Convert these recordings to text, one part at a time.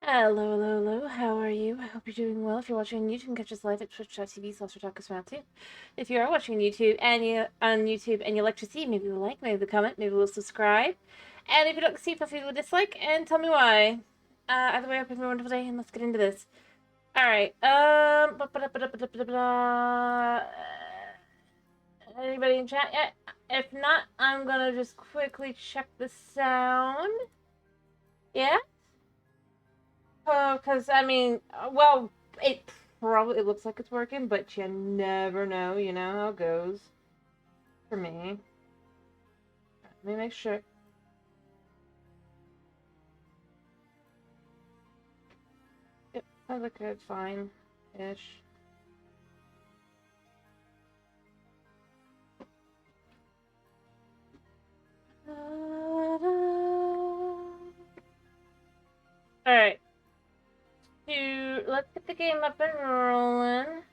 Hello, hello, hello. How are you? I hope you're doing well. If you're watching on YouTube, you can catch us live at twitch.tv/too. If you are watching on YouTube and you like to see, maybe like, maybe comment, maybe we'll subscribe. And if you don't see, feel free to dislike and tell me why. Either way, I hope you have a wonderful day, and let's get into this. All right. Anybody in chat yet? If not, I'm gonna just quickly check the sound. Yeah. Because I mean, well, it looks like it's working, but you never know. You know how it goes. For me, let me make sure. Yep, I look good, fine-ish. All right, let's get the game up and rolling.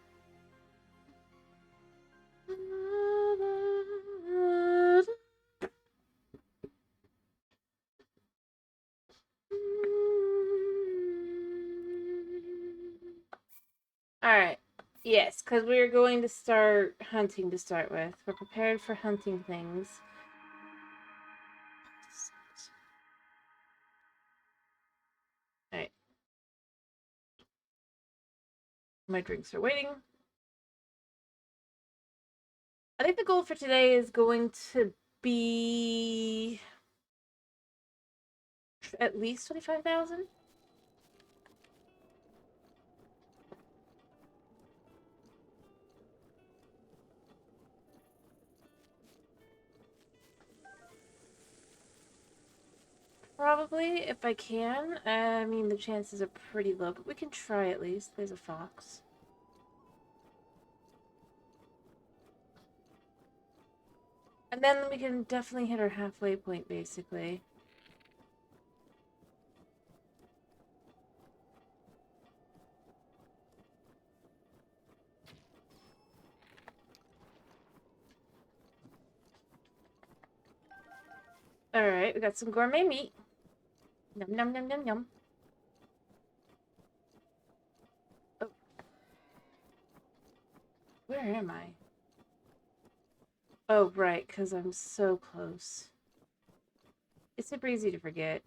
Alright. Yes, because we are going to start hunting to start with. We're prepared for hunting things. Alright. My drinks are waiting. I think the goal for today is going to be at least 25,000. Probably, if I can. I mean, the chances are pretty low, but we can try at least. There's a fox. And then we can definitely hit our halfway point, basically. Alright, we got some gourmet meat. Yum, yum, yum, yum, yum. Oh. Where am I? Oh, right, because I'm so close. It's super easy to forget.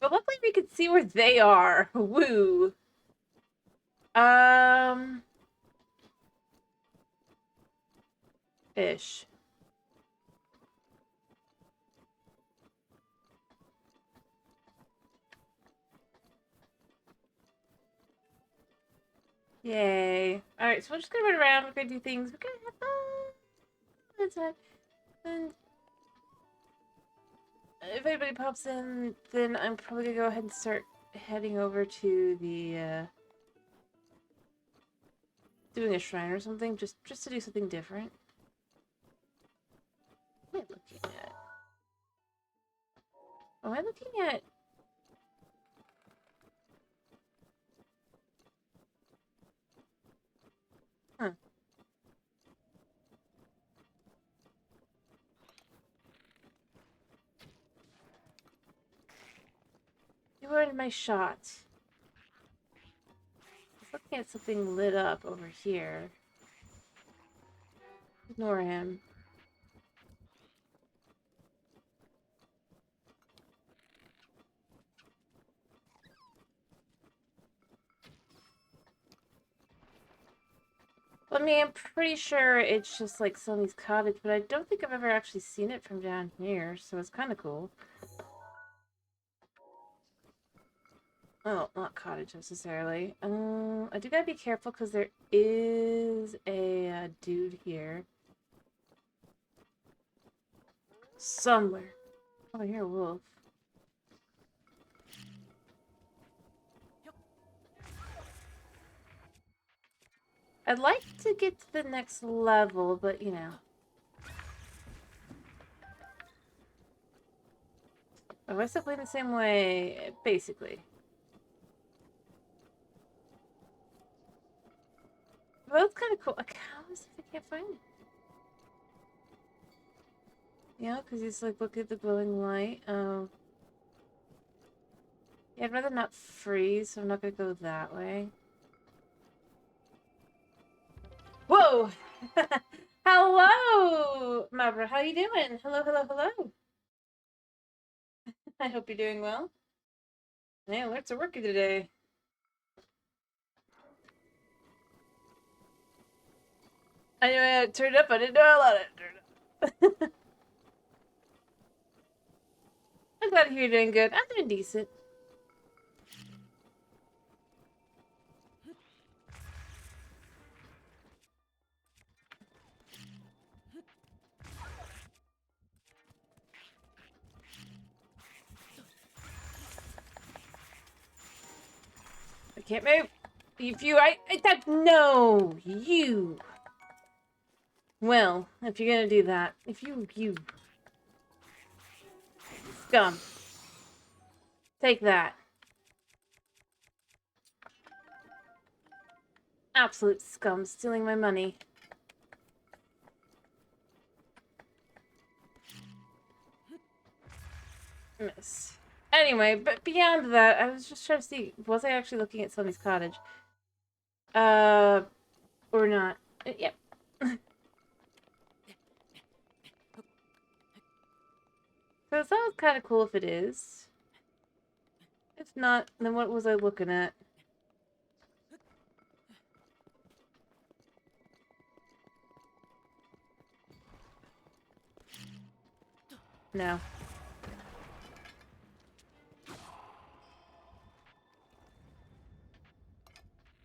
But luckily we can see where they are. Woo. Um... Ish. Yay. Alright, so we're just gonna run around, we're gonna do things, we're gonna have fun. That's fine. And if anybody pops in, then I'm probably gonna go ahead and start heading over to the, doing a shrine or something, just to do something different. What am I looking at? Am I looking at... Huh. You ruined my shot. I was looking at something lit up over here. Ignore him. I mean, I'm pretty sure it's just like Sonny's cottage, but I don't think I've ever actually seen it from down here, so it's kind of cool. Oh, not cottage necessarily. I do gotta be careful because there is a dude here. Somewhere. Oh, I hear a wolf. I'd like to get to the next level, but you know. Am I still playing the same way? Basically. Well, it's kind of cool. A cow? I can't find it. Yeah, because he's like, look at the glowing light. Oh. Yeah, I'd rather not freeze, so I'm not gonna go that way. Whoa! Hello, Mabra. How you doing? Hello, hello, hello. I hope you're doing well. Yeah, alerts are working today. I knew I had it turned up. I didn't know I let it turn up. I'm glad to hear you're doing good. I'm doing decent. I can't move. If you, I thought, no, you. Well, if you're gonna do that, if you scum, take that. Absolute scum, stealing my money. Miss. Anyway, but beyond that, I was just trying to see, was I actually looking at Sunny's cottage? Or not. Yep. So it sounds kind of cool if it is. If not, then what was I looking at? No.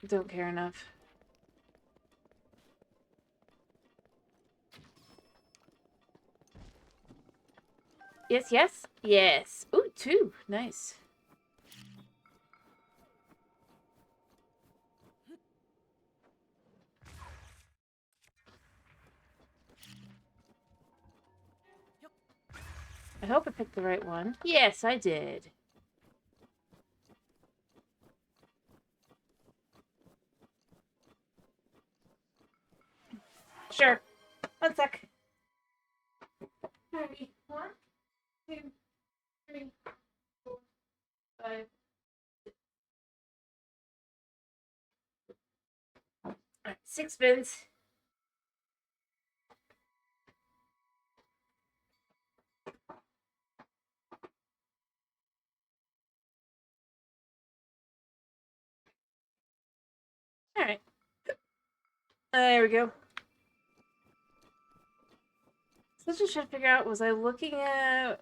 Don't care enough. Yes, yes, yes. Ooh, 2. Nice. I hope I picked the right one. Yes, I did. Sure. 1 sec. 1, 2, 3, 4, 5. Alright, 6 spins. Alright. There we go. So let's just try to figure out, was I looking at...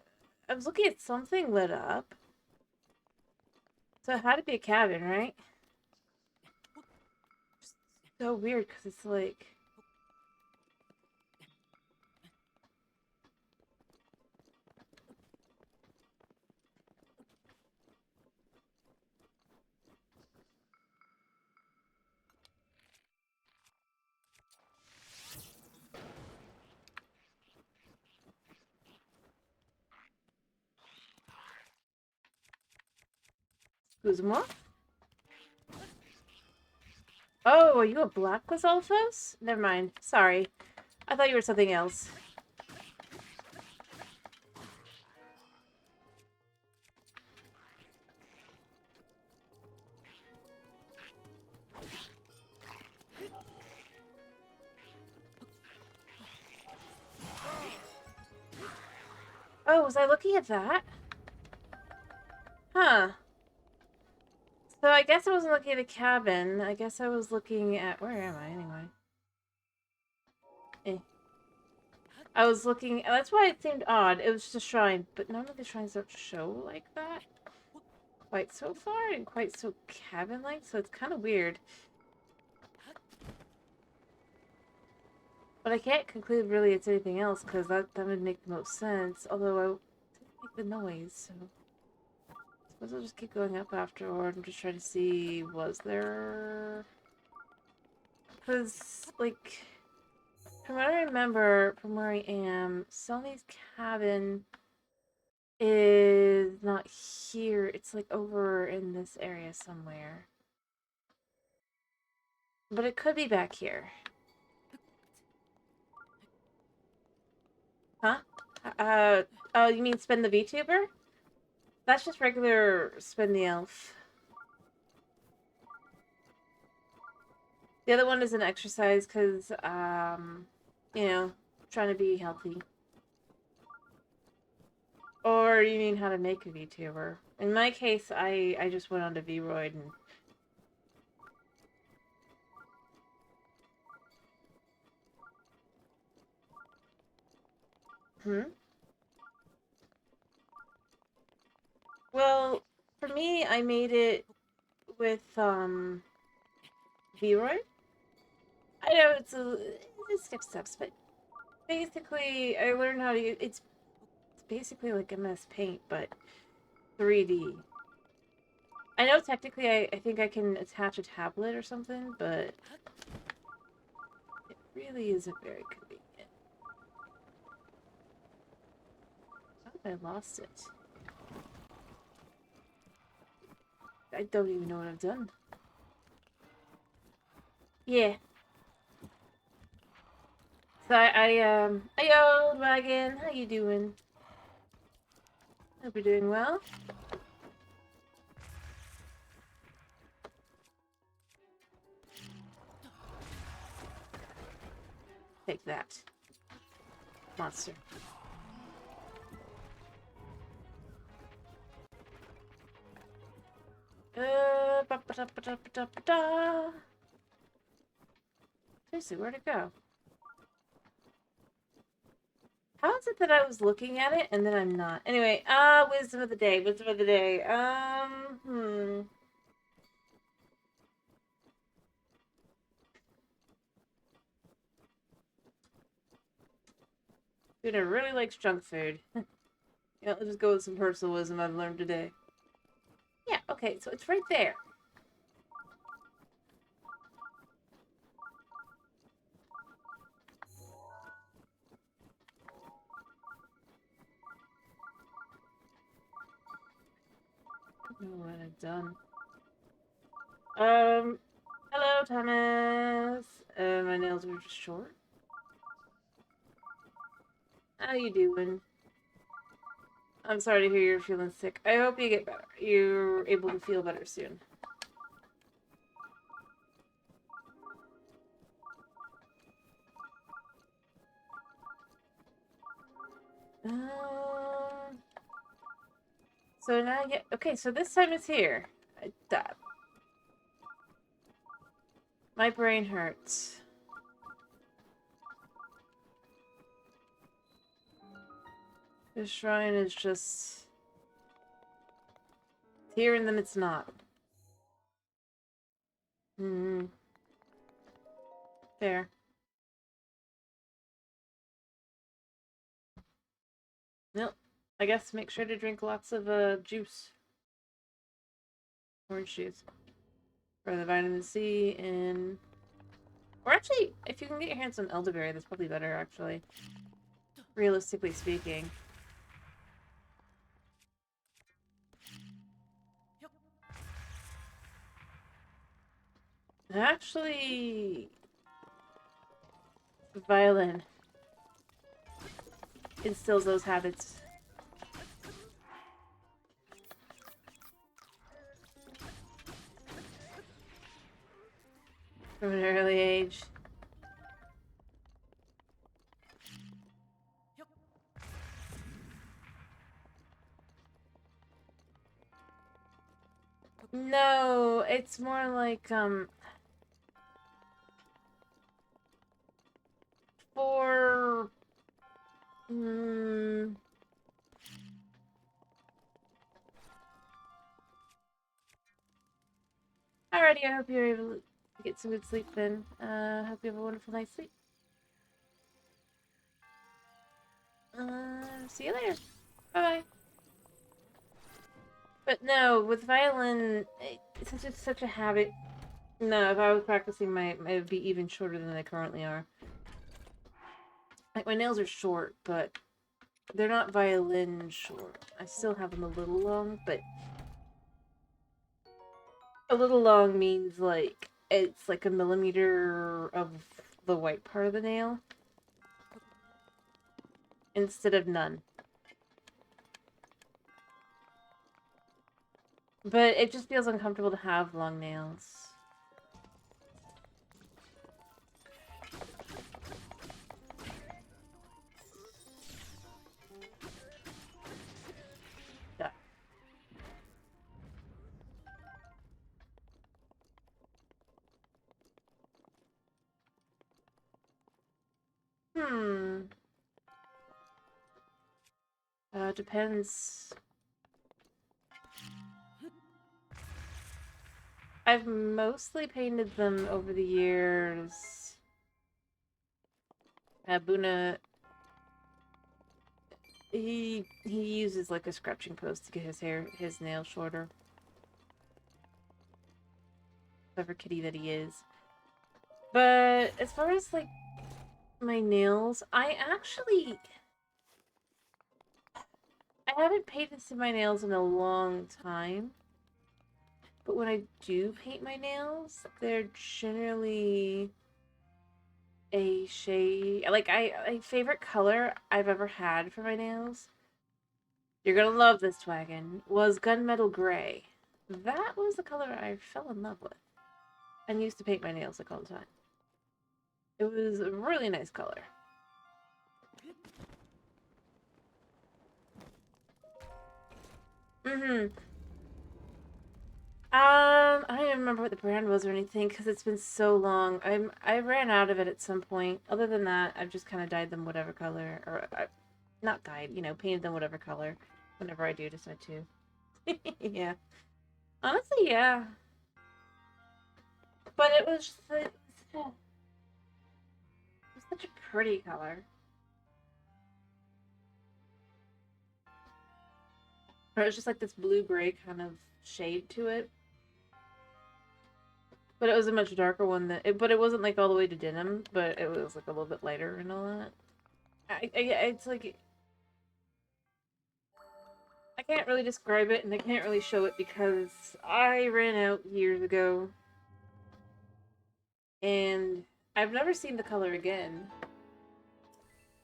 I was looking at something lit up. So it had to be a cabin, right? So weird, because it's like... Excuse-moi? Oh, are you a Blacklist Alphos? Never mind. Sorry. I thought you were something else. Oh, was I looking at that? Huh. So I guess I wasn't looking at a cabin. I guess I was looking at... Where am I, anyway? Eh. I was looking... That's why it seemed odd. It was just a shrine, but none of the shrines don't show like that quite so far and quite so cabin-like, so it's kind of weird. But I can't conclude really it's anything else, because that would make the most sense. Although I didn't make the noise, so... I suppose I'll just keep going up afterward. I'm just trying to see, was there... Because, like... From what I remember, from where I am, Sony's cabin is not here. It's like over in this area somewhere. But it could be back here. Huh? Oh, you mean Spin the VTuber? That's just regular Spin the Elf. The other one is an exercise because, you know, trying to be healthy. Or you mean how to make a VTuber? In my case, I just went on to Vroid and... Hmm? Well, for me, I made it with, Vroid. I know it's steps, but basically, I learned how to use... It's basically like MS Paint, but 3D. I know technically I think I can attach a tablet or something, but it really isn't very convenient. Oh, I lost it. I don't even know what I've done. Yeah. So hey, old wagon, how you doing? Hope you're doing well. Take that. Monster. Ba -ba -da -ba -da -ba -da -ba -da. Seriously, where'd it go? How is it that I was looking at it and then I'm not? Anyway, wisdom of the day, wisdom of the day. Tuna really likes junk food. Yeah, let's just go with some personal wisdom I've learned today. Yeah, okay, so it's right there. I don't know what I've done. Hello, Thomas. My nails are just short. How you doing? I'm sorry to hear you're feeling sick. I hope you get better. You're able to feel better soon. So now I get... Okay, so this time it's here. My brain hurts. This shrine is just... here and then it's not. Hmm. Fair. Nope. I guess make sure to drink lots of juice. Orange juice. For the vitamin C and... Or actually, if you can get your hands on elderberry, that's probably better, actually. Realistically speaking. Actually... violin instills those habits. From an early age. No, it's more like, for... Alrighty, I hope you're able to get some good sleep then. Hope you have a wonderful night's sleep. See you later. Bye-bye. But no, with violin, it's such a habit. No, if I was practicing, it would be even shorter than they currently are. Like, my nails are short, but they're not violin short. I still have them a little long, but... a little long means, like, it's like a millimeter of the white part of the nail. instead of none. But it just feels uncomfortable to have long nails. Yeah. Depends. I've mostly painted them over the years. Buna, he uses like a scratching post to get his nails shorter. Clever kitty that he is. But as far as like my nails, I haven't painted my nails in a long time. But when I do paint my nails, they're generally a shade... Like, my favorite color I've ever had for my nails, you're gonna love this, wagon, was gunmetal gray. That was the color I fell in love with. And used to paint my nails like all the time. It was a really nice color. I don't even remember what the brand was or anything because it's been so long. I ran out of it at some point. Other than that, I've just kind of dyed them whatever color, or not dyed, you know, painted them whatever color whenever I do decide to. Yeah. Honestly, yeah. But it was just it was such a pretty color. Or it was just like this blue-gray kind of shade to it. But it was a much darker one but it wasn't like all the way to denim, but it was like a little bit lighter and all that. It's like, I can't really describe it and I can't really show it because I ran out years ago and I've never seen the color again.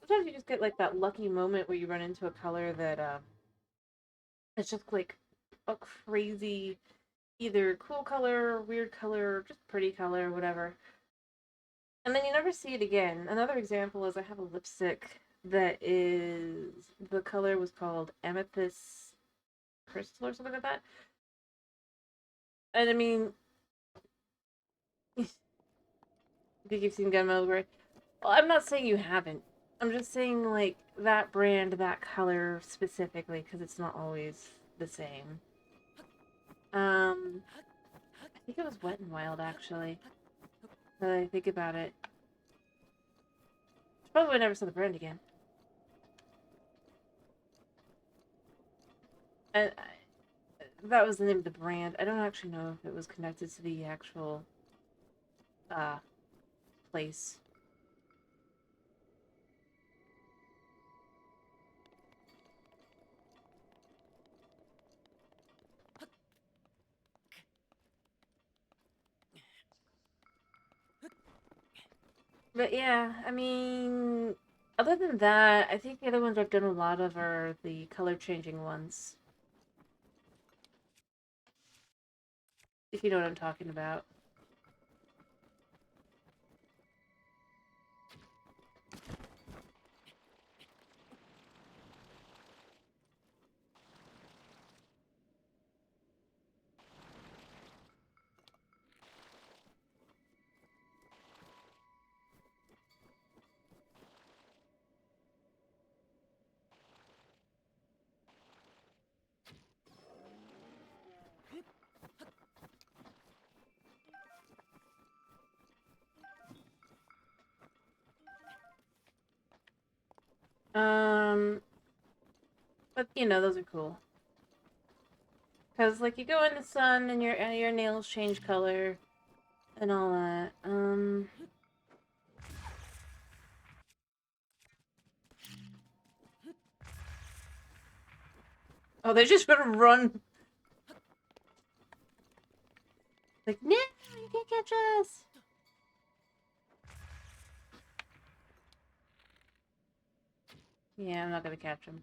Sometimes you just get like that lucky moment where you run into a color that it's just like a crazy, either cool color, weird color, just pretty color, whatever. And then you never see it again. Another example is I have a lipstick that is, the color was called Amethyst Crystal or something like that. And I mean, I think you've seen Gunmetal Gray. Well, I'm not saying you haven't. I'm just saying, like, that brand, that color specifically, because it's not always the same. I think it was Wet n Wild, actually. Now that I think about it. Probably never saw the brand again. And that was the name of the brand. I don't actually know if it was connected to the actual place. But yeah, I mean, other than that, I think the other ones I've done a lot of are the color changing ones. If you know what I'm talking about. But you know, those are cool. Cause like you go in the sun and your nails change color and all that. Oh, they're just gonna run. Like, no, you can't catch us. Yeah, I'm not gonna catch him.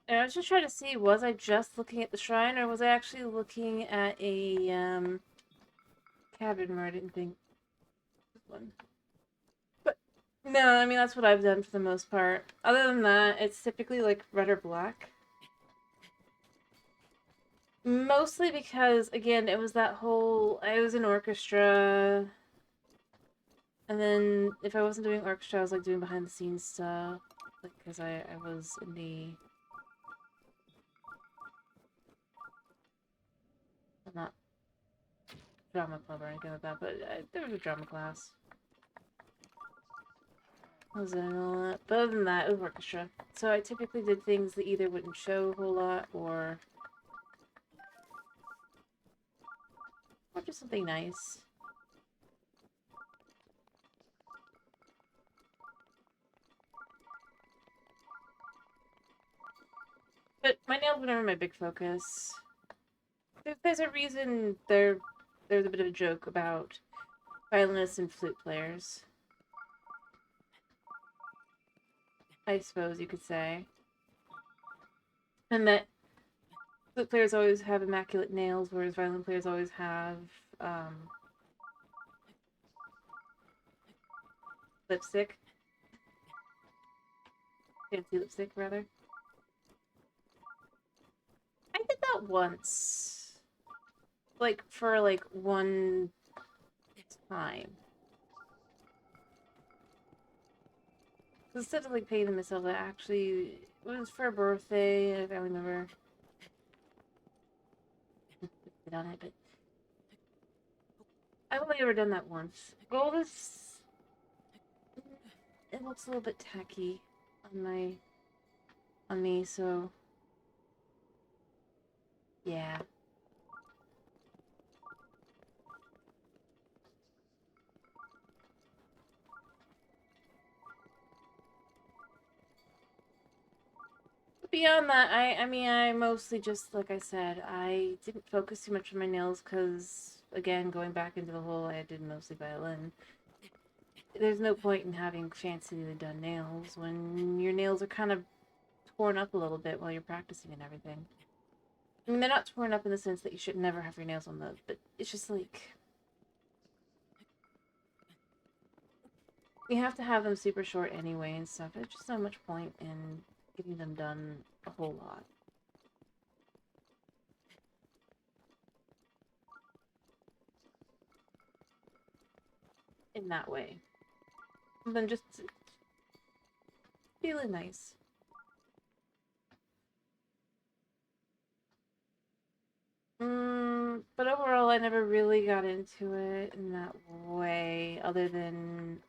And I was just trying to see, was I just looking at the shrine, or was I actually looking at a, cabin where I didn't think one? But, no, I mean, that's what I've done for the most part. Other than that, it's typically, like, red or black. Mostly because, again, it was that whole, I was in orchestra, and then if I wasn't doing orchestra, I was, like, doing behind-the-scenes stuff, like, because I was in the... I'm not drama club or anything like that, but there was a drama class. I was in all that. But other than that, it was orchestra. So I typically did things that either wouldn't show a whole lot or just something nice. But my nails were never my big focus. There's a reason there's a bit of a joke about violinists and flute players. I suppose you could say. And that flute players always have immaculate nails, whereas violin players always have, lipstick. Fancy lipstick, rather. I did that once. Like, for, like, one time. Instead of, like, paying myself, I actually... It was for a birthday, a family member. Get on it, but... I've only ever done that once. Gold is... It looks a little bit tacky on my... on me, so... Yeah. Beyond that, I mean, I mostly just, like I said, I didn't focus too much on my nails because, again, going back into the whole, I did mostly violin. There's no point in having fancily done nails when your nails are kind of torn up a little bit while you're practicing and everything. I mean, they're not torn up in the sense that you should never have your nails on those, but it's just like... You have to have them super short anyway and stuff. There's just not much point in getting them done a whole lot. In that way. And then just feeling nice. But overall, I never really got into it in that way, other than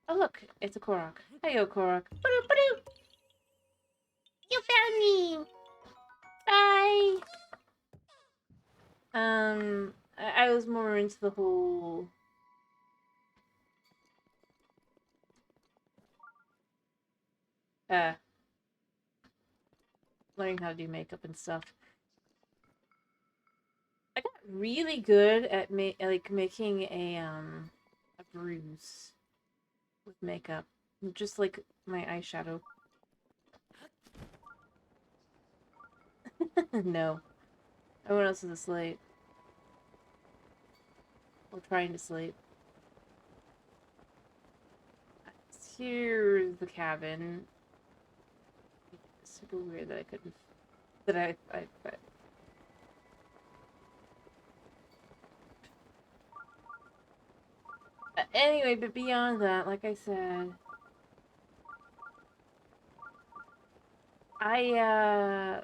Oh look, it's a Korok. Heyo, Korok. Ba-doo, ba-doo. You found me. Bye. I was more into the whole uh learning how to do makeup and stuff. I got really good at making a bruise with makeup, just like my eyeshadow. No, everyone else is asleep. Or trying to sleep. Here's the cabin. It's super weird that I couldn't. That I Anyway, but beyond that, like I said, I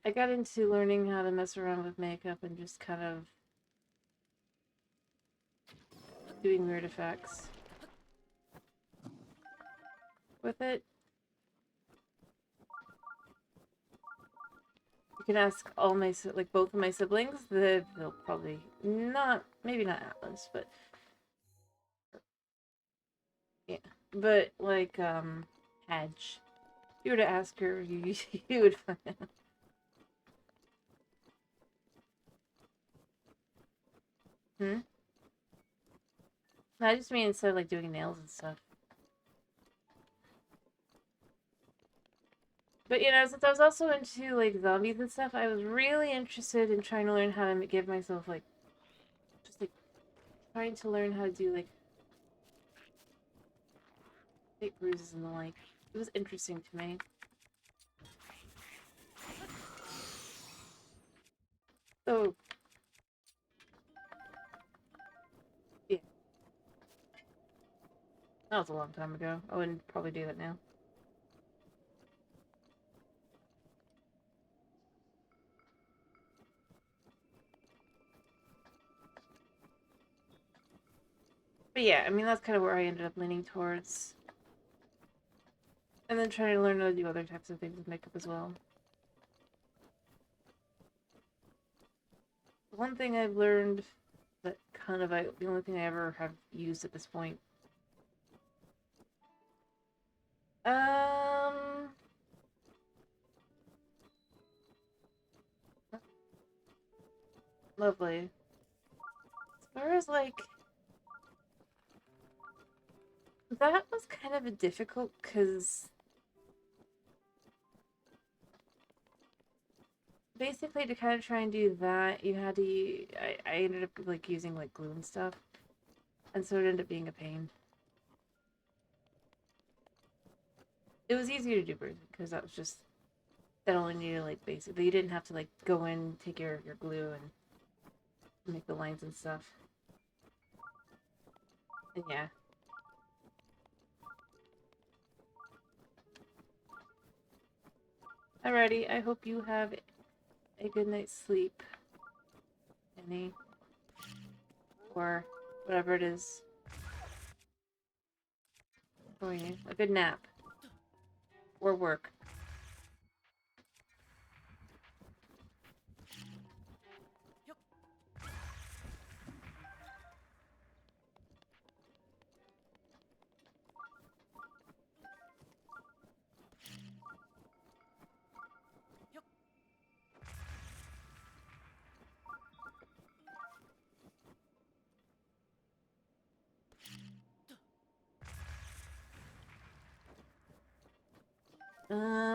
I got into learning how to mess around with makeup and just kind of doing weird effects with it. You can ask all my, like, both of my siblings. They'll probably not, maybe not Atlas, but yeah. But, like, Hedge. If you were to ask her, you would find out. Hmm? No, I just mean instead of like doing nails and stuff. But you know, since I was also into like zombies and stuff, I was really interested in trying to learn how to give myself like just like trying to learn how to do like fake bruises and the like. It was interesting to me. So yeah, that was a long time ago. I wouldn't probably do that now. But yeah, I mean that's kind of where I ended up leaning towards. And then trying to learn how to do other types of things with makeup as well. One thing I've learned that kind of the only thing I ever have used at this point. Um, Lovely. As far as like that was kind of a difficult because basically to kind of try and do that, you had to. I ended up like using like glue and stuff, and so it ended up being a pain. It was easier to do because that was just that only needed like basically you didn't have to like go in, take your glue and make the lines and stuff. And yeah. Alrighty, I hope you have a good night's sleep, Annie, or whatever it is for you. A good nap or work.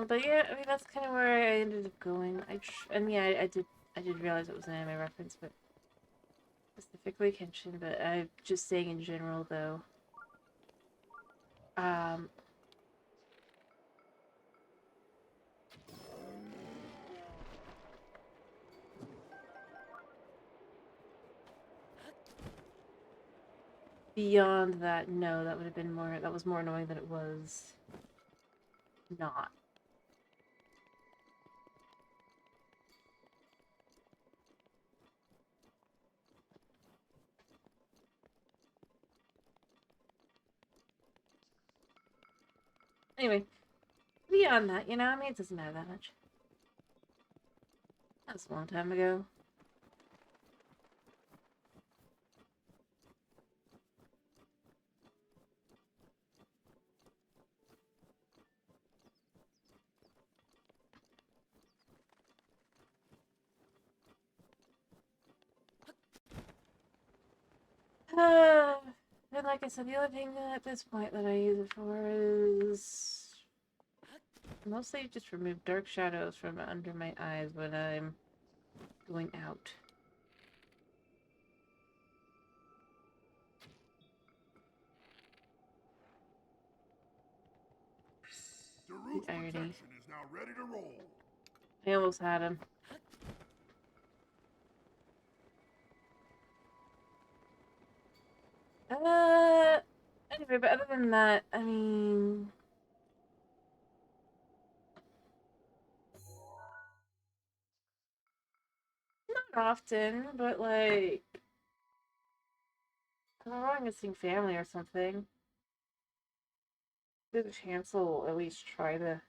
But yeah, I mean that's kind of where I ended up going. And yeah, I did realize it was an anime reference, but specifically Kenshin. But I'm just saying in general though. Um, Beyond that, no, that would have been more. That was more annoying than it was not. Anyway, beyond that, you know, I mean, it doesn't matter that much. That's a long time ago. And like I said, the other thing at this point that I use it for is mostly just remove dark shadows from under my eyes when I'm going out. The irony. Is now ready to roll. I almost had him. Uh, anyway, but other than that, I mean, not often, but like, if I'm going missing family or something, there's a chance I'll at least try to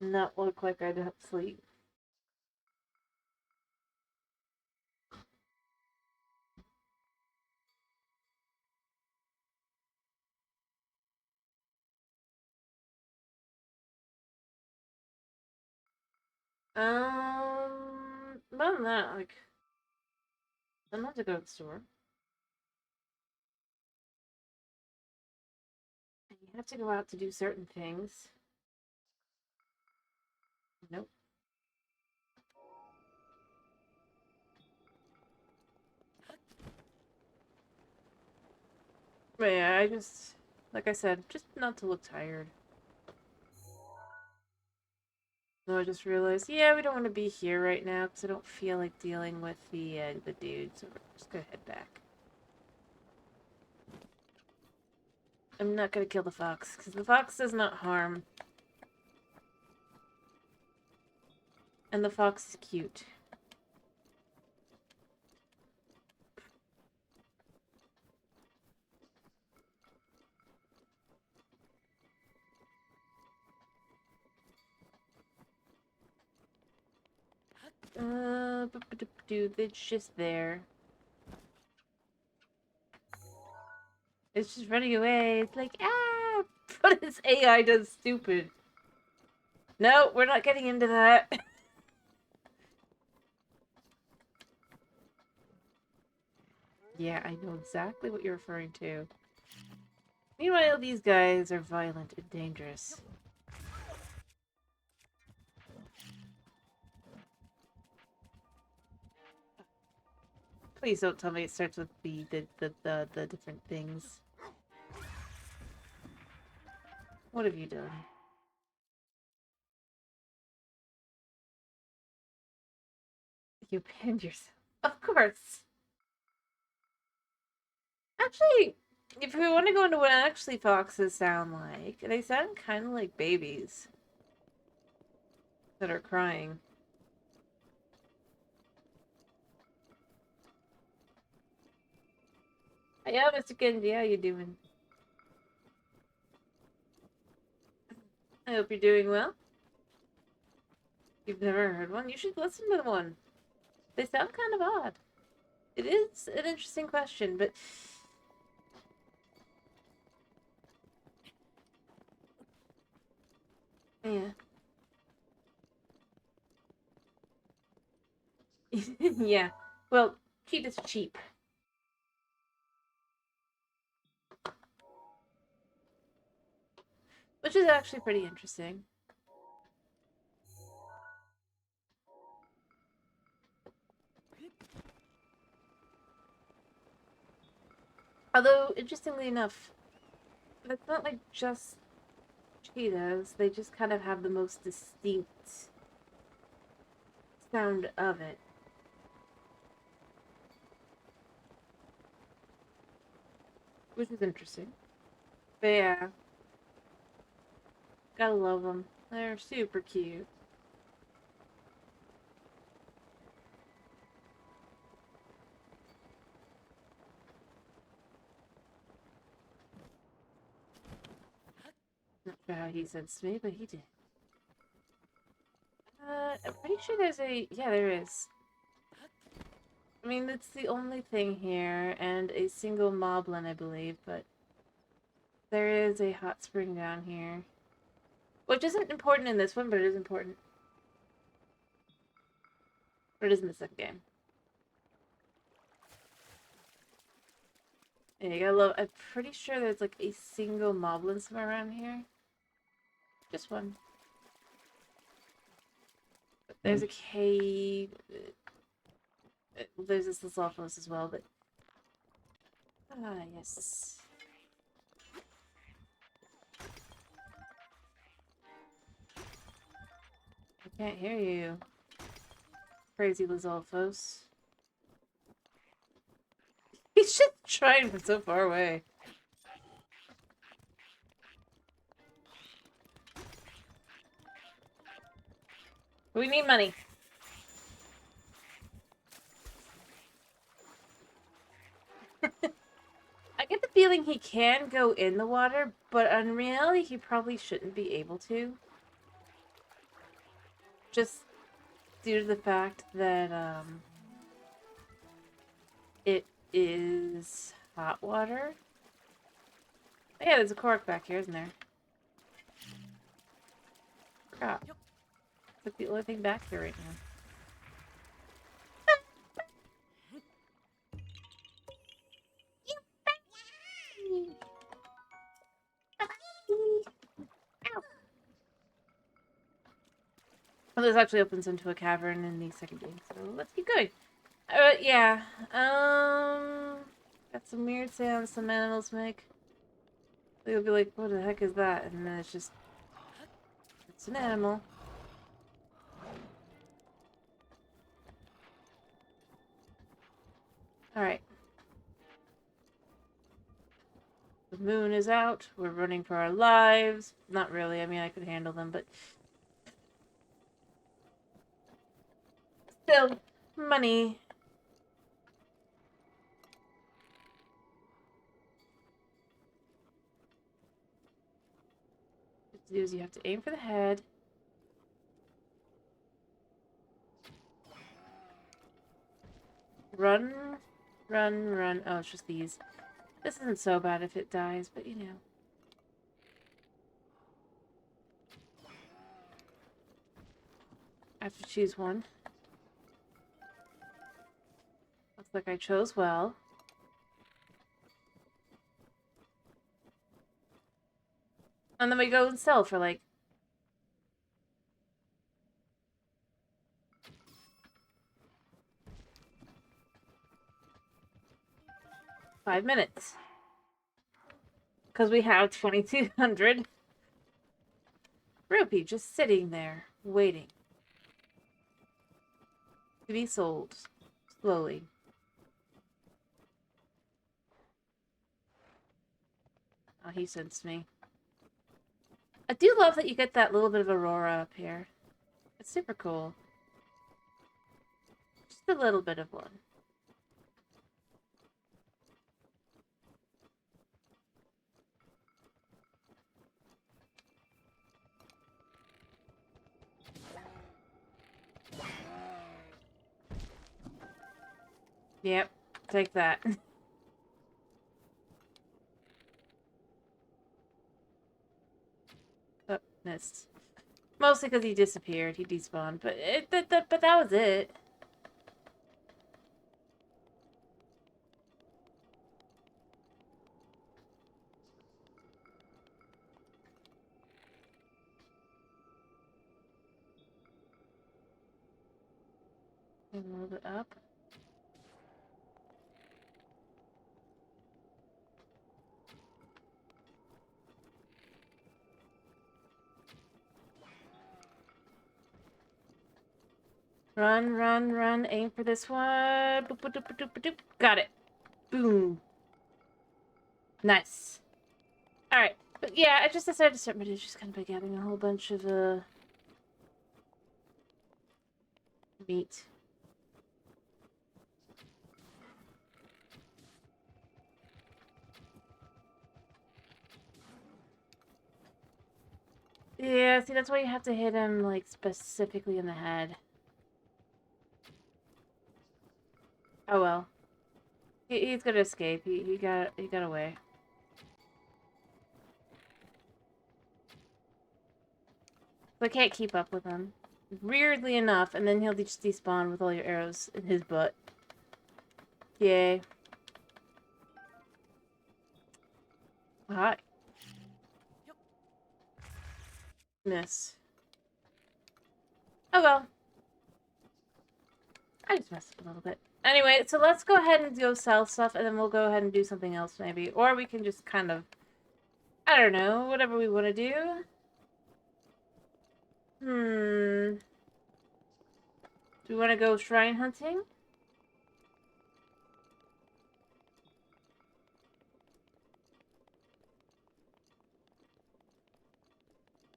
not look like I don't sleep. Other than that, like, I'm not to go to the store. And you have to go out to do certain things. Nope. But yeah, I just, like I said, just not to look tired. So I just realized, yeah, we don't want to be here right now because I don't feel like dealing with the dude. So we're just gonna head back. I'm not gonna kill the fox because the fox does not harm, and the fox is cute. Dude, it's just there. It's just running away. It's like, ah! But its AI does stupid. No, we're not getting into that. Yeah, I know exactly what you're referring to. Meanwhile, these guys are violent and dangerous. Please don't tell me it starts with the different things. What have you done? You pinned yourself. Of course. Actually, if we want to go into what actually foxes sound like, they sound kind of like babies that are crying. Yeah, Mr. Kenji, how you doing? I hope you're doing well. You've never heard one? You should listen to one. They sound kind of odd. It is an interesting question, but... Yeah. Yeah. Well, cheap is cheap. Which is actually pretty interesting. Although, interestingly enough, it's not like just cheetahs. They just kind of have the most distinct sound of it. Which is interesting. But yeah. Gotta love them. They're super cute. Not sure how he sensed me, but he did. I'm pretty sure there's a... Yeah, there is. I mean, it's the only thing here, and a single moblin, I believe, but... There is a hot spring down here. Which isn't important in this one, but it is important. Or it is in the second game. Yeah, you gotta love... I'm pretty sure there's, like, a single moblin somewhere around here. Just one. But there's a cave... There's this Lizalfos as well, but... Ah, yes. I can't hear you. Crazy Lizalfos. He's just trying from so far away. We need money. I get the feeling he can go in the water, but in reality he probably shouldn't be able to. Just due to the fact that, it is hot water. Oh, yeah, there's a cork back here, isn't there? Forgot. That's the only thing back here right now. this actually opens into a cavern in the second game, so let's keep going. Yeah. Got some weird sounds some animals make. They'll be like, what the heck is that? And then it's just... It's an animal. Alright. The moon is out. We're running for our lives. Not really. I mean, I could handle them, but... Still, money. What to do is you have to aim for the head. Run, run, run. Oh, it's just these. This isn't so bad if it dies, but you know. I have to choose one. Looks like I chose well. And then we go and sell for like... $5 minutes. Because we have 2,200 rupee just sitting there, waiting to be sold slowly. Oh, he sensed me. I do love that you get that little bit of aurora up here. It's super cool. Just a little bit of one. Yep, take that. Oh, missed. Mostly because he disappeared. He despawned, but but that was it. A little bit up. Run, run, run. Aim for this one. Boop, boop, boop, boop, boop, boop. Got it. Boom. Nice. Alright. But yeah, I just decided to start my day just kind of by gathering a whole bunch of meat. Yeah, see, that's why you have to hit him, like, specifically in the head. Oh well. He's gonna escape. He got away. So I can't keep up with him. Weirdly enough, and then he'll just despawn with all your arrows in his butt. Yay. Hi. Miss. Oh well. I just messed up a little bit. Anyway, so let's go ahead and go sell stuff, and then we'll go ahead and do something else maybe. Or we can just kind of... I don't know, whatever we want to do. Do we want to go shrine hunting?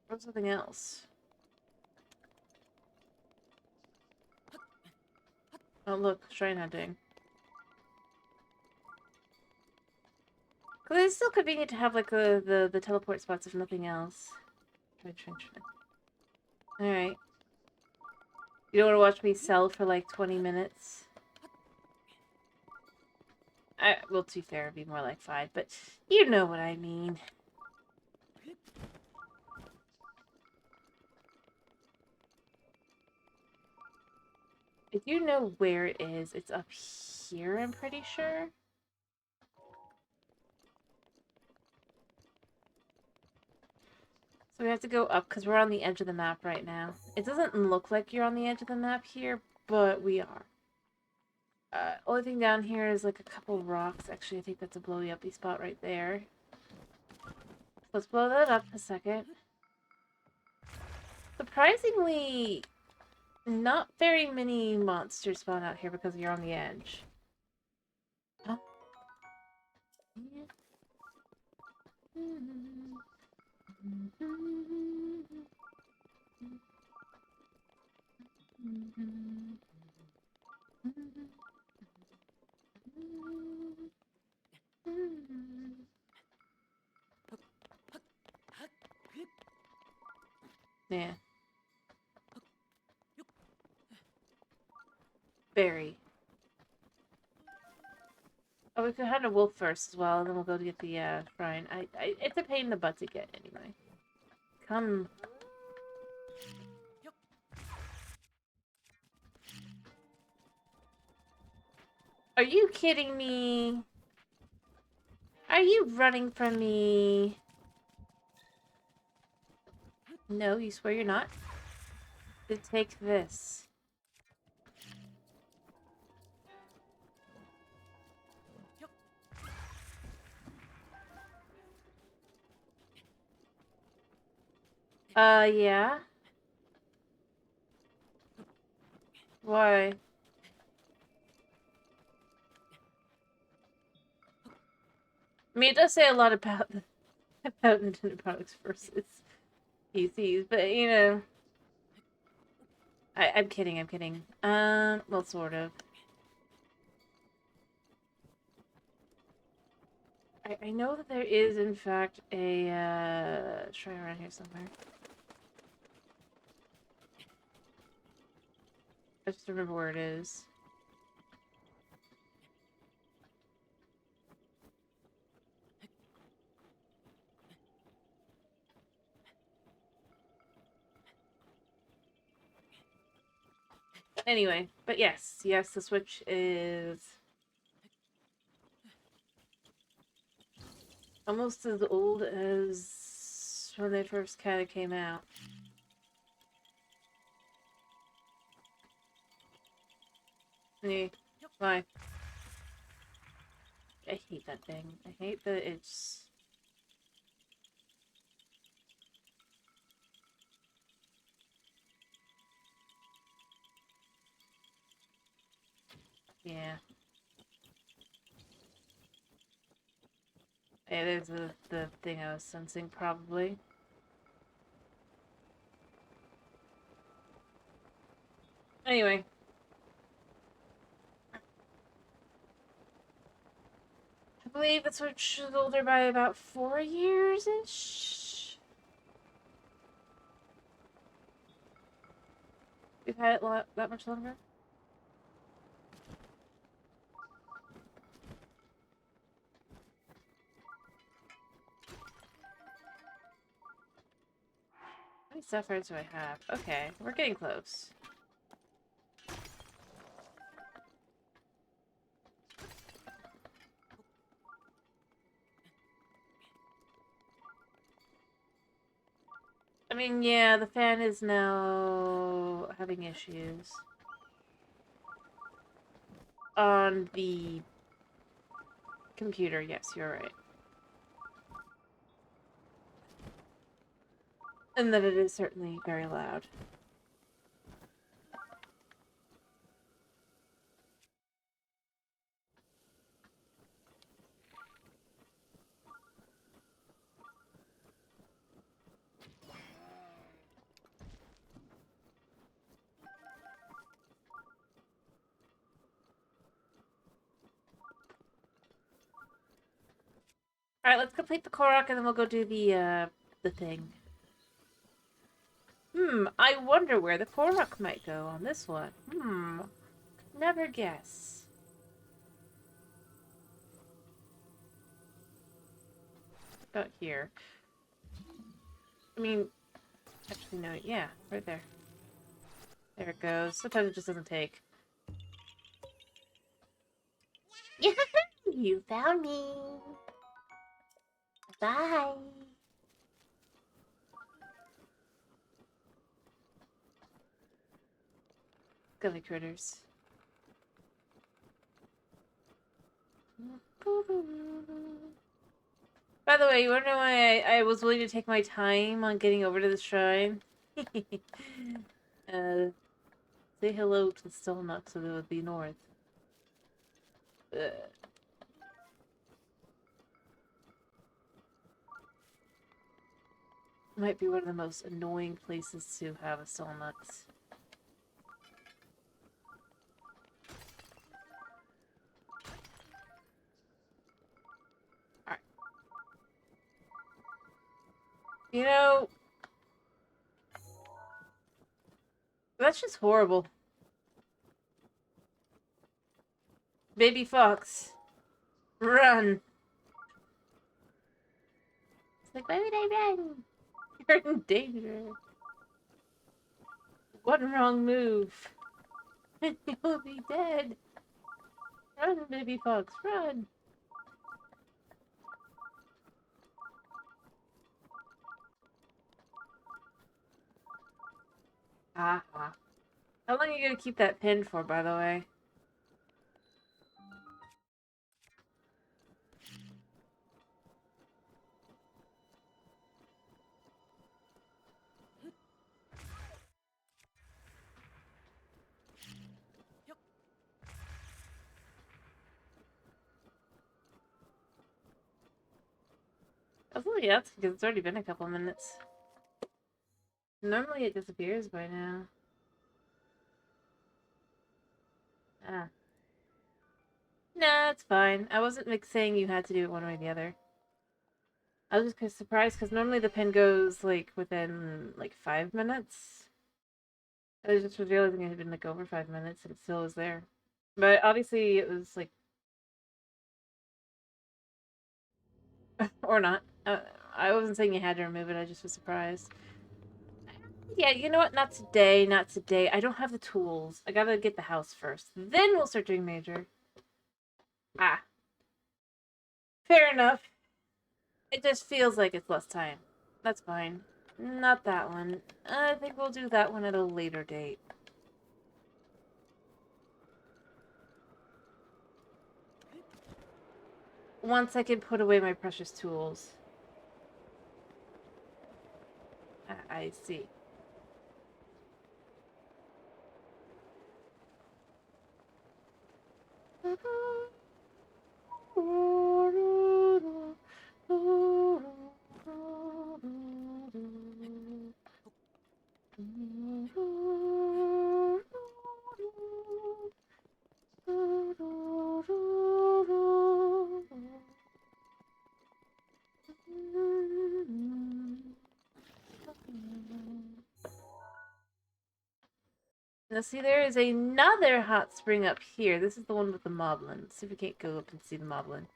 Or something else? Oh look, shrine hunting. Cause it's still convenient to have like the teleport spots if nothing else. Alright. You don't want to watch me sell for like 20 minutes? Well, to be fair, it'd be more like 5, but you know what I mean. I do know where it is. It's up here, I'm pretty sure. So we have to go up because we're on the edge of the map right now. It doesn't look like you're on the edge of the map here, but we are. Only thing down here is like a couple rocks. Actually, I think that's a blowy uppy spot right there. Let's blow that up a second. Surprisingly, not very many monsters spawn out here because you're on the edge. Huh? Yeah. Yeah. Berry. Oh, we could hunt a wolf first as well, and then we'll go to get the shrine. It's a pain in the butt to get anyway. Come. Are you kidding me? Are you running from me? No, you swear you're not? Then take this. Yeah? Why? I mean, it does say a lot about about Nintendo products versus PCs, but you know, I'm kidding. I'm kidding. Well, sort of. I know that there is, in fact, a shrine around here somewhere. I just remember where it is. Anyway, but yes, the Switch is almost as old as when they first kind of came out. Yeah, why? I hate that thing. I hate that it's... Yeah. It is the thing I was sensing, probably. Anyway. I believe the Switch is older by about 4 years-ish? We've had it that much longer? How many sapphires do I have? Okay, we're getting close. I mean, yeah, the fan is now having issues. On the computer, yes, you're right. And that it is certainly very loud. Alright, let's complete the Korok and then we'll go do the thing. I wonder where the Korok might go on this one. Never guess. About here. I mean, actually, no, yeah, right there. There it goes. Sometimes it just doesn't take. You found me. Bye. skelly critters. By the way, you wanna know why I was willing to take my time on getting over to the shrine? Say hello to the Stonenox to the north. Might be one of the most annoying places to have a Stonenox. Alright. You know, that's just horrible. Baby fox. Run! It's like, why would I run? You're in danger. One wrong move. And you'll be dead. Run, baby fox, run! Aha. How long are you gonna keep that pin for, by the way? Hopefully that's because it's already been a couple minutes. Normally it disappears by now. Ah. Nah, it's fine. I wasn't saying you had to do it one way or the other. I was just surprised because normally the pin goes like within like 5 minutes. I was just realizing it had been like over 5 minutes and it still was there. But obviously it was like or not. I wasn't saying you had to remove it, I just was surprised. Yeah, you know what? Not today, not today. I don't have the tools. I gotta get the house first. Then we'll start doing major. Ah. Fair enough. It just feels like it's less time. That's fine. Not that one. I think we'll do that one at a later date. Once I can put away my precious tools. I see. Now see, there is another hot spring up here. This is the one with the moblin. Let's see if we can't go up and see the moblin.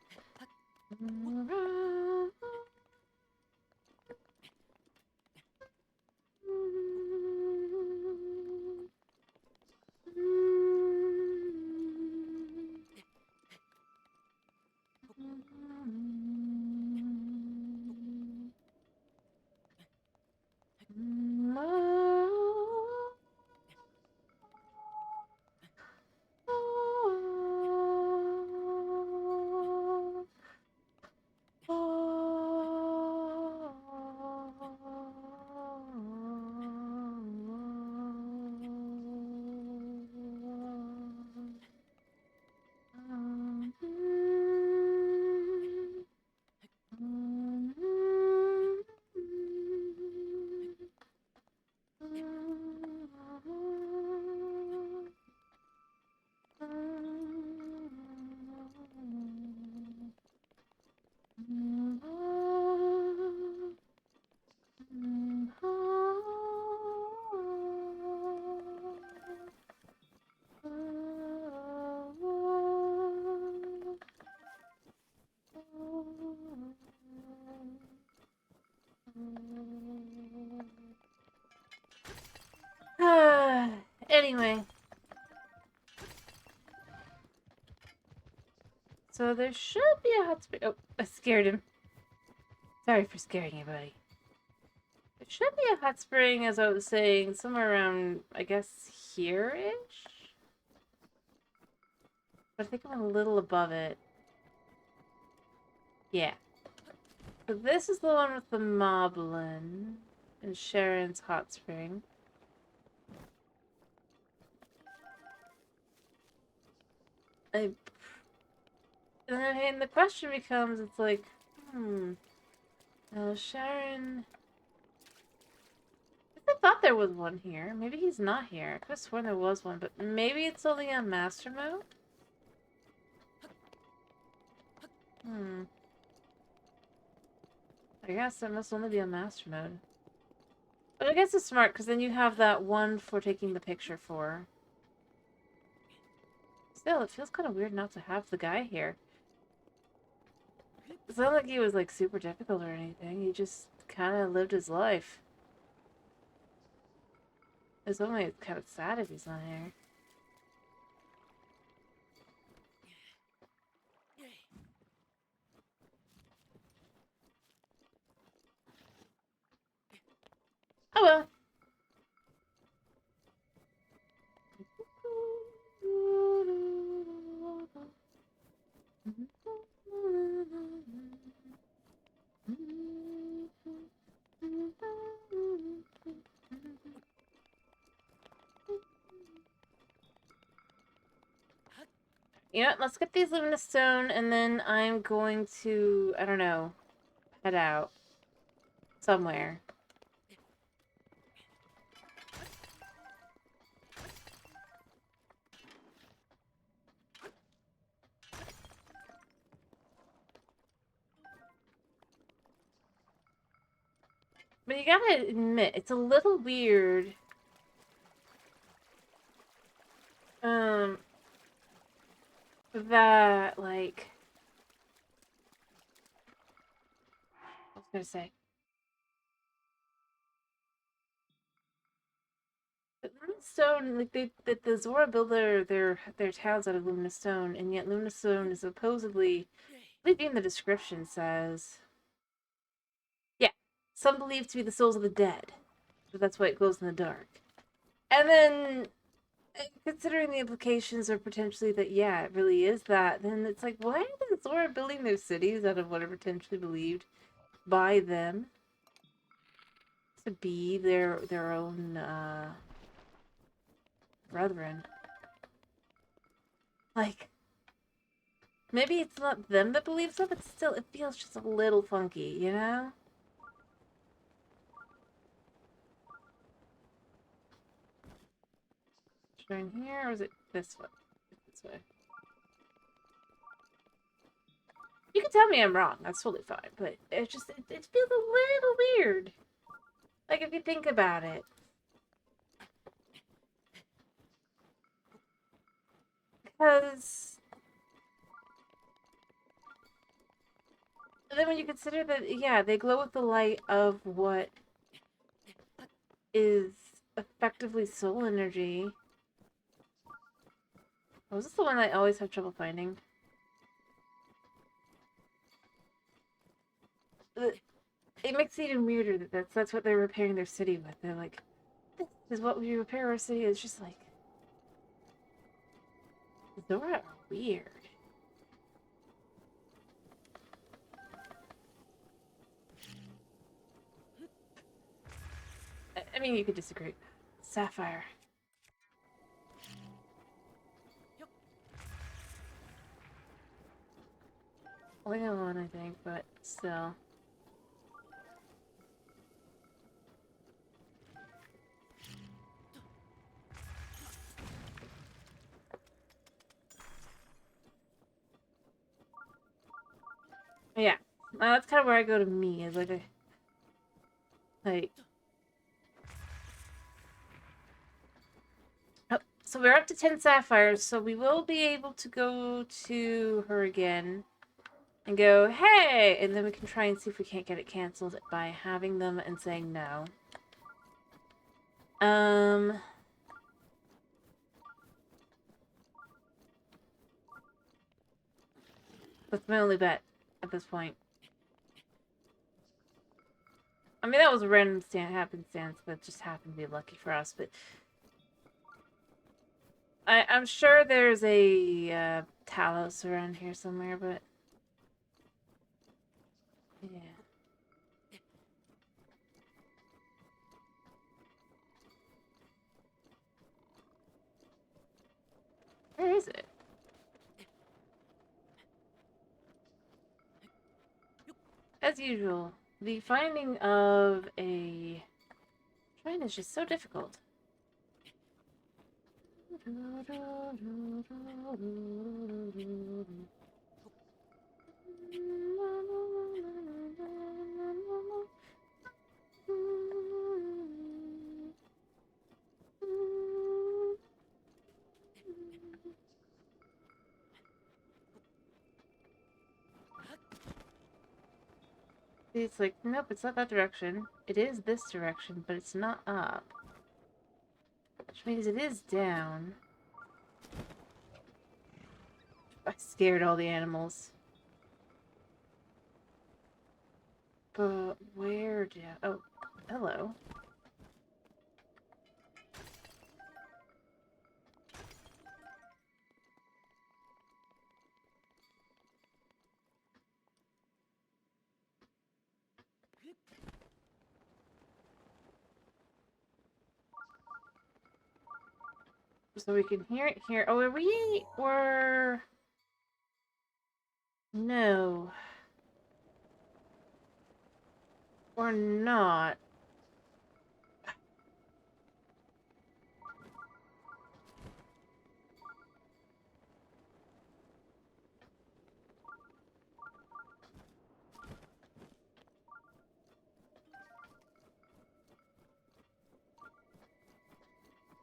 Anyway. So there should be a hot spring. Oh, I scared him. Sorry for scaring you, buddy. There should be a hot spring, as I was saying, somewhere around, I guess, here-ish? But I think I'm a little above it. Yeah. So this is the one with the Moblin and Sharon's Hot Spring. And the question becomes, it's like, Sharon... I thought there was one here. Maybe he's not here. I could have sworn there was one, but maybe it's only on Master Mode? I guess it must only be on Master Mode. But I guess it's smart, because then you have that one for taking the picture for. Still, it feels kind of weird not to have the guy here. It's not like he was, like, super difficult or anything. He just kind of lived his life. It's only kind of sad if he's not here. Oh well. You know what? Let's get these Luminous Stone, and then I'm going to, I don't know, head out somewhere. But you gotta admit, it's a little weird. That, like... I was gonna say. But Luminous Stone, like, the Zora build their towns out of Luminous Stone, and yet Luminous Stone is supposedly, I believe in the description says... Yeah, some believe to be the souls of the dead. But that's why it glows in the dark. And then... considering the implications are potentially that, yeah, it really is that, then it's like, why are the Zora building their cities out of what are potentially believed by them to be their own, brethren? Like, maybe it's not them that believes that, but still, it feels just a little funky, you know? Shrine here, or is it this way? This way. You can tell me I'm wrong, that's totally fine, but it just, it feels a little weird. Like, if you think about it. Because... then when you consider that, yeah, they glow with the light of what is effectively soul energy. Oh, is this the one I always have trouble finding? It makes it even weirder that that's what they're repairing their city with. They're like, this is what we repair our city. It's just like, Zora are weird. I mean, you could disagree. Sapphire. Only got one, I think, but still. Yeah, that's kind of where I go to me. Is like oh, so we're up to 10 sapphires, so we will be able to go to her again and go, hey! And then we can try and see if we can't get it canceled by having them and saying no. That's my only bet at this point. I mean, that was a random happenstance that just happened to be lucky for us, but... I'm sure there's a Talos around here somewhere, but yeah. Where is it? As usual, the finding of a shrine is just so difficult. It's like, nope, it's not that direction. It is this direction, but it's not up. Which means it is down. I scared all the animals. But where down? Oh, hello. So we can hear it here. Oh, are we? Or... No. Or not.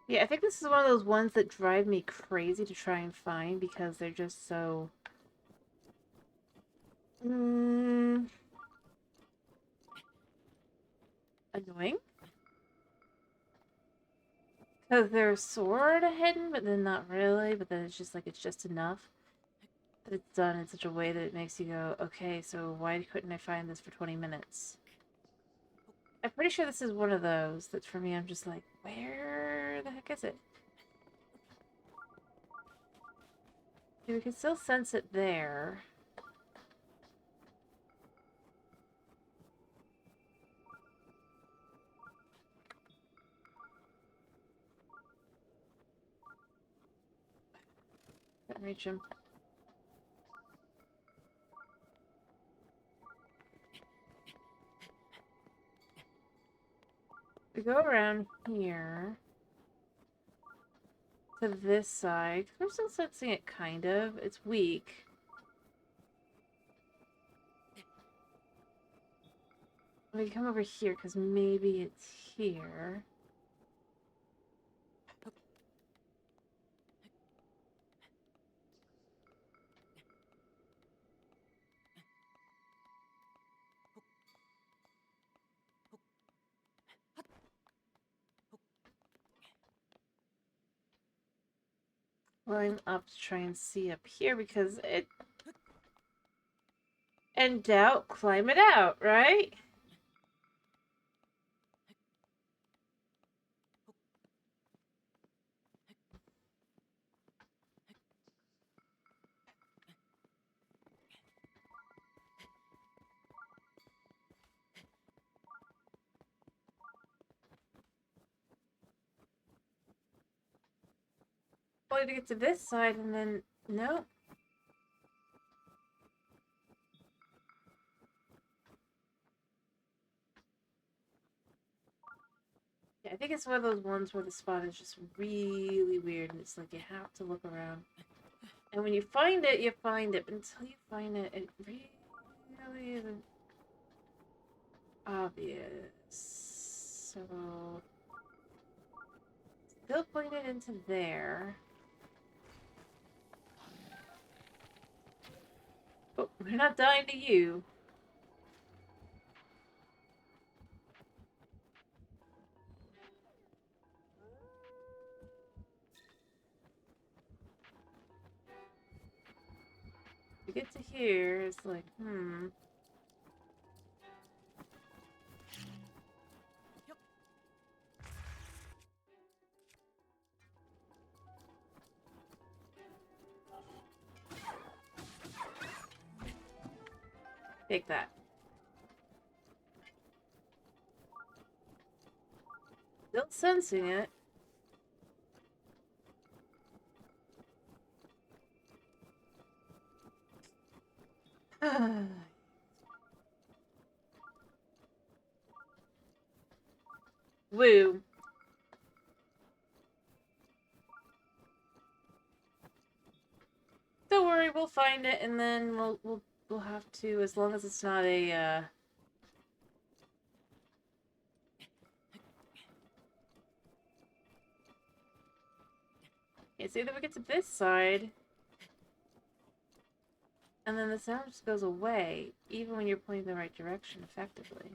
Yeah, I think this is one of those ones that drive me crazy to try and find because they're just so... annoying. Because they're sort of hidden, but then not really. But then it's just like, it's just enough that it's done in such a way that it makes you go, okay, so why couldn't I find this for 20 minutes? I'm pretty sure this is one of those that for me, I'm just like, where the heck is it? Okay, we can still sense it there. Can't reach him. We go around here to this side. We're still sensing it, kind of. It's weak. We come over here because maybe it's here. Climb up to try and see up here because it... In doubt, climb it out, right? Only to get to this side and then... No. Yeah, I think it's one of those ones where the spot is just really weird and it's like you have to look around. And when you find it, you find it. But until you find it, it really isn't obvious. So... Still pointed into there. But we're not dying to you. To get to here, it's like, Take that. Still sensing it. Woo. Don't worry, we'll find it, and then we'll have to, as long as it's not a it's either we get to this side, and then the sound just goes away, even when you're pointing the right direction, effectively.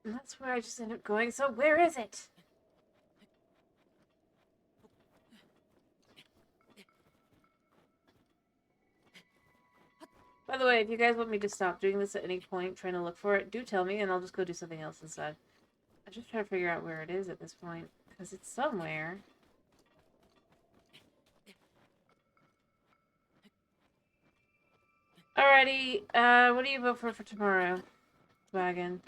And that's where I just end up going, so where is it? By the way, if you guys want me to stop doing this at any point, trying to look for it, do tell me, and I'll just go do something else instead. I just try to figure out where it is at this point, because it's somewhere. Alrighty, what do you vote for tomorrow, Wagon?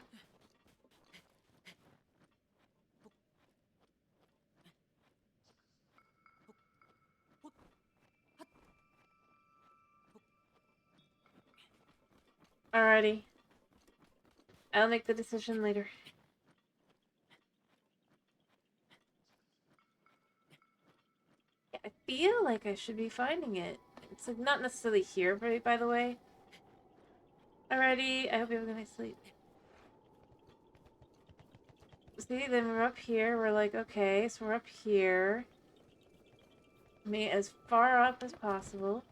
Alrighty. I'll make the decision later. Yeah, I feel like I should be finding it. It's like not necessarily here, by the way. Alrighty, I hope you have a good night's sleep. See, then we're up here. We're like, okay, so we're up here. As far up as possible.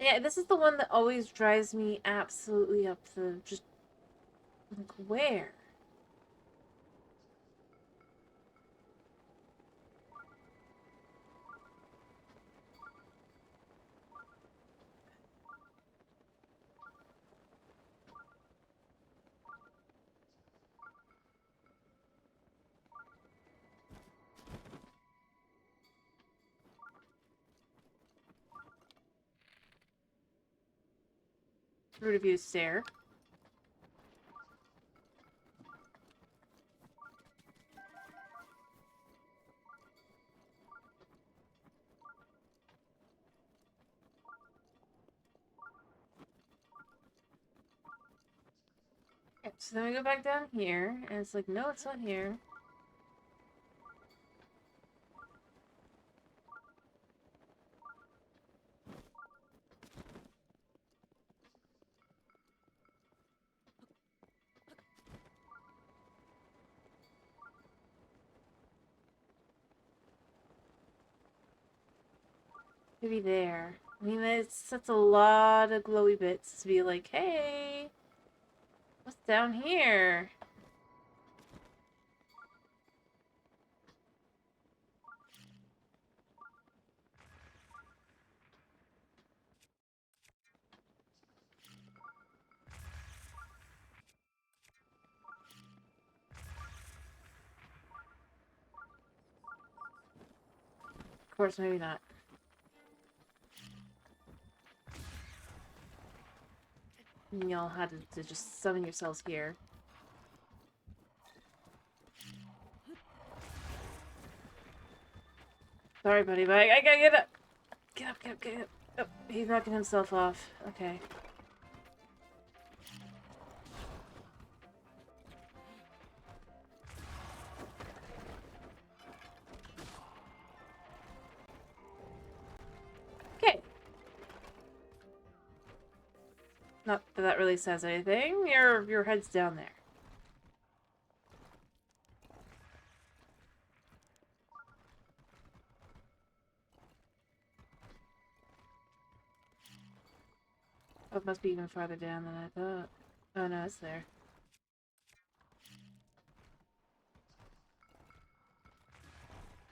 Yeah, this is the one that always drives me absolutely up the just like where? Root of you stare. Yep, so then we go back down here, and it's like, no, it's not here. Maybe there. I mean, that's a lot of glowy bits to be like, hey, what's down here? Of course, maybe not. Y'all had to just summon yourselves here. Sorry, buddy, but I gotta get up! Get up, get up, get up! Oh, he's knocking himself off. Okay. Okay. Not that that really says anything. Your head's down there. Oh, it must be even farther down than I thought. Oh no, it's there.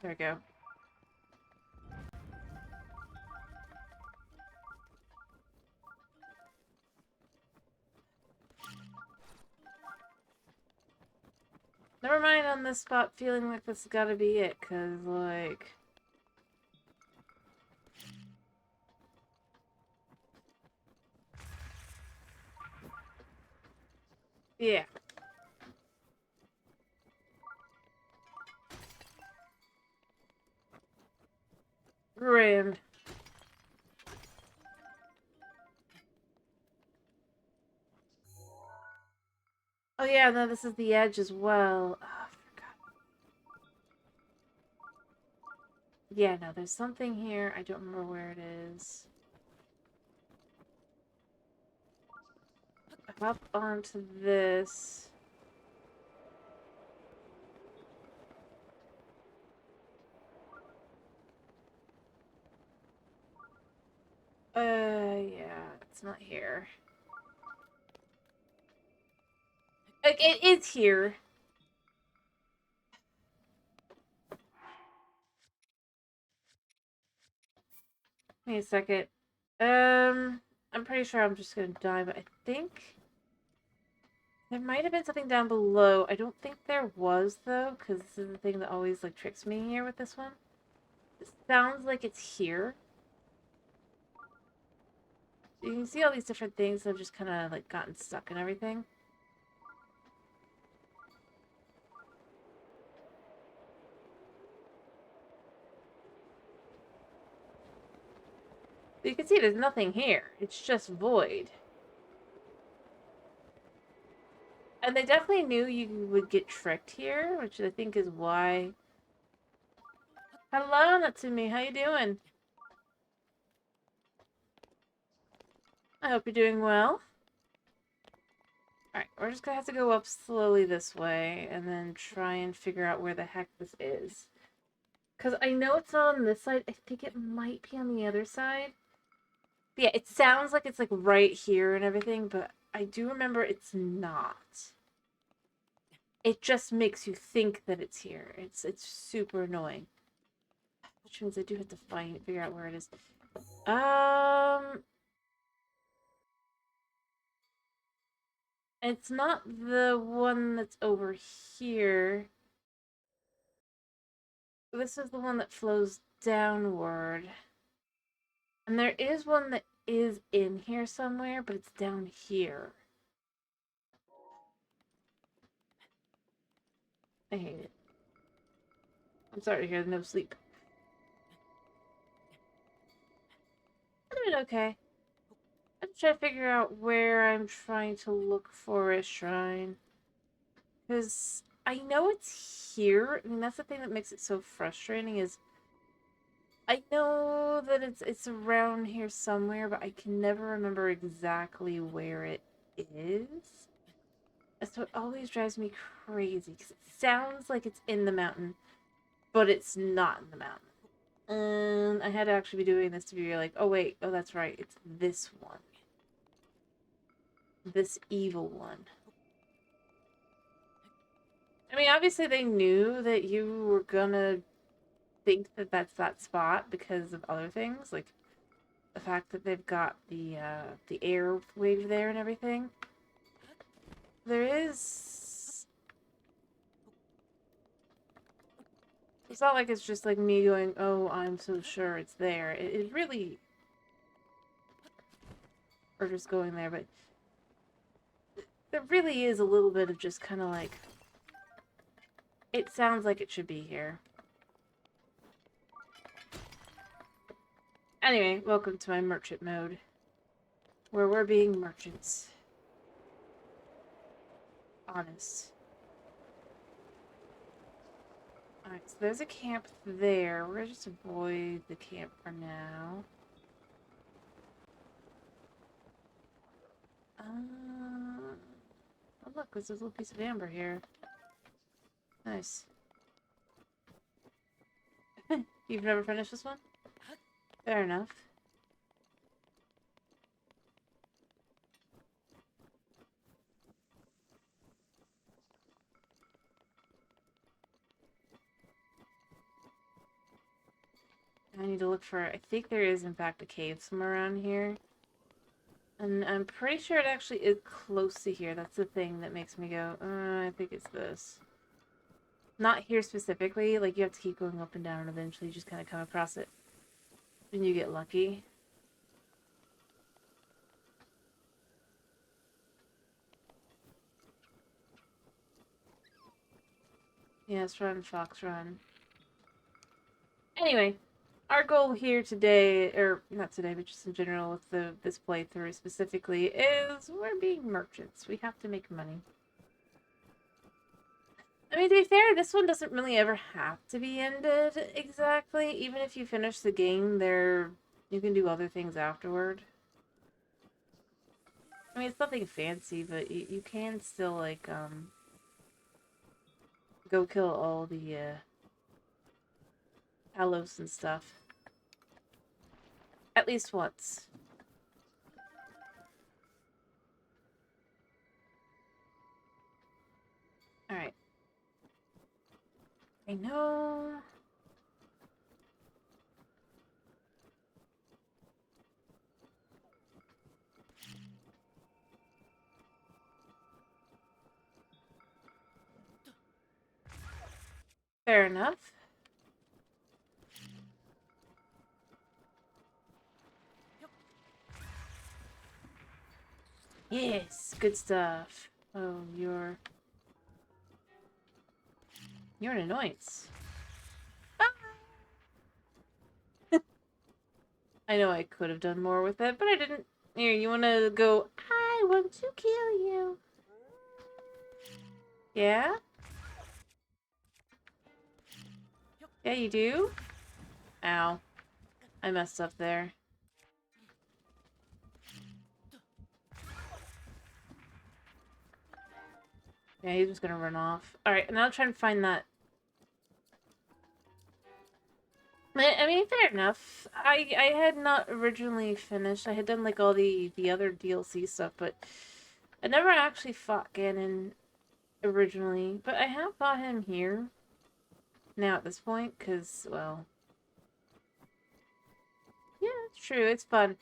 There we go. Never mind on this spot feeling like this has gotta be it, cause like... Yeah. Grim. Oh yeah, no, this is the edge as well. Oh, I forgot. Yeah, no, there's something here. I don't remember where it is. Up onto this. Yeah, it's not here. Like, it is here. Wait a second. I'm pretty sure I'm just gonna die, but I think there might have been something down below. I don't think there was, though, because this is the thing that always, like, tricks me here with this one. It sounds like it's here. You can see all these different things that have just kind of, like, gotten stuck and everything. But you can see there's nothing here. It's just void. And they definitely knew you would get tricked here, which I think is why... Hello, Natsumi. How you doing? I hope you're doing well. Alright, we're just gonna have to go up slowly this way, and then try and figure out where the heck this is. Because I know it's not on this side. I think it might be on the other side. But yeah, it sounds like it's, like, right here and everything, but I do remember it's not. It just makes you think that it's here. It's super annoying. Which means I do have to figure out where it is. It's not the one that's over here. This is the one that flows downward. And there is one that is in here somewhere, but it's down here. I hate it. I'm sorry to hear no sleep. I'm doing okay. I'm trying to figure out where I'm trying to look for a shrine. Because I know it's here. I mean, that's the thing that makes it so frustrating is I know that it's around here somewhere, but I can never remember exactly where it is. And so it always drives me crazy because it sounds like it's in the mountain, but it's not in the mountain. And I had to actually be doing this to be like, oh wait, oh that's right, it's this one. This evil one. I mean, obviously they knew that you were gonna think that that's that spot because of other things, like the fact that they've got the air wave there and everything. There is... It's not like it's just like me going, oh, I'm so sure it's there. It really... Or just going there, but... There really is a little bit of just kind of like... It sounds like it should be here. Anyway, welcome to my merchant mode. Where we're being merchants. Honest. Alright, so there's a camp there. We're gonna just avoid the camp for now. Oh look, there's a little piece of amber here. Nice. You've never finished this one? Fair enough. I need to look for... I think there is, in fact, a cave somewhere around here. And I'm pretty sure it actually is close to here. That's the thing that makes me go, I think it's this. Not here specifically. Like, you have to keep going up and down and eventually you just kind of come across it. And you get lucky. Yes, run, Fox, run. Anyway, our goal here today, or not today, but just in general with this playthrough specifically, is we're being merchants. We have to make money. I mean, to be fair, this one doesn't really ever have to be ended exactly. Even if you finish the game, you can do other things afterward. I mean, it's nothing fancy, but you can still, like, go kill all the, Talos and stuff. At least once. Alright. I know... Fair enough. Yes, good stuff. Oh, you're an annoyance. Ah! I know I could have done more with it, but I didn't. Here, you want to go? I want to kill you. Yeah? Yeah, you do? Ow. I messed up there. Yeah, he's just gonna run off. Alright, now I'm trying to find that. I mean, fair enough. I had not originally finished. I had done, like, all the other DLC stuff, but I never actually fought Ganon originally. But I have fought him here now at this point, because, well... Yeah, it's true. It's fun.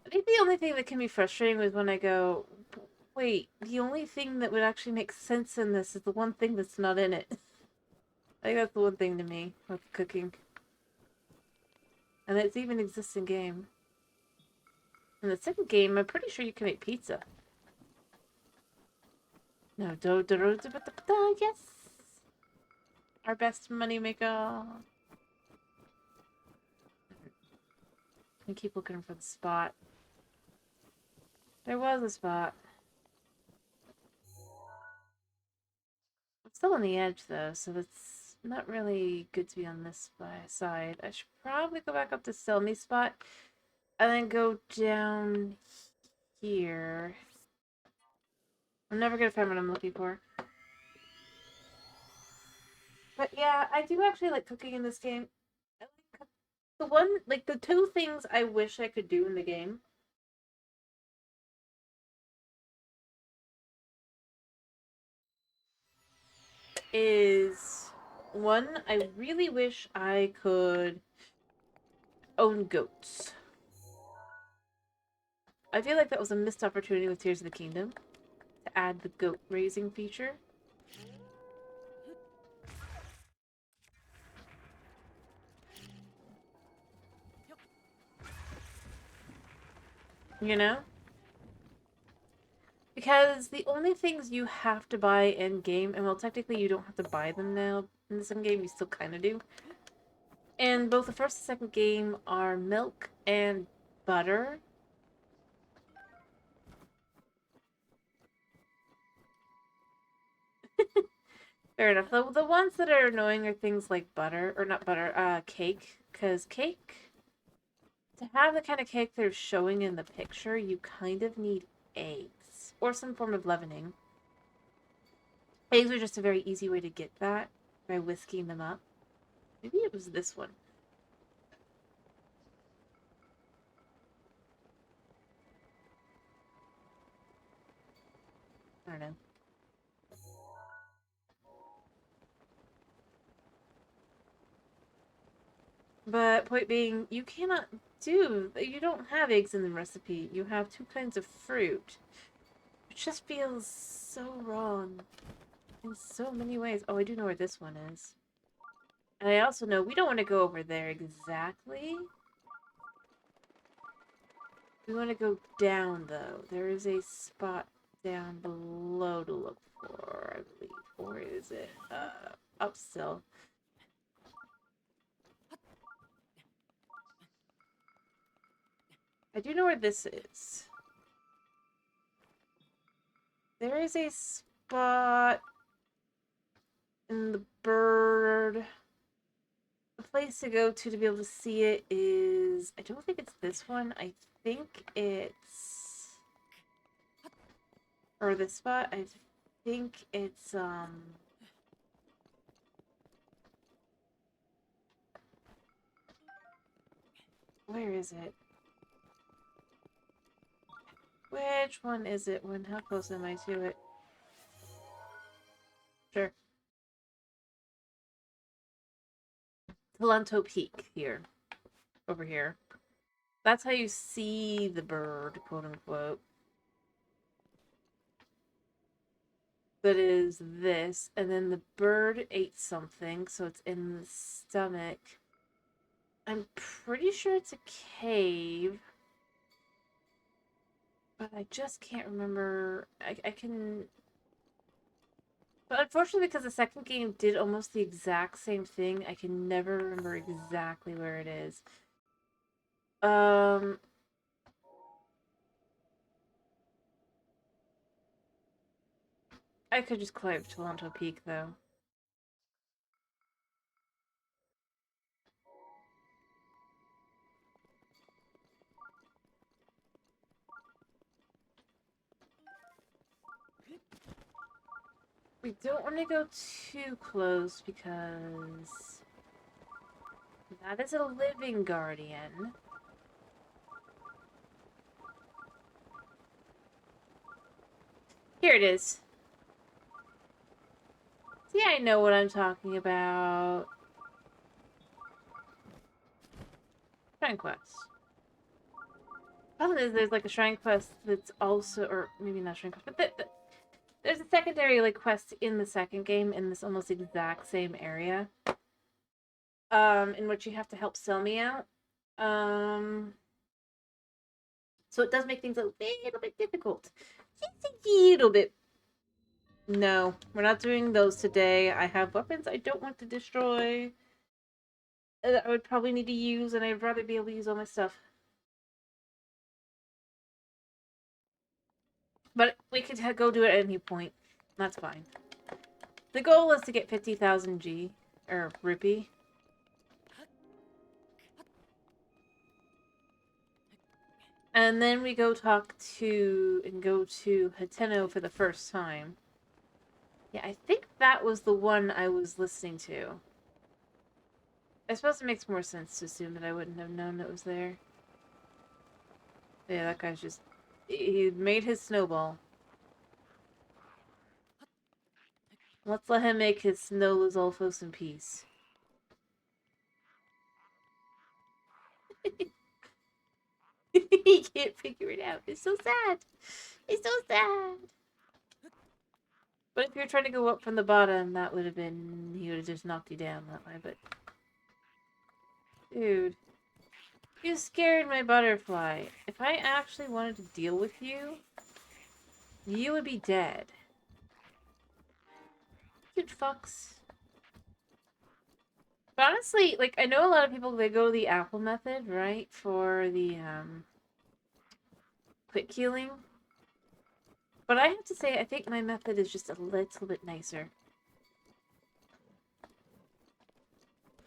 I think the only thing that can be frustrating was when I go, wait, the only thing that would actually make sense in this is the one thing that's not in it. I think that's the one thing to me with cooking. And it's even exists in game. In the second game, I'm pretty sure you can make pizza. No, yes! Our best money maker. I keep looking for the spot. There was a spot. I'm still on the edge though, so that's not really good to be on this side. I should probably go back up to sell me spot and then go down here. I'm never gonna find what I'm looking for. But yeah, I do actually like cooking in this game. I like the two things I wish I could do in the game is one, I really wish I could own goats. I feel like that was a missed opportunity with Tears of the Kingdom to add the goat raising feature. You know? Because the only things you have to buy in game, and well, technically you don't have to buy them now in the second game, you still kind of do. And both the first and second game are milk and butter. Fair enough. The ones that are annoying are things like butter, or not butter, cake. Because cake, to have the kind of cake they're showing in the picture, you kind of need eggs. Or some form of leavening. Eggs are just a very easy way to get that by whisking them up. Maybe it was this one. I don't know. But point being, you don't have eggs in the recipe. You have two kinds of fruit. It just feels so wrong in so many ways. Oh, I do know where this one is. And I also know we don't want to go over there exactly. We want to go down, though. There is a spot down below to look for, I believe. Or is it? up still. I do know where this is. There is a spot in the bird. The place to go to be able to see it is... I don't think it's this one. I think it's... Or this spot. I think it's, where is it? Which one is it? How close am I to it? Sure. Talento Peak here. Over here. That's how you see the bird, quote unquote. That is this. And then the bird ate something, so it's in the stomach. I'm pretty sure it's a cave. But I just can't remember. I can... But unfortunately, because the second game did almost the exact same thing, I can never remember exactly where it is. I could just climb Talento Peak, though. We don't want to go too close because that is a living guardian. Here it is. See, I know what I'm talking about. Shrine quest. Problem is, there's like a shrine quest that's also, or maybe not shrine quest, but there's a secondary like quest in the second game in this almost exact same area. In which you have to help Selmy out. So it does make things a little bit difficult. Just a little bit. No, we're not doing those today. I have weapons I don't want to destroy. That I would probably need to use, and I'd rather be able to use all my stuff. But we could go do it at any point. That's fine. The goal is to get 50,000 G, or rupee. And then we go go to Hateno for the first time. Yeah, I think that was the one I was listening to. I suppose it makes more sense to assume that I wouldn't have known it was there. Yeah, that guy's just... He made his snowball. Let's let him make his snow Lizalfos in peace. He can't figure it out. It's so sad. It's so sad. But if you're trying to go up from the bottom, that would have been... He would have just knocked you down that way, but... Dude. You scared my butterfly. If I actually wanted to deal with you, you would be dead. Dude, fucks. But honestly, like, I know a lot of people, they go the apple method, right? For the, quick healing. But I have to say, I think my method is just a little bit nicer.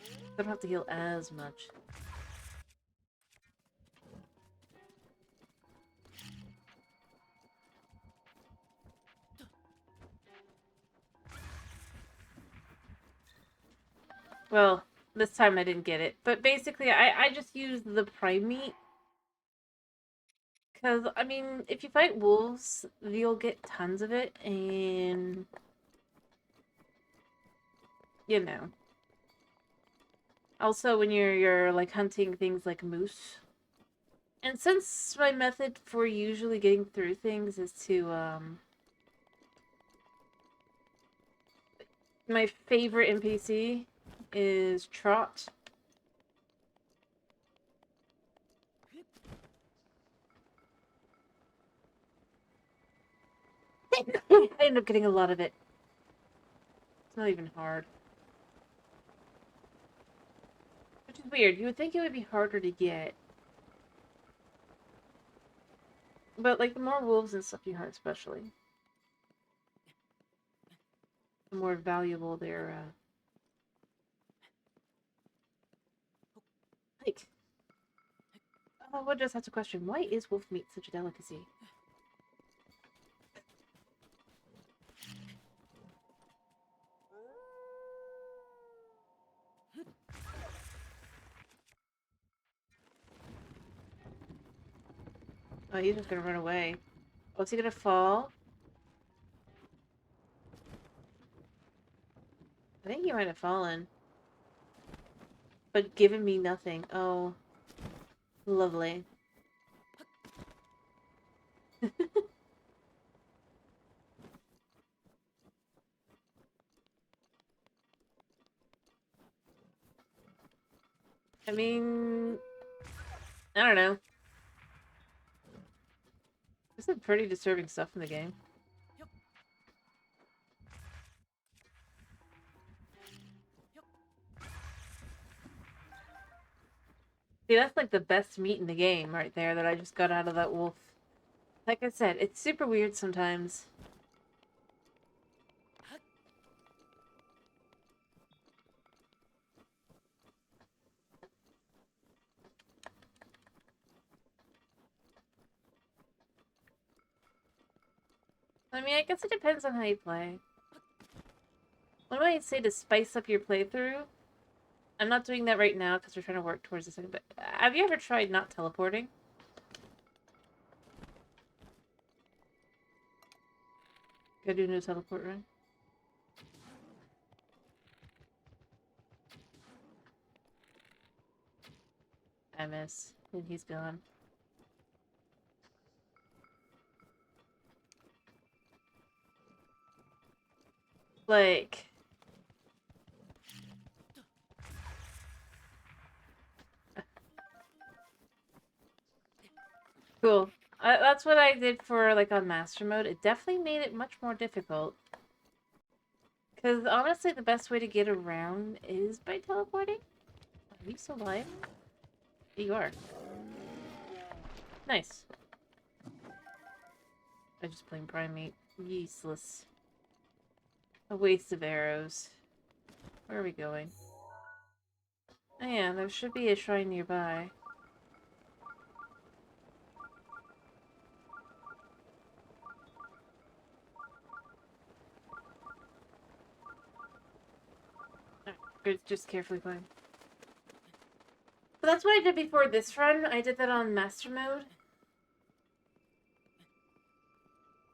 I don't have to heal as much. Well, this time I didn't get it. But basically, I just used the prime meat. Because, I mean, if you fight wolves, you'll get tons of it, and... You know. Also, when you're like, hunting things like moose. And since my method for usually getting through things is to, my favorite NPC is Trot. I end up getting a lot of it. It's not even hard. is weird. You would think it would be harder to get. But, like, the more wolves and stuff you hunt, especially, the more valuable their, like... Oh, what just has a question. Why is wolf meat such a delicacy? Oh, he's just gonna run away. Oh, is he gonna fall? I think he might have fallen. But given me nothing. Oh. Lovely. I mean... I don't know. There's some pretty disturbing stuff in the game. See, that's like the best meat in the game right there that I just got out of that wolf. Like I said, it's super weird sometimes. I mean, I guess it depends on how you play. What do I say to spice up your playthrough? I'm not doing that right now because we're trying to work towards this thing, but have you ever tried not teleporting? Gotta do no teleport run. I miss. And he's gone. Like... Cool. That's what I did for, like, on Master Mode. It definitely made it much more difficult. Because, honestly, the best way to get around is by teleporting. Are you still alive? You are. Nice. I just blame Primate. Useless. A waste of arrows. Where are we going? Oh yeah, there should be a shrine nearby. Good, just carefully going. But that's what I did before this run. I did that on Master Mode.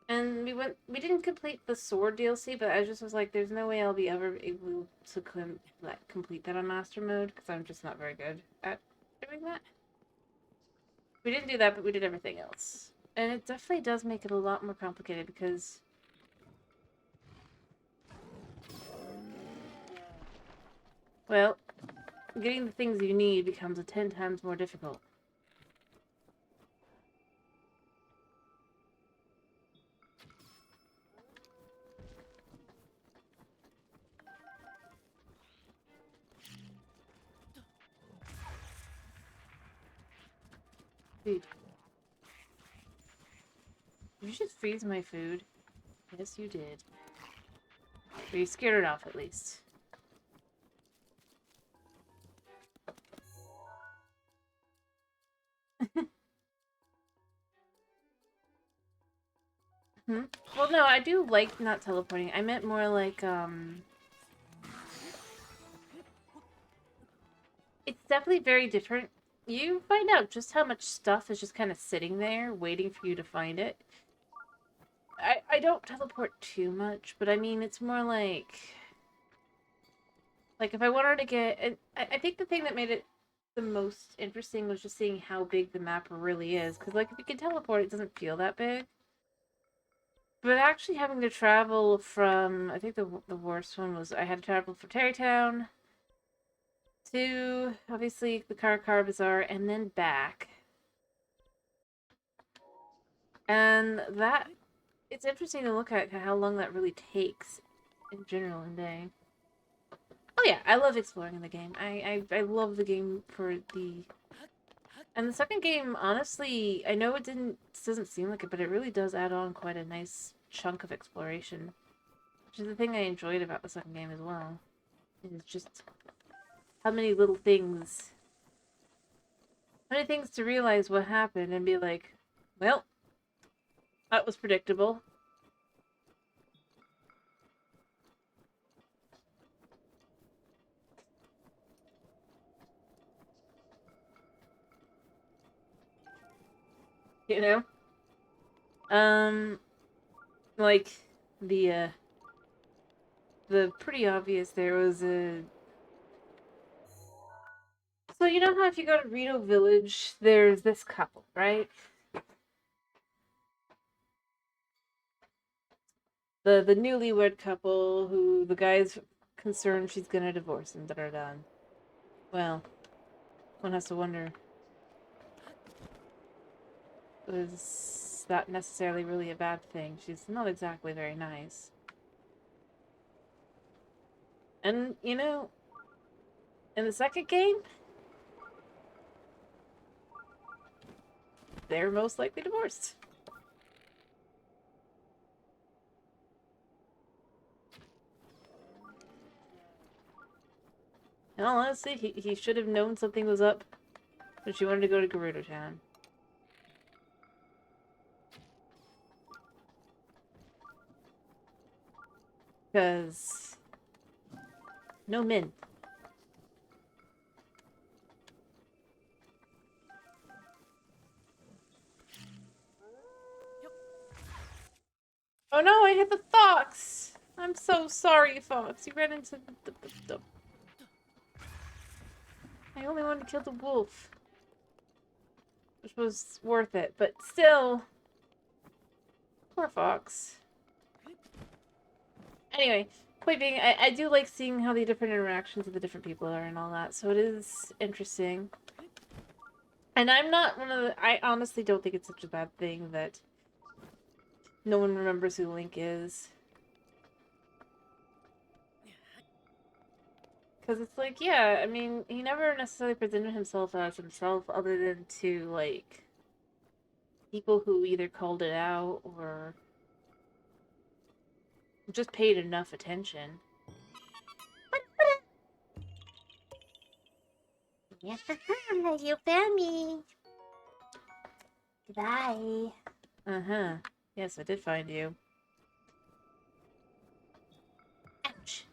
And we didn't complete the sword DLC, but I just was like, there's no way I'll be ever able to complete that on Master Mode, because I'm just not very good at doing that. We didn't do that, but we did everything else. And it definitely does make it a lot more complicated, because... well, getting the things you need becomes 10 times more difficult. Dude. Did you just freeze my food? Yes, you did. But you scared it off, at least. Hmm? Well, no, I do like not teleporting. I meant more like, it's definitely very different. You find out just how much stuff is just kind of sitting there, waiting for you to find it. I don't teleport too much, but I mean, it's more like... like, if I wanted to get... and I think the thing that made it the most interesting was just seeing how big the map really is. Because, like, if you can teleport, it doesn't feel that big. But actually having to travel from... I think the worst one was I had to travel from Terrytown to, obviously, the Car Bazaar, and then back. And that... it's interesting to look at how long that really takes in general in day. Oh yeah, I love exploring in the game. I love the game for the... And the second game, honestly, I know doesn't seem like it, but it really does add on quite a nice chunk of exploration. Which is the thing I enjoyed about the second game as well. Is just how many little things... How many things to realize what happened and be like, well, that was predictable. You know? Like, the pretty obvious there was a... So you know how if you go to Rito Village, there's this couple, right? The newlywed couple who the guy's concerned she's gonna divorce him, da-da-da. Well, one has to wonder, was that necessarily really a bad thing? She's not exactly very nice. And, you know, in the second game, they're most likely divorced. And honestly, he should have known something was up when she wanted to go to Gerudo Town. Because... no Min. Oh no, I hit the fox! I'm so sorry, Fox. You ran into the... I only wanted to kill the wolf. Which was worth it, but still... Poor Fox. Anyway, point being, I do like seeing how the different interactions of the different people are and all that, so it is interesting. And I'm not one of the... I honestly don't think it's such a bad thing that no one remembers who Link is. Because it's like, yeah, I mean, he never necessarily presented himself as himself other than to, like, people who either called it out or just paid enough attention. Yeah, you found me. Goodbye. Uh-huh. Yes, I did find you. Ouch.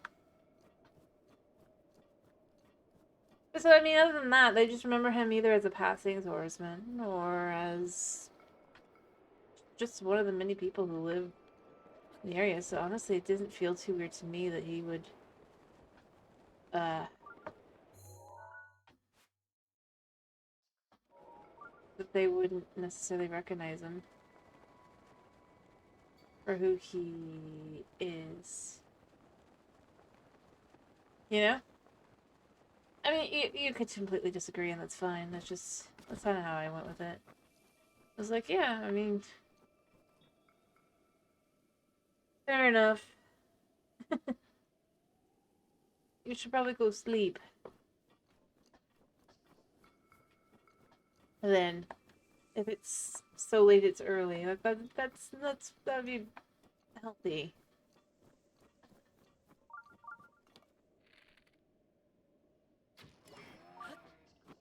So, I mean, other than that, they just remember him either as a passing swordsman or as just one of the many people who live in the area. So, honestly, it doesn't feel too weird to me that he would, that they wouldn't necessarily recognize him for who he is. You know? I mean, you could completely disagree, and that's fine. That's kind of how I went with it. I was like, yeah, I mean, fair enough. You should probably go sleep. And then, if it's so late, it's early. That'd be healthy.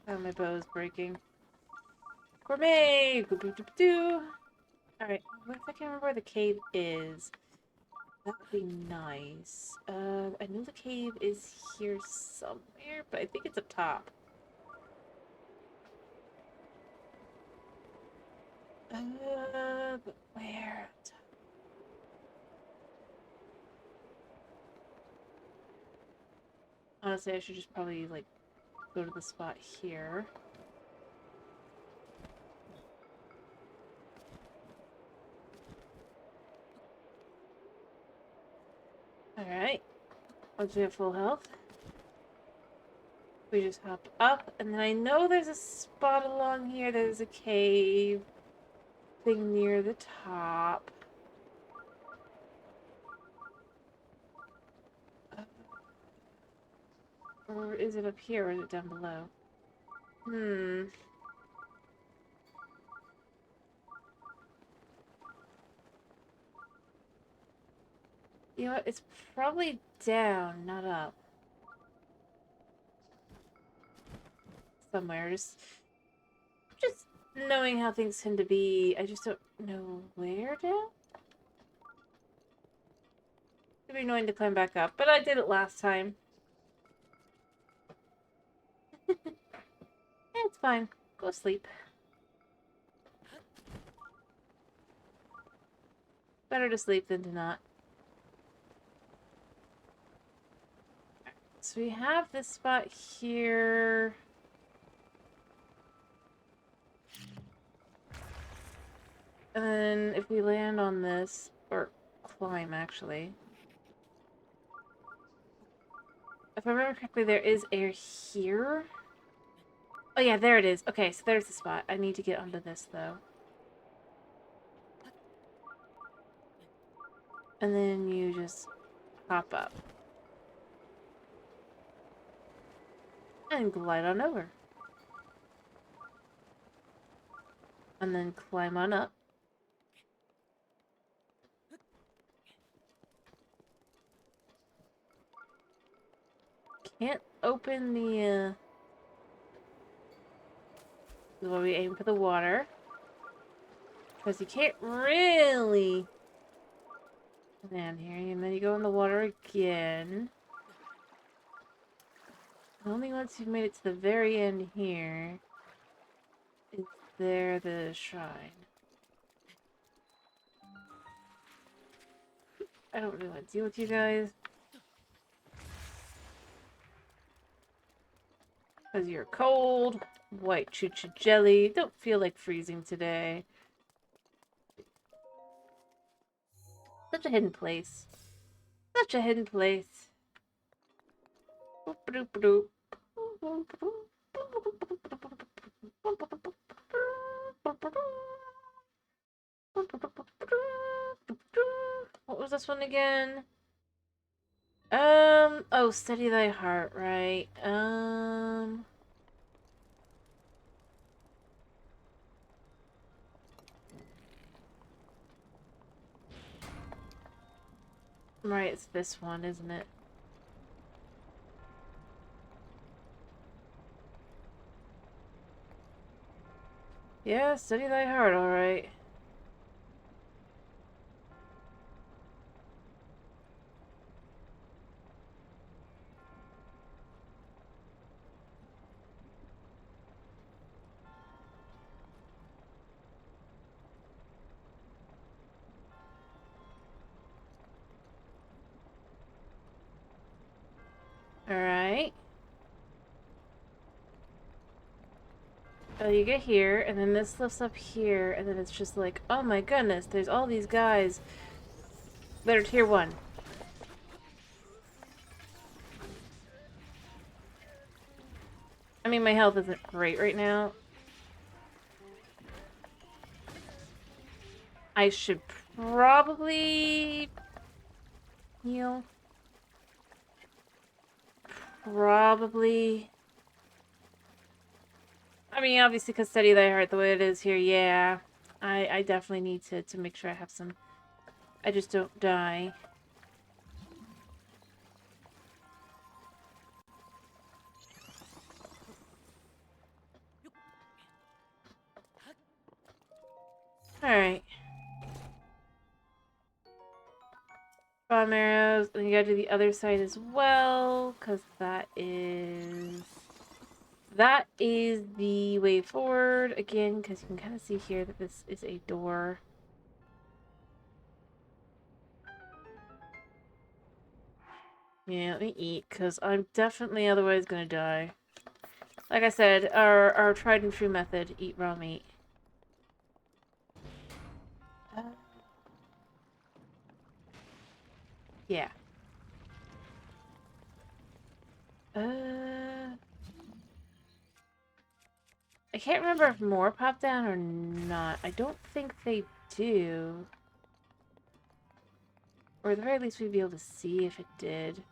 Oh, my bow is breaking. Gourmet! Alright, if I can remember where the cave is, that would be nice. I know the cave is here somewhere, but I think it's up top. But where? Honestly, I should just probably, like, go to the spot here. Alright. Once we have full health, we just hop up, and then I know there's a spot along here. There's a cave thing near the top. Or is it up here or is it down below? Hmm. You know what? It's probably down, not up. Somewhere. Just knowing how things tend to be, I just don't know where down? It'd be annoying to climb back up, but I did it last time. It's fine. Go sleep. Better to sleep than to not. So we have this spot here. And then if we land on this, or climb actually. If I remember correctly, there is air here. Oh yeah, there it is. Okay, so there's the spot. I need to get onto this though. And then you just hop up. And glide on over. And then climb on up. Can't open the, while we aim for the water. Because you can't really land here. And then you go in the water again. Only once you've made it to the very end here is there the shrine. I don't really want to deal with you guys. Because you're cold. White choo-choo jelly. Don't feel like freezing today. Such a hidden place. Such a hidden place. What was this one again? Oh, steady thy heart, right? Right, it's this one, isn't it? Yeah, steady thy heart, alright. Alright. Oh, you get here, and then this lifts up here, and then it's just like, oh my goodness, there's all these guys that are tier 1. I mean, my health isn't great right now. I should probably heal. Probably. I mean, obviously, because steady thy heart the way it is here, yeah. I definitely need to make sure I have some... I just don't die. Alright. Bomb arrows. And you gotta do the other side as well, because that is... That is the way forward. Again, because you can kind of see here that this is a door. Yeah, let me eat, because I'm definitely otherwise gonna die. Like I said, our tried and true method, eat raw meat. Yeah. I can't remember if more pop down or not. I don't think they do. Or at the very least we'd be able to see if it did.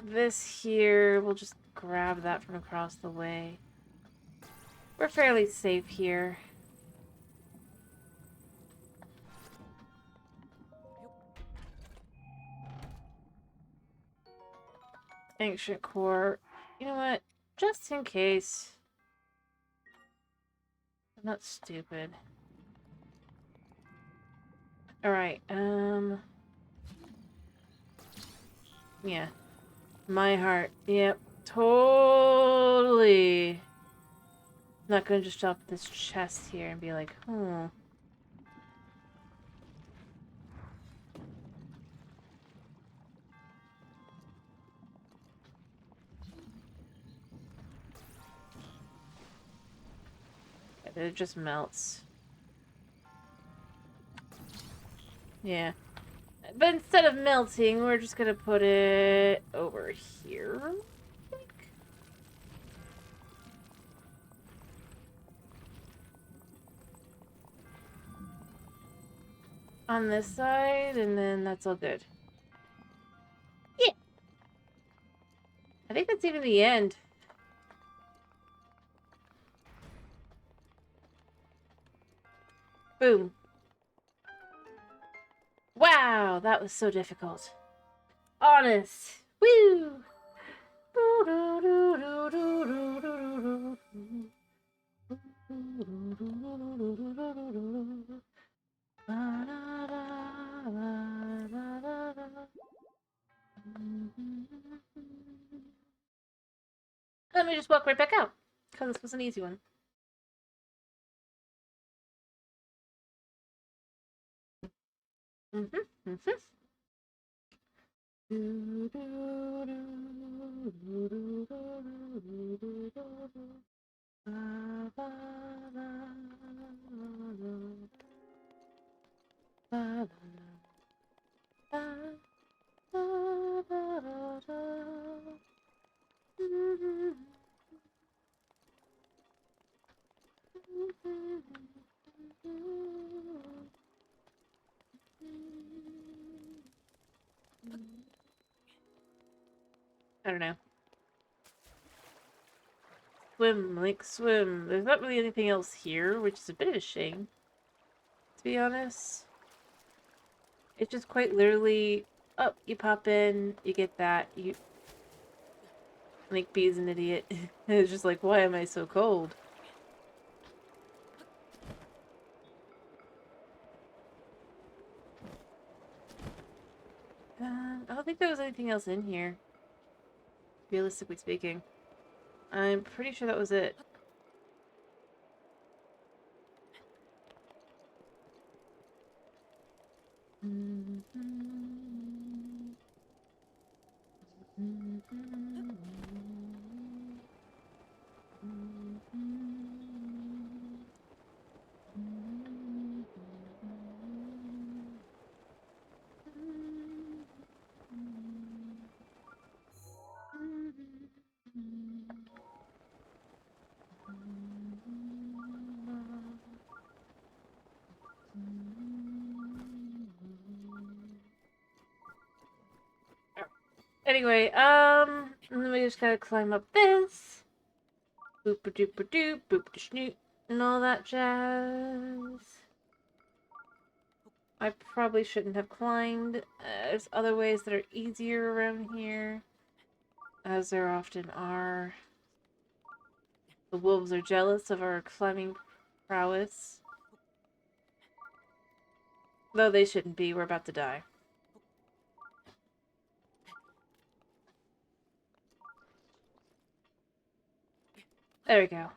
this here, we'll just grab that from across the way. We're fairly safe here. Ancient core. You know what? Just in case. I'm not stupid. Alright, yeah. My heart. Yep. Totally. I'm not gonna just drop this chest here and be like, hmm. It just melts. Yeah. But instead of melting, we're just gonna put it over here. I think. On this side, and then that's all good. Yeah. I think that's even the end. Boom. Wow, that was so difficult. Honest. Woo! Let me just walk right back out, because this was an easy one. I don't know. Swim, Link, swim. There's not really anything else here, which is a bit of a shame, to be honest. It's just quite literally, oh, you pop in, you get that, you... Link B is an idiot. It's just like, why am I so cold? I don't think there was anything else in here, realistically speaking. I'm pretty sure that was it. Anyway, and then we just gotta climb up this. Boop-a-doop-a-doop, boop-a-snoot, and all that jazz. I probably shouldn't have climbed. There's other ways that are easier around here, as there often are. The wolves are jealous of our climbing prowess. Though they shouldn't be, we're about to die. There we go.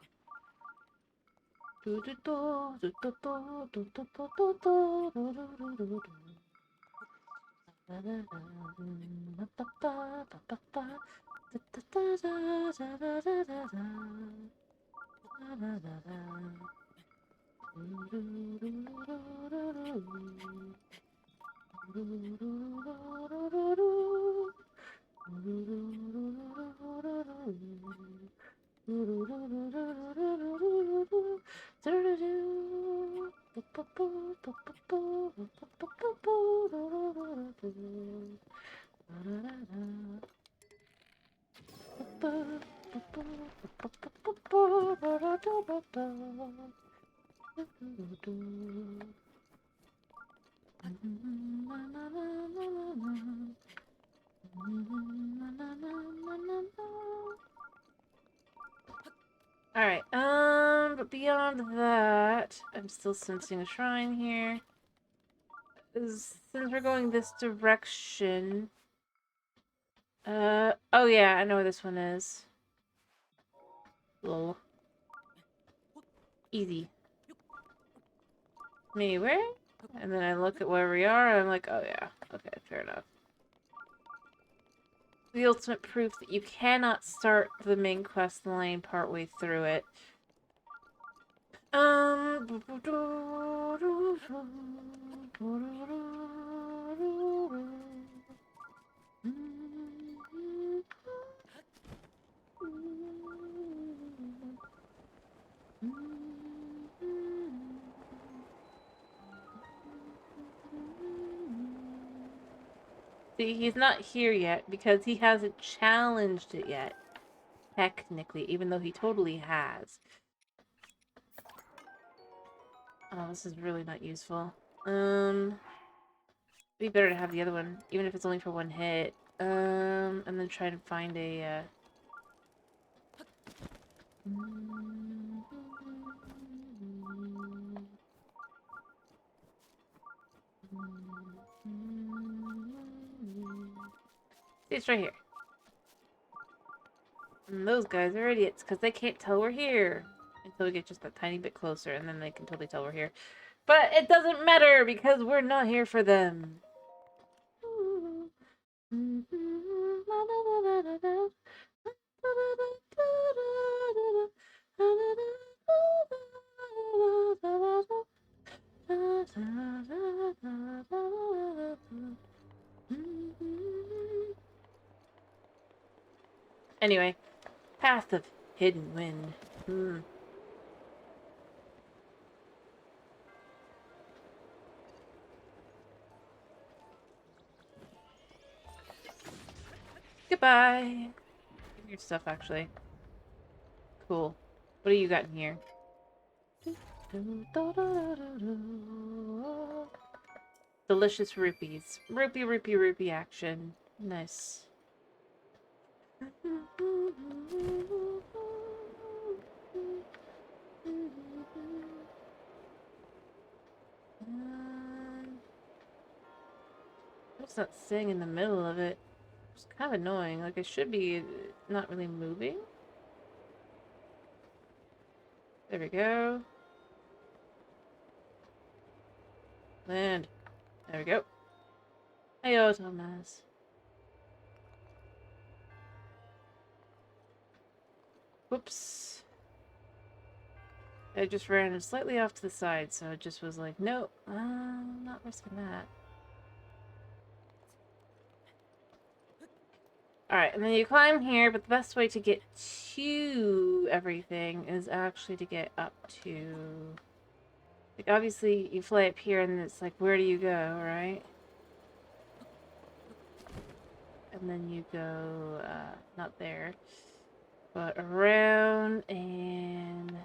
Alright, but beyond that, I'm still sensing a shrine here. Since we're going this direction... oh yeah, I know where this one is. Lol. Easy. Me, where? And then I look at where we are, and I'm like, oh yeah, okay, fair enough. The ultimate proof that you cannot start the main quest line partway through it. See, he's not here yet because he hasn't challenged it yet. Technically, even though he totally has. Oh, this is really not useful. It'd be better to have the other one, even if it's only for one hit. And then try to find a, See, it's right here. And those guys are idiots, because they can't tell we're here. Until we get just that tiny bit closer, and then they can totally tell we're here. But it doesn't matter, because we're not here for them. Anyway, Path of Hidden Wind. Goodbye. Your stuff, actually. Cool. What do you got in here? Delicious rupees. Rupee action. Nice. What's that thing in the middle of it? It's kind of annoying. Like, I should be not really moving. There we go. Land. There we go. Heyo, Thomas. Whoops. I just ran slightly off to the side, so it just was like, nope, I'm not risking that. Alright, and then you climb here, but the best way to get to everything is actually to get up to... Like, obviously, you fly up here, and it's like, where do you go, right? And then you go, not there, but around, and...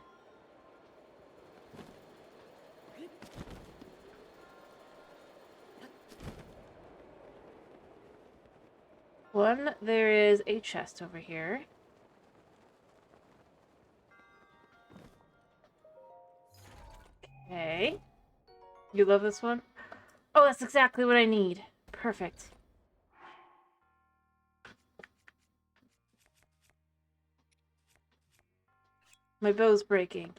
there is a chest over here. Okay. You love this one? Oh, that's exactly what I need. Perfect. My bow's breaking.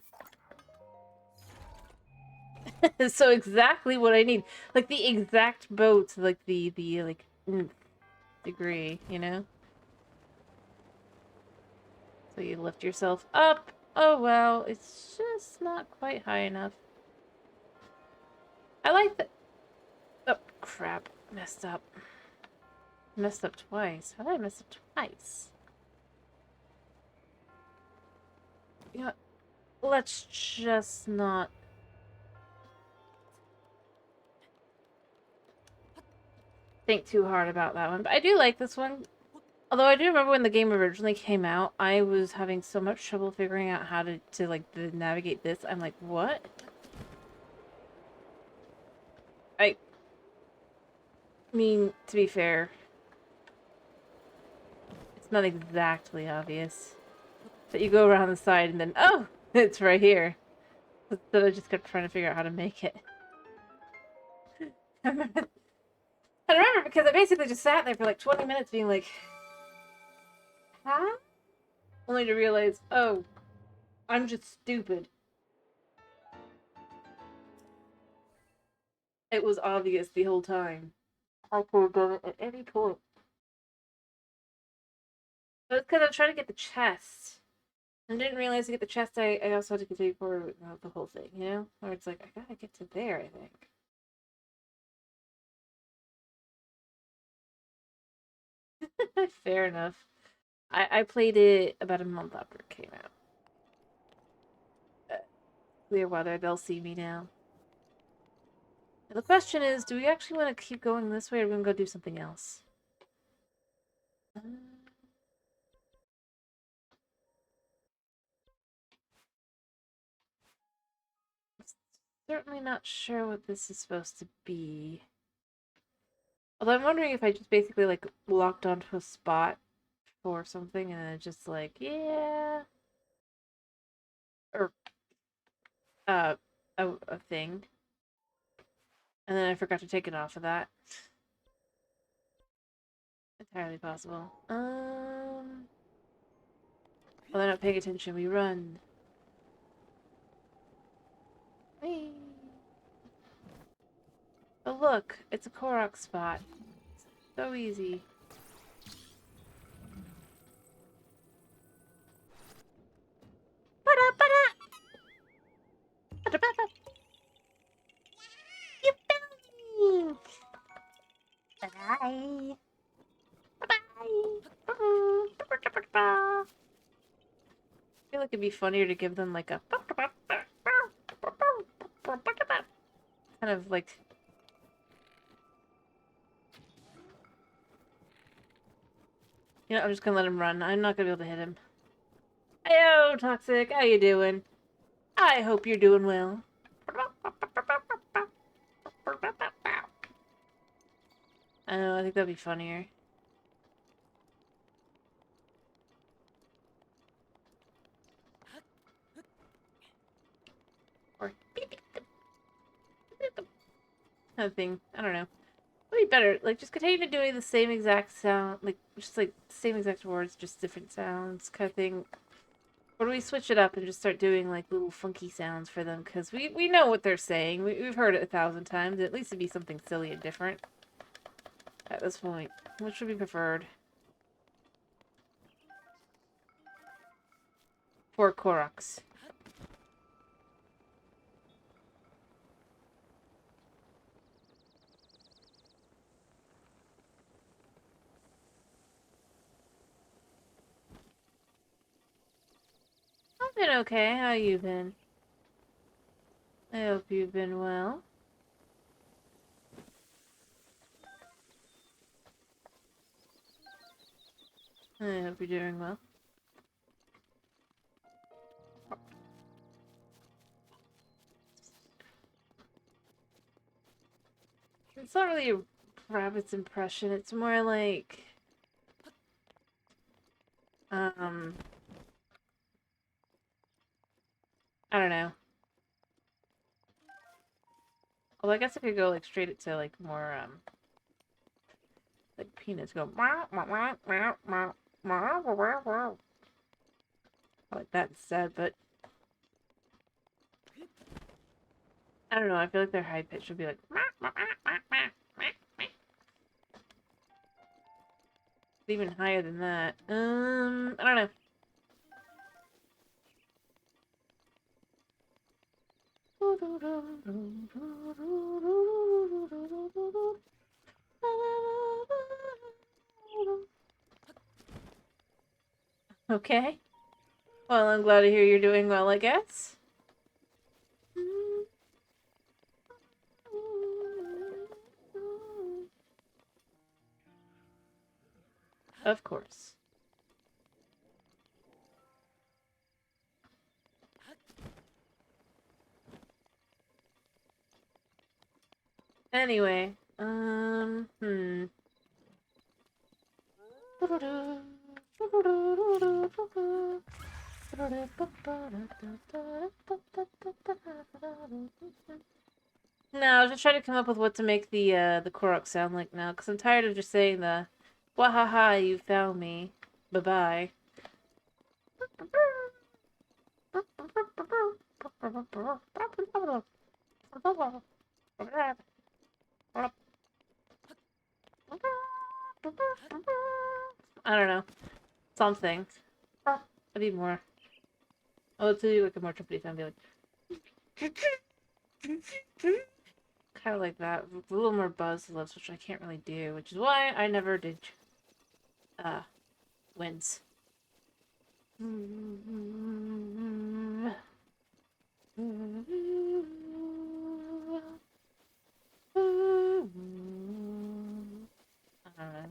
So exactly what I need. Like, the exact bow to, like, the degree, you know? So you lift yourself up. Oh, well, it's just not quite high enough. I like the... Oh, crap. Messed up. Messed up twice. How did I mess up twice? You know what? Let's just not... think too hard about that one. But I do like this one. Although I do remember when the game originally came out, I was having so much trouble figuring out how to like navigate this. I'm like, what? I mean, to be fair, it's not exactly obvious. But you go around the side and then, oh, it's right here. So I just kept trying to figure out how to make it. I remember because I basically just sat there for like 20 minutes being like, huh? Only to realize, oh, I'm just stupid. It was obvious the whole time. I could have done it at any point. But it's because I was trying to get the chest. And didn't realize to get the chest, I also had to continue forward with the whole thing, you know? Where it's like, I gotta get to there, I think. Fair enough. I played it about a month after it came out. Clear weather, they'll see me now. And the question is, do we actually want to keep going this way or are we going to go do something else? Certainly not sure what this is supposed to be. Although I'm wondering if I just basically like locked onto a spot for something and then it's just like, yeah. Or uh a thing. And then I forgot to take it off of that. Entirely possible. Well, they're not paying attention. We run. Whee! Oh look, it's a Korok spot. So easy. Yippee! Bye. Bye. I feel like it'd be funnier to give them like a kind of like. You know, I'm just gonna let him run. I'm not gonna be able to hit him. Heyo, Toxic. How you doing? I hope you're doing well. I know, I think that'd be funnier. Or kind of thing. I don't know. Would be better. Like, just continue doing the same exact sound. Like, just like, same exact words, just different sounds kind of thing. Or do we switch it up and just start doing, like, little funky sounds for them? Because we know what they're saying. We've heard it 1,000 times. At least it'd be something silly and different. At this point. Which would be preferred? For Koroks. I've been okay. How you been? I hope you've been well. I hope you're doing well. It's not really a rabbit's impression. It's more like... I don't know. Well, I guess I could go, like, straight to, like, more, like, peanuts go... like that instead, but... I don't know, I feel like their high pitch would be like... even higher than that. I don't know. Okay. Well, I'm glad to hear you're doing well, I guess. Of course. Anyway, No, I was just trying to come up with what to make the Korok sound like now, because I'm tired of just saying the "Wahaha, you found me. Bye-bye." I don't know. Something. I need more. Oh, let's do like a more trumpety sound. Be like, kind of like that. With a little more buzz lips, which I can't really do, which is why I never did wins. I don't know.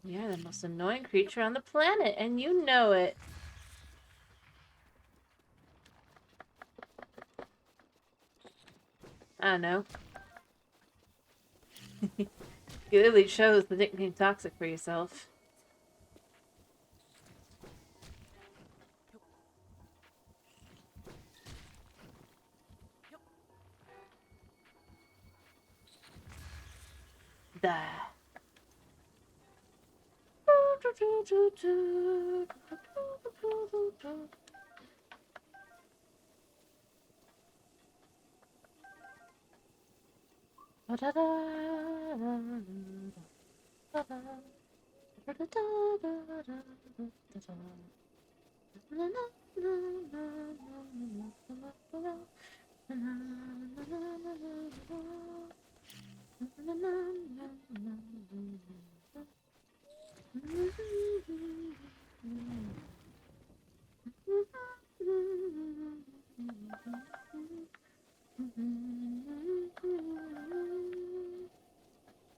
You're the most annoying creature on the planet, and you know it. I don't know. You literally chose the nickname Toxic for yourself. Die.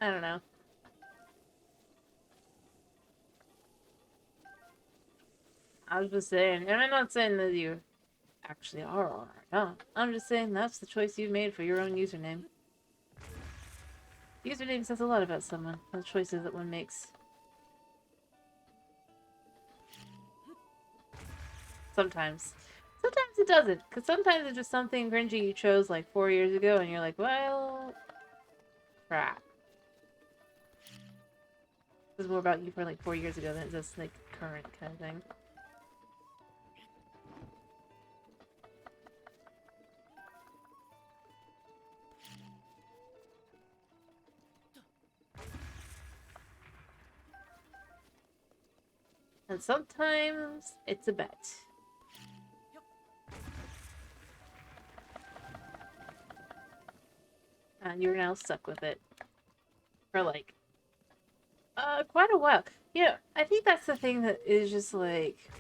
I don't know. I was just saying, and I'm not saying that you actually are or not. I'm just saying that's the choice you've made for your own username. Username says a lot about someone, the choices that one makes. Sometimes. Sometimes it doesn't, because sometimes it's just something cringy you chose like 4 years ago and you're like, well, crap. This is more about you for like 4 years ago than just like current kind of thing. And sometimes it's a bet. And you're now stuck with it for like quite a while. You know, I think that's the thing that is just like,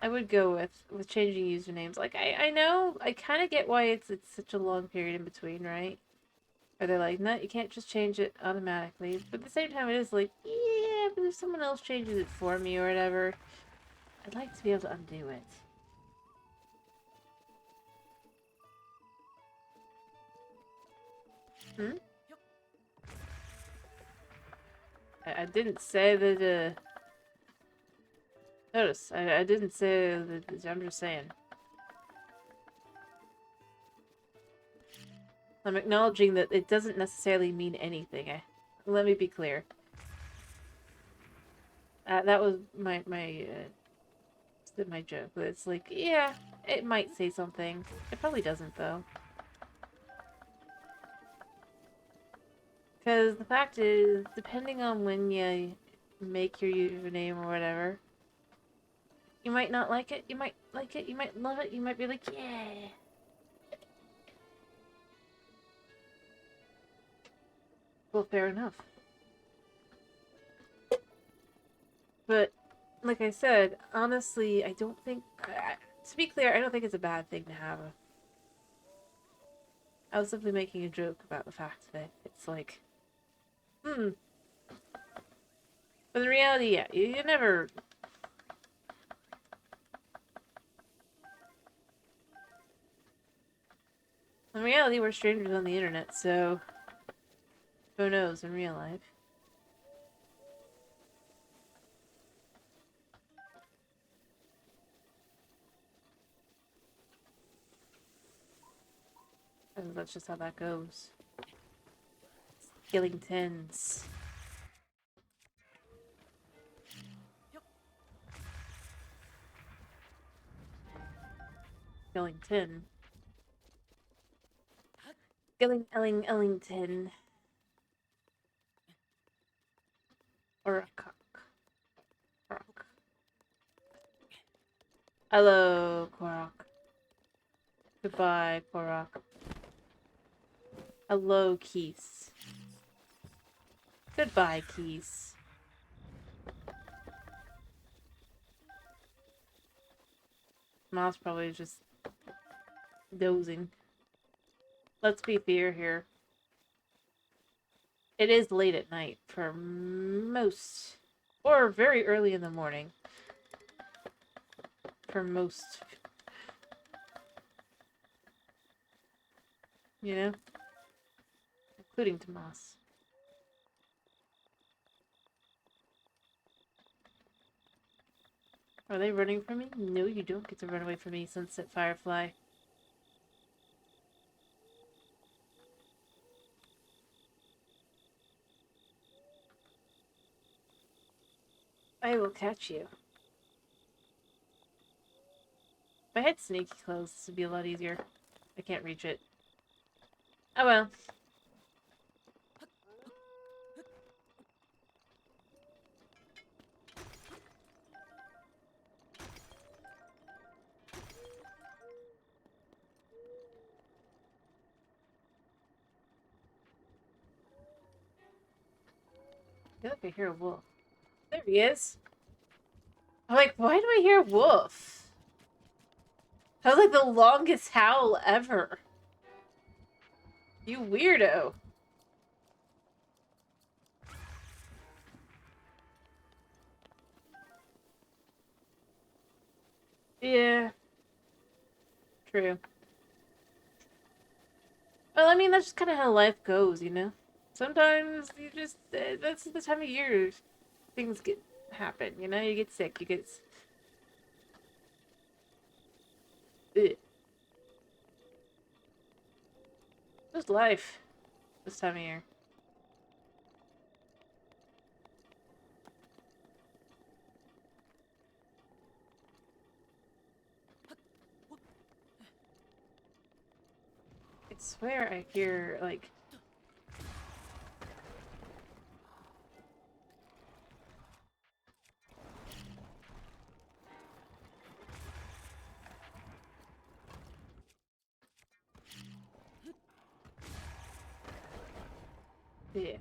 I would go with changing usernames. Like I know I kind of get why it's such a long period in between, right? Or they're like, no, you can't just change it automatically. But at the same time, it is like, yeah, but if someone else changes it for me or whatever, I'd like to be able to undo it. I didn't say that, notice, I didn't say that, I'm just saying. I'm acknowledging that it doesn't necessarily mean anything. Let me be clear. That was my joke. But it's like, yeah, it might say something. It probably doesn't, though. Because the fact is, depending on when you make your username or whatever, you might not like it, you might like it, you might love it, you might be like, yeah. Well, fair enough. But like I said, honestly, I don't think... to be clear, I don't think it's a bad thing to have. I was simply making a joke about the fact that it's like... But in reality, yeah, you never... In reality, we're strangers on the internet, so... Who knows in real life? And that's just how that goes. Skillingtons. Skillington. Ellington. Or a cock. Croc. Hello, Korok. Goodbye, Korok. Hello, Keys. Goodbye, Keys. Mouse probably just dozing. Let's be fair here. It is late at night for most, or very early in the morning for most, you know, including Tomas. Are they running from me? No, you don't get to run away from me, Sunset Firefly. I will catch you. If I had sneaky clothes, this would be a lot easier. I can't reach it. Oh well. I feel like I hear a wolf. There he is. I'm like, why do I hear wolf? That was like the longest howl ever. You weirdo. Yeah. True. Well, I mean, that's just kind of how life goes, you know? Sometimes you just, that's the time of year things happen, you know? You get sick, you get... Ugh. Just life this time of year. I swear I hear, like... Yeah.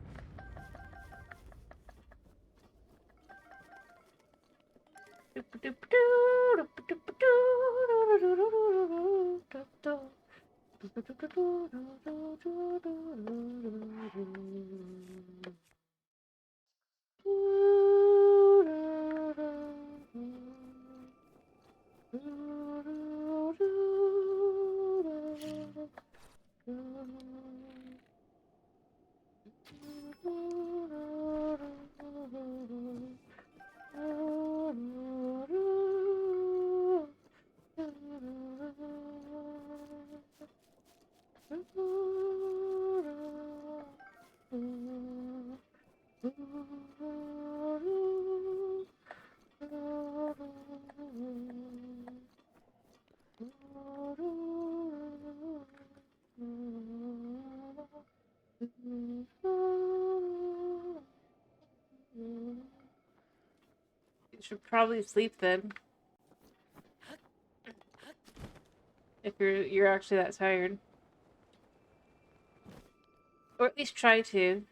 You should probably sleep then. If you're actually that tired. Or at least try to.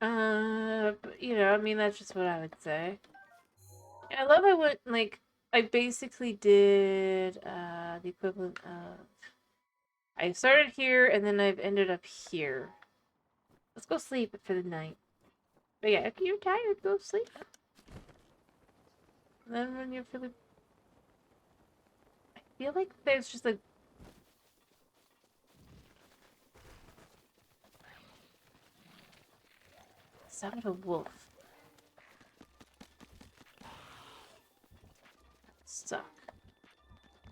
But, you know, I mean, that's just what I would say. I love I went, like, I basically did, the equivalent of... I started here, and then I've ended up here. Let's go sleep for the night. But yeah, if you're tired, go sleep. And then when you're feeling... I feel like there's just a... sound of a wolf. Stuck.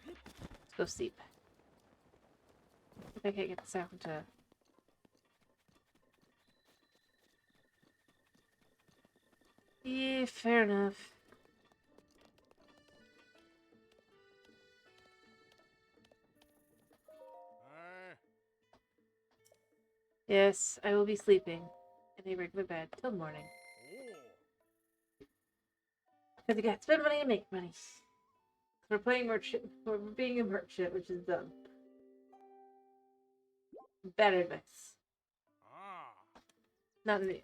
Let's go sleep. I can't get the sound to... Yeah, fair enough. Yes, I will be sleeping in a regular bed till morning. Because you got to spend money and make money. We're playing merchant. We're being a merchant, which is dumb. Bad advice. Not in the...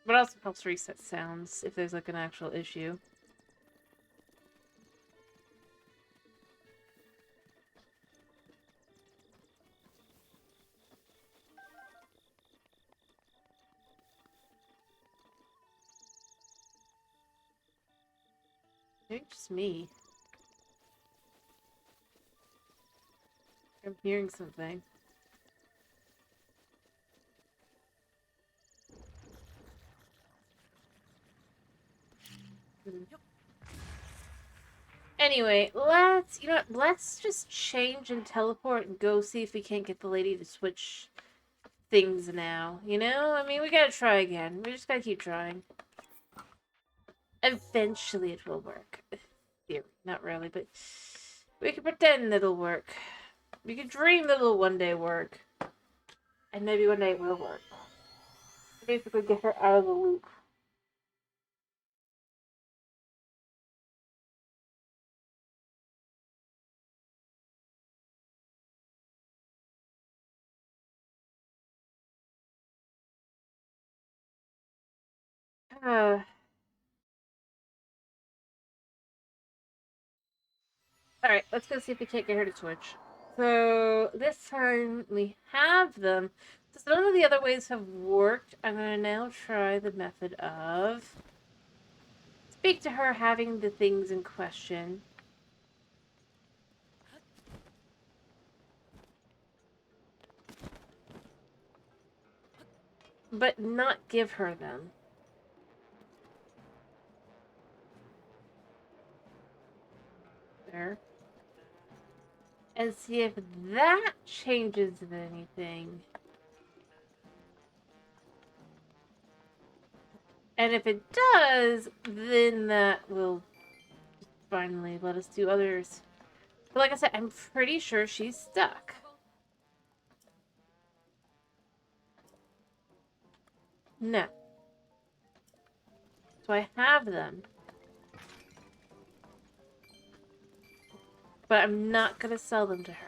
But also helps reset sounds if there's like an actual issue. Maybe just me. I'm hearing something. Anyway, you know what, let's just change and teleport and go see if we can't get the lady to switch things now. You know? I mean, we gotta try again. We just gotta keep trying. Eventually it will work. Theory. Not really, but we can pretend it'll work. We can dream that it'll one day work. And maybe one day it will work. Basically get her out of the loop. Alright, let's go see if we can't get her to switch. So, this time we have them. Since none of the other ways have worked, I'm going to now try the method of... speak to her having the things in question. But not give her them. There. And see if that changes anything. And if it does, then that will finally let us do others. But like I said, I'm pretty sure she's stuck. No. So I have them. But I'm not going to sell them to her.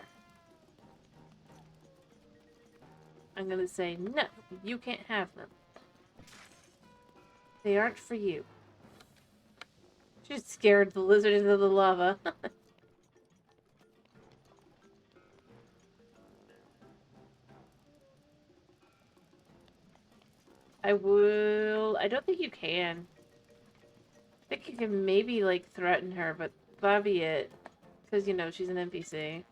I'm going to say, no, you can't have them. They aren't for you. She scared the lizard into the lava. I don't think you can. I think you can maybe, like, threaten her, but that'll be it. Because, you know, she's an NPC.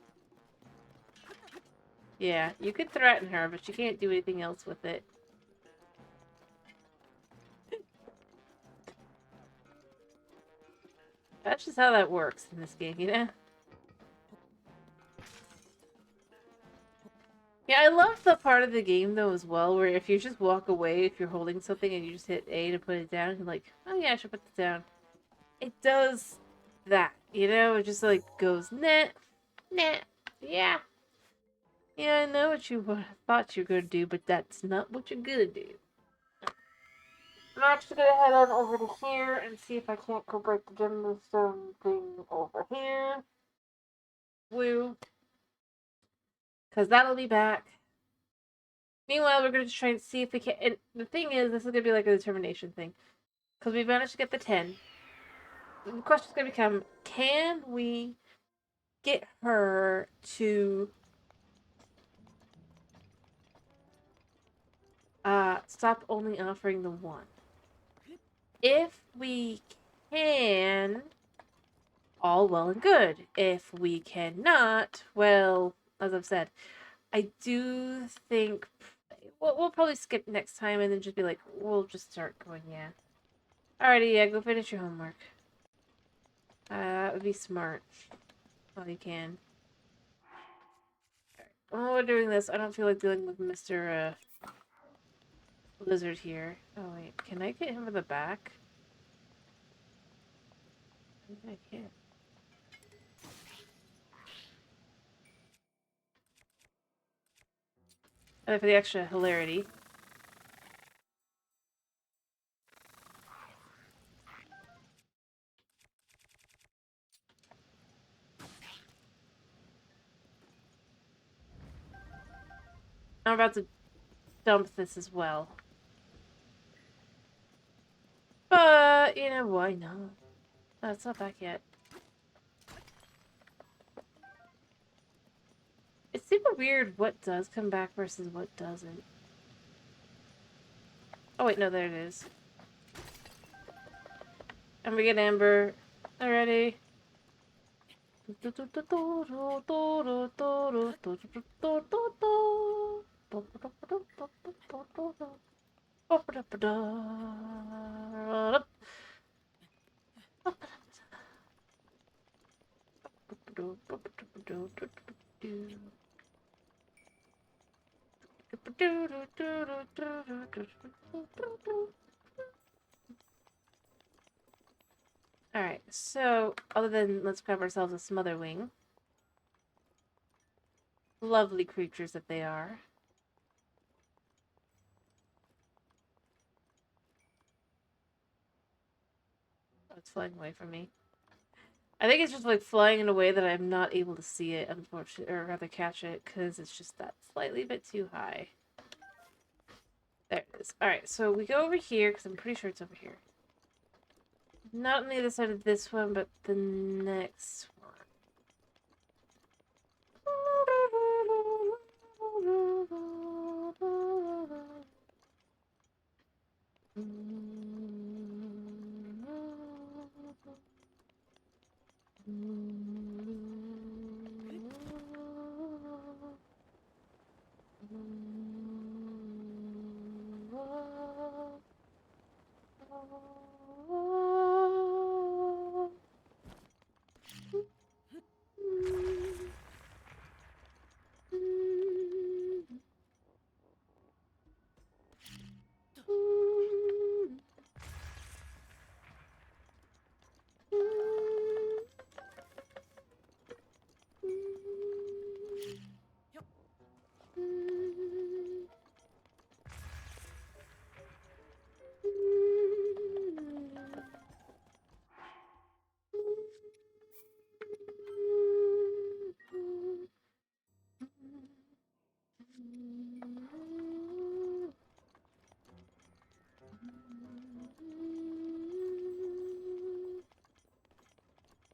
Yeah, you could threaten her, but you can't do anything else with it. That's just how that works in this game, you know? Yeah, I love the part of the game, though, as well, where if you just walk away, if you're holding something and you just hit A to put it down, you're like, oh yeah, I should put this down. It does that, you know? It just, like, goes, nah, nah, yeah. Yeah, I know what you thought you were gonna do, but that's not what you're gonna do. I'm actually gonna head on over to here and see if I can't go break the gemstone thing over here. Woo. Because that'll be back. Meanwhile, we're going to try and see if we can... And the thing is, this is going to be like a determination thing. Because we managed to get the 10. The question's going to become, can we get her to stop only offering the 1? If we can, all well and good. If we cannot, well, as I've said, I do think we'll probably skip next time and then just be like, we'll just start going, yeah. Alrighty, yeah, go finish your homework. That would be smart. While you can. Right. While we're doing this, I don't feel like dealing with Mr. Lizard here. Oh, wait. Can I get him in the back? I think I can. For the extra hilarity. I'm about to dump this as well. But, you know, why not? Oh, it's not back yet. It's super weird what does come back versus what doesn't. Oh wait, no, there it is. And we get Amber already. Alright, so other than let's grab ourselves a smother wing. Lovely creatures that they are. Oh, it's flying away from me. I think it's just like flying in a way that I'm not able to see it, unfortunately, or rather catch it, because it's just that slightly bit too high. There it is. Alright, so we go over here, because I'm pretty sure it's over here. Not on the other side of this one, but the next one.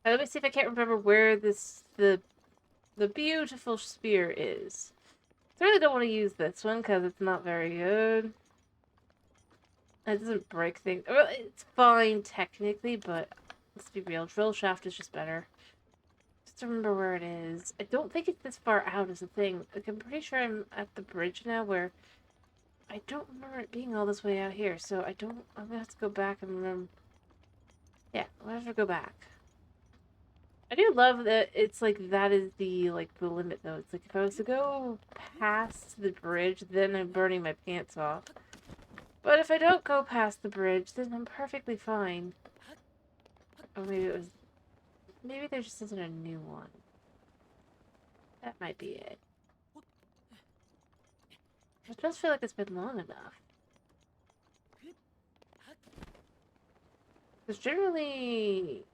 Let me see if I can't remember where the beautiful spear is. I really don't want to use this one because it's not very good. It doesn't break things. Well, it's fine technically, but let's be real. Drill shaft is just better. Just remember where it is. I don't think it's this far out is the thing. Like, I'm pretty sure I'm at the bridge now where I don't remember it being all this way out here. So I'm gonna have to go back and remember. Yeah, I'll have to go back. I do love that it's like that is the limit though. It's like if I was to go past the bridge, then I'm burning my pants off. But if I don't go past the bridge, then I'm perfectly fine. Or maybe there just isn't a new one. That might be it. It does feel like it's been long enough. Because generally...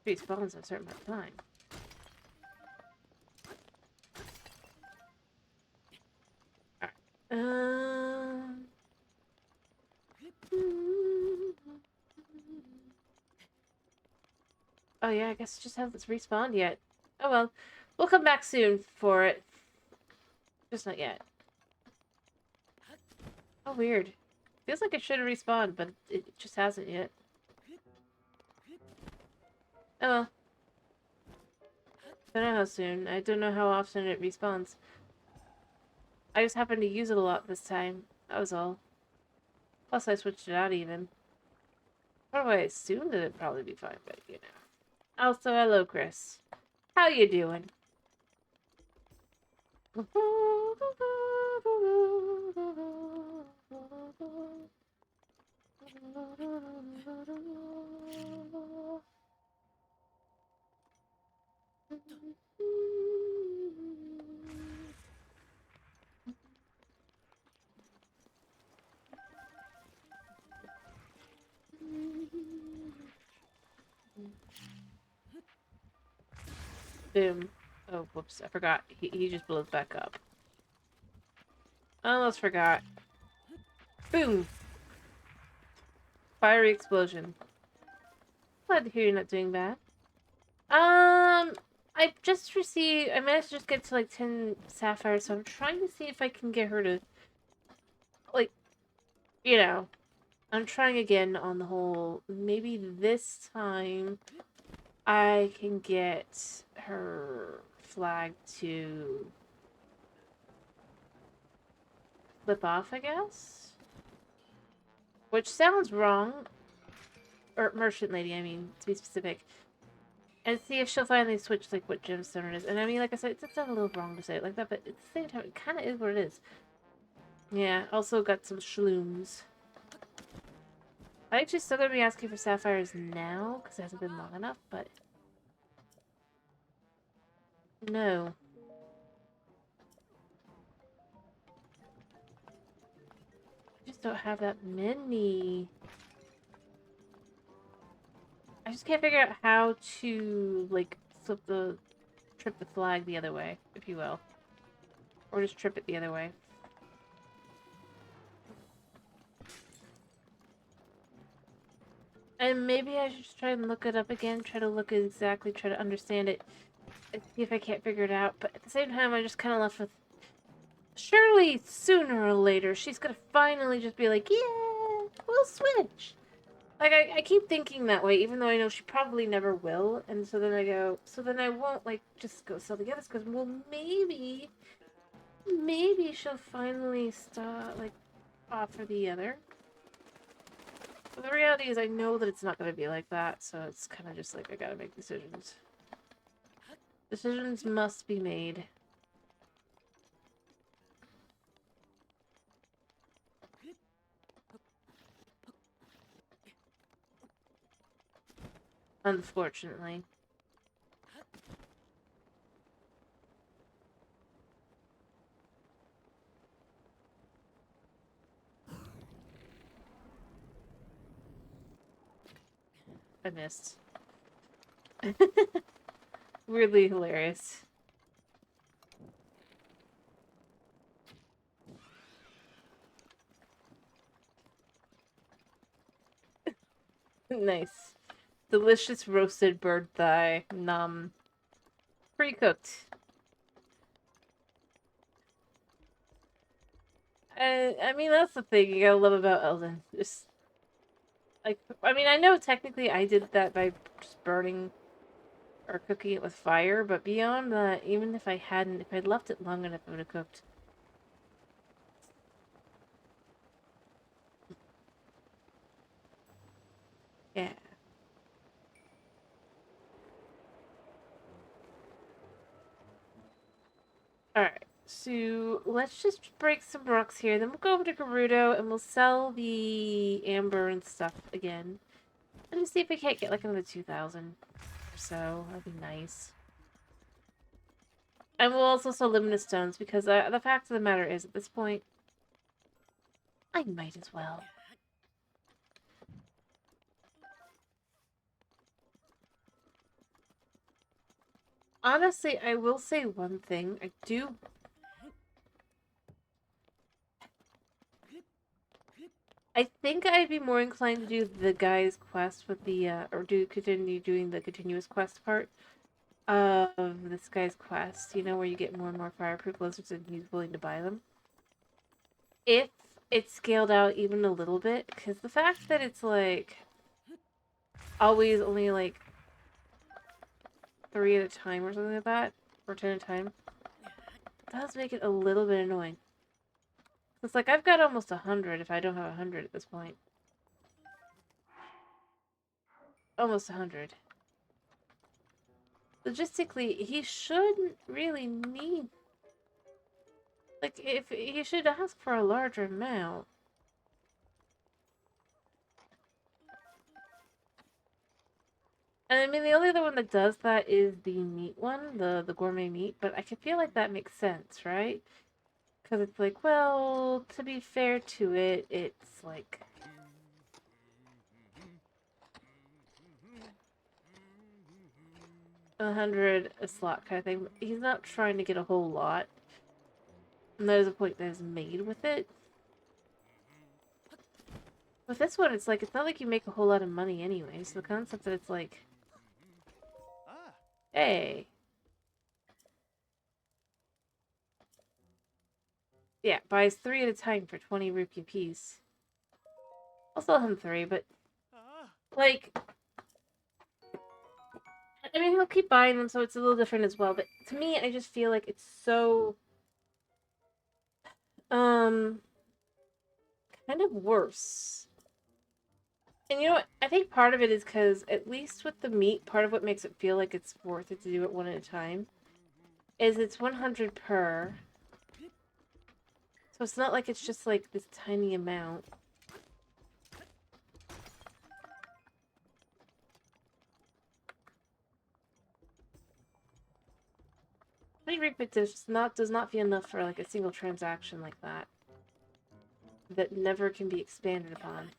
Respawns at a certain amount of time. Alright. Oh yeah, I guess it just hasn't respawned yet. Oh well. We'll come back soon for it. Just not yet. Oh, weird. Feels like it should have respawned, but it just hasn't yet. Oh well. Don't know how soon. I don't know how often it respawns. I just happened to use it a lot this time. That was all. Plus I switched it out even. Probably I assumed that it'd probably be fine, but you know. Also, hello Chris. How you doing? Boom. Oh, whoops. I forgot. He just blows back up. Almost forgot. Boom. Fiery explosion. Glad to hear you're not doing bad. I just received... I managed to just get to, like, 10 sapphires, so I'm trying to see if I can get her to... Like, you know... I'm trying again on the whole... Maybe this time... I can get her flag to... flip off, I guess? Which sounds wrong. Or merchant lady, I mean, to be specific. And see if she'll finally switch, like, what gemstone it is. And I mean, like I said, it's a little wrong to say it like that, but at the same time, it kind of is what it is. Yeah, also got some shlooms. I actually still gonna be asking for sapphires now, because it hasn't been long enough, but... No. I just don't have that many. I just can't figure out how to, like, trip the flag the other way, if you will. Or just trip it the other way. And maybe I should just try and look it up again, try to understand it, and see if I can't figure it out. But at the same time, I'm just kind of left with, surely sooner or later, she's gonna finally just be like, yeah, we'll switch. Like, I keep thinking that way, even though I know she probably never will. And so then I go, so then I won't, like, just go sell the others, because, well, maybe she'll finally start, like, offer the other. But the reality is I know that it's not going to be like that, so it's kind of just like I gotta make decisions. Decisions must be made. Unfortunately. I missed. Weirdly hilarious. Nice. Delicious roasted bird thigh. Nom. Pre-cooked. I mean, that's the thing you gotta love about Elden. Just, like, I mean, I know technically I did that by just burning or cooking it with fire, but beyond that, even if I hadn't, if I'd left it long enough, it would have cooked. Yeah. Alright, so let's just break some rocks here, then we'll go over to Gerudo and we'll sell the amber and stuff again. And just see if we can't get like another 2,000 or so. That'd be nice. And we'll also sell luminous stones because the fact of the matter is, at this point, I might as well. Honestly, I will say one thing. I think I'd be more inclined to do the guy's quest with the, or continue doing the continuous quest part of this guy's quest, you know, where you get more and more fireproof lizards and he's willing to buy them. If it's scaled out even a little bit, because the fact that it's like always only like 3 at a time or something like that, or 10 at a time, does make it a little bit annoying. It's like I've got almost 100 if I don't have 100 at this point. Almost 100. Logistically, he shouldn't really need... Like, if he should ask for a larger amount. And I mean, the only other one that does that is the meat one, the gourmet meat, but I can feel like that makes sense, right? Because it's like, well, to be fair to it, it's like... 100 a slot kind of thing. He's not trying to get a whole lot. And there's a point that is made with it. With this one, it's like, it's not like you make a whole lot of money anyway. So the concept that it's like, hey. Yeah, buys 3 at a time for 20 rupee apiece. I'll sell him 3, but, like, I mean, he'll keep buying them, so it's a little different as well. But to me, I just feel like it's so, kind of worse. And you know what? I think part of it is because, at least with the meat, part of what makes it feel like it's worth it to do it one at a time is it's 100 per. So it's not like it's just like this tiny amount. But does not feel enough for like a single transaction like that. That never can be expanded upon.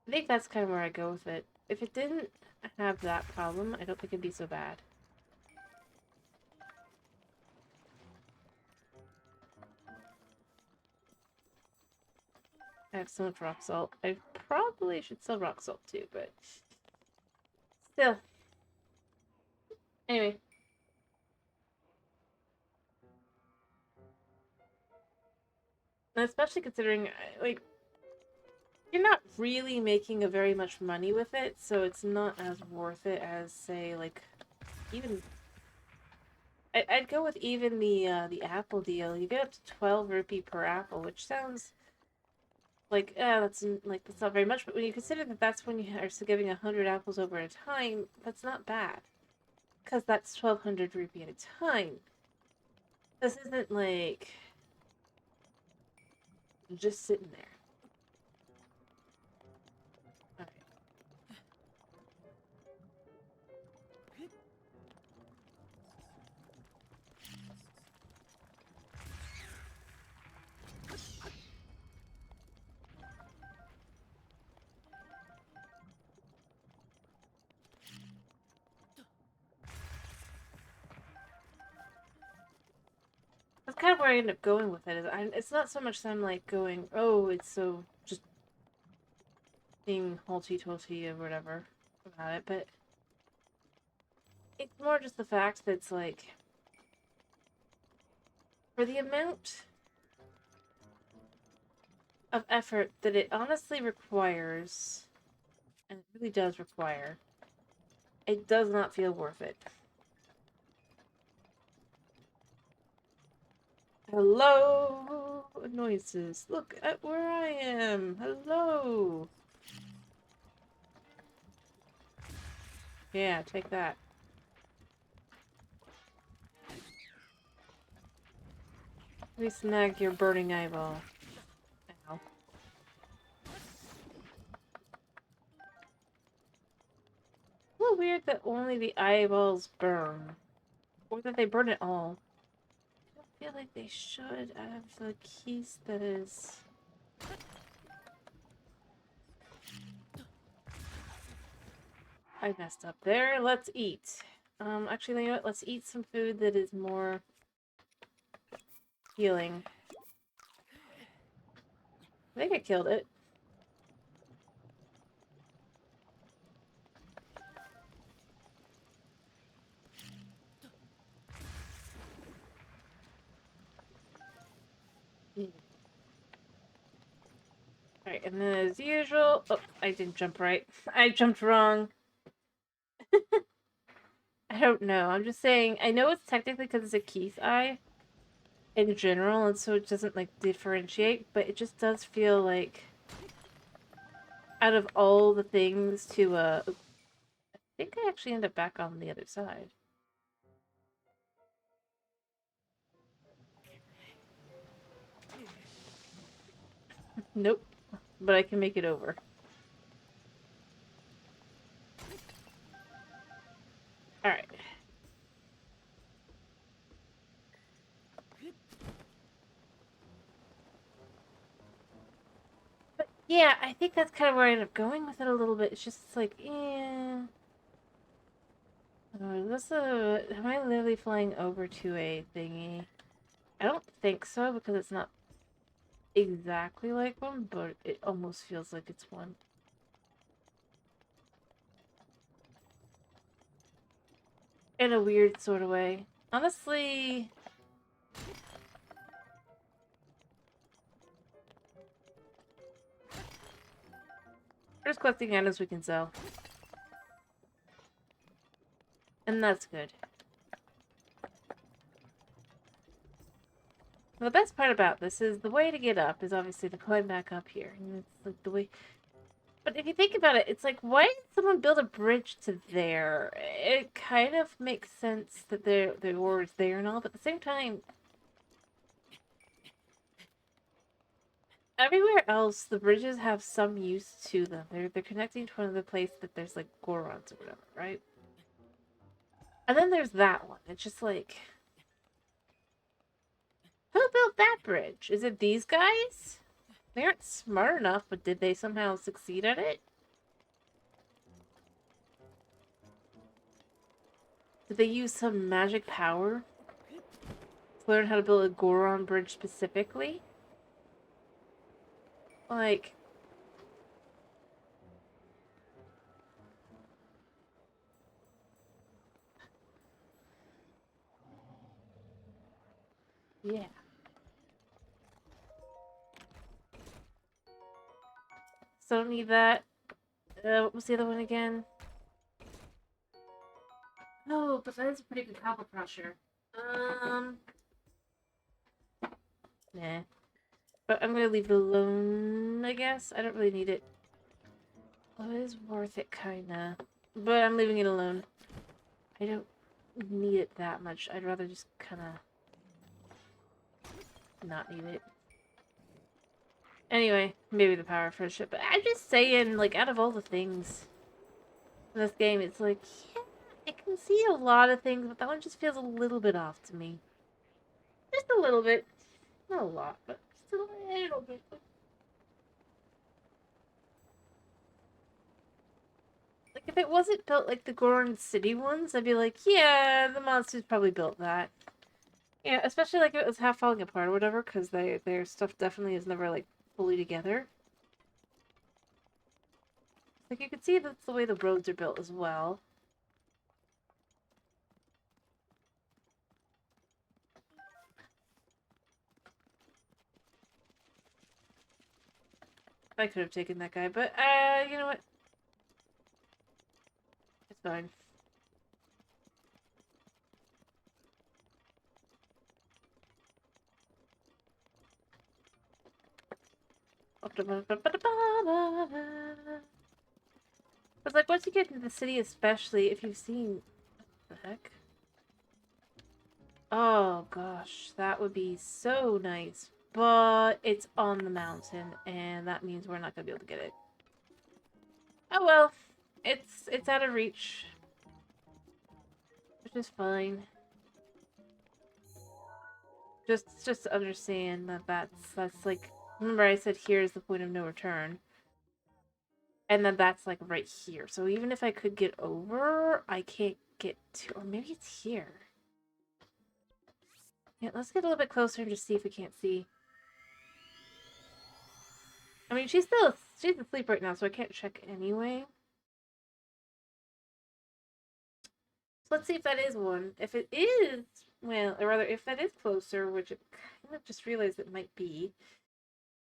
I think that's kind of where I go with it. If it didn't have that problem, I don't think it'd be so bad. I have so much rock salt. I probably should sell rock salt too, but still. Anyway. And especially considering, like, you're not really making a very much money with it, so it's not as worth it as, say, like, even... I'd go with even the apple deal. You get up to 12 rupee per apple, which sounds like, that's not very much, but when you consider that that's when you are giving 100 apples over at a time, that's not bad. Because that's 1,200 rupee at a time. This isn't, like, just sitting there. Alright. That's kind of where I end up going with it. It's not so much that I'm, like, going, oh, it's so just being halty-tolty or whatever about it, but it's more just the fact that it's, like, for the amount of effort that it honestly requires, and it really does require, it does not feel worth it. Hello! Noises. Look at where I am! Hello! Yeah, take that. Let me snag your burning eyeball. Ow. A little weird that only the eyeballs burn. Or that they burn it all. I feel like they should out of the keys that is... I messed up there. Let's eat. Actually, you know what? Let's eat some food that is more healing. I think I killed it. Alright, and then as usual... Oh, I didn't jump right. I jumped wrong. I don't know. I'm just saying, I know it's technically because it's a Keith eye in general, and so it doesn't, like, differentiate, but it just does feel like out of all the things to, I think I actually end up back on the other side. Nope. But I can make it over. Alright. But yeah, I think that's kind of where I end up going with it a little bit. It's just like, eh. Am I literally flying over to a thingy? I don't think so, because it's not exactly like one, but it almost feels like it's one. In a weird sort of way. Honestly... We're just collecting items we can sell. And that's good. The best part about this is the way to get up is obviously to climb back up here. And it's like the way... But if you think about it, it's like, why did someone build a bridge to there? It kind of makes sense that the ore is there and all, but at the same time, everywhere else, the bridges have some use to them. They're connecting to another place that there's like Gorons or whatever, right? And then there's that one. It's just like, who built that bridge? Is it these guys? They aren't smart enough, but did they somehow succeed at it? Did they use some magic power to learn how to build a Goron bridge specifically? Like, yeah. So don't need that. What was the other one again? Oh, but that is a pretty good copper crusher. Nah. But I'm gonna leave it alone, I guess. I don't really need it. Oh, it is worth it, kinda. But I'm leaving it alone. I don't need it that much. I'd rather just kinda not need it. Anyway, maybe the power friendship. But I'm just saying, like, out of all the things in this game, it's like, yeah, I can see a lot of things, but that one just feels a little bit off to me. Just a little bit. Not a lot, but just a little bit. Like, if it wasn't built like the Goron City ones, I'd be like, yeah, the monsters probably built that. Yeah, especially like if it was half falling apart or whatever, because their stuff definitely is never like fully together. Like you can see that's the way the roads are built as well. I could have taken that guy, but you know what? It's fine. But like once you get into the city, especially if you've seen what the heck. Oh gosh, that would be so nice. But it's on the mountain, and that means we're not gonna be able to get it. Oh well, it's out of reach, which is fine. Just to understand that that's like. Remember, I said here's the point of no return. And then that's like right here. So even if I could get over, I can't get to, or maybe it's here. Yeah, let's get a little bit closer and just see if we can't see. I mean, she's asleep right now, so I can't check anyway. So let's see if that is one. If it is, well, or rather, if that is closer, which it kind of just realized it might be,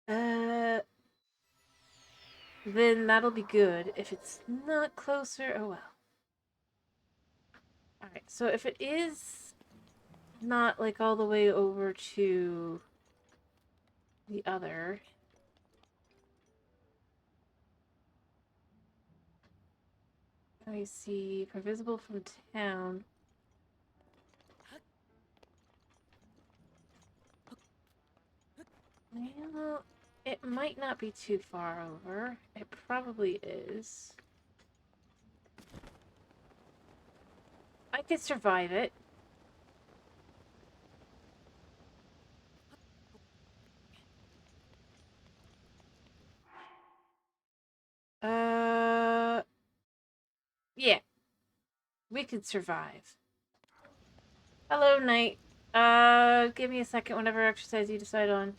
then that'll be good. If it's not closer, oh well. Alright, so if it is not like all the way over to the other. Let me see. For visible from town. Well, it might not be too far over. It probably is. I could survive it. Yeah. We could survive. Hello, Knight. Give me a second, whatever exercise you decide on.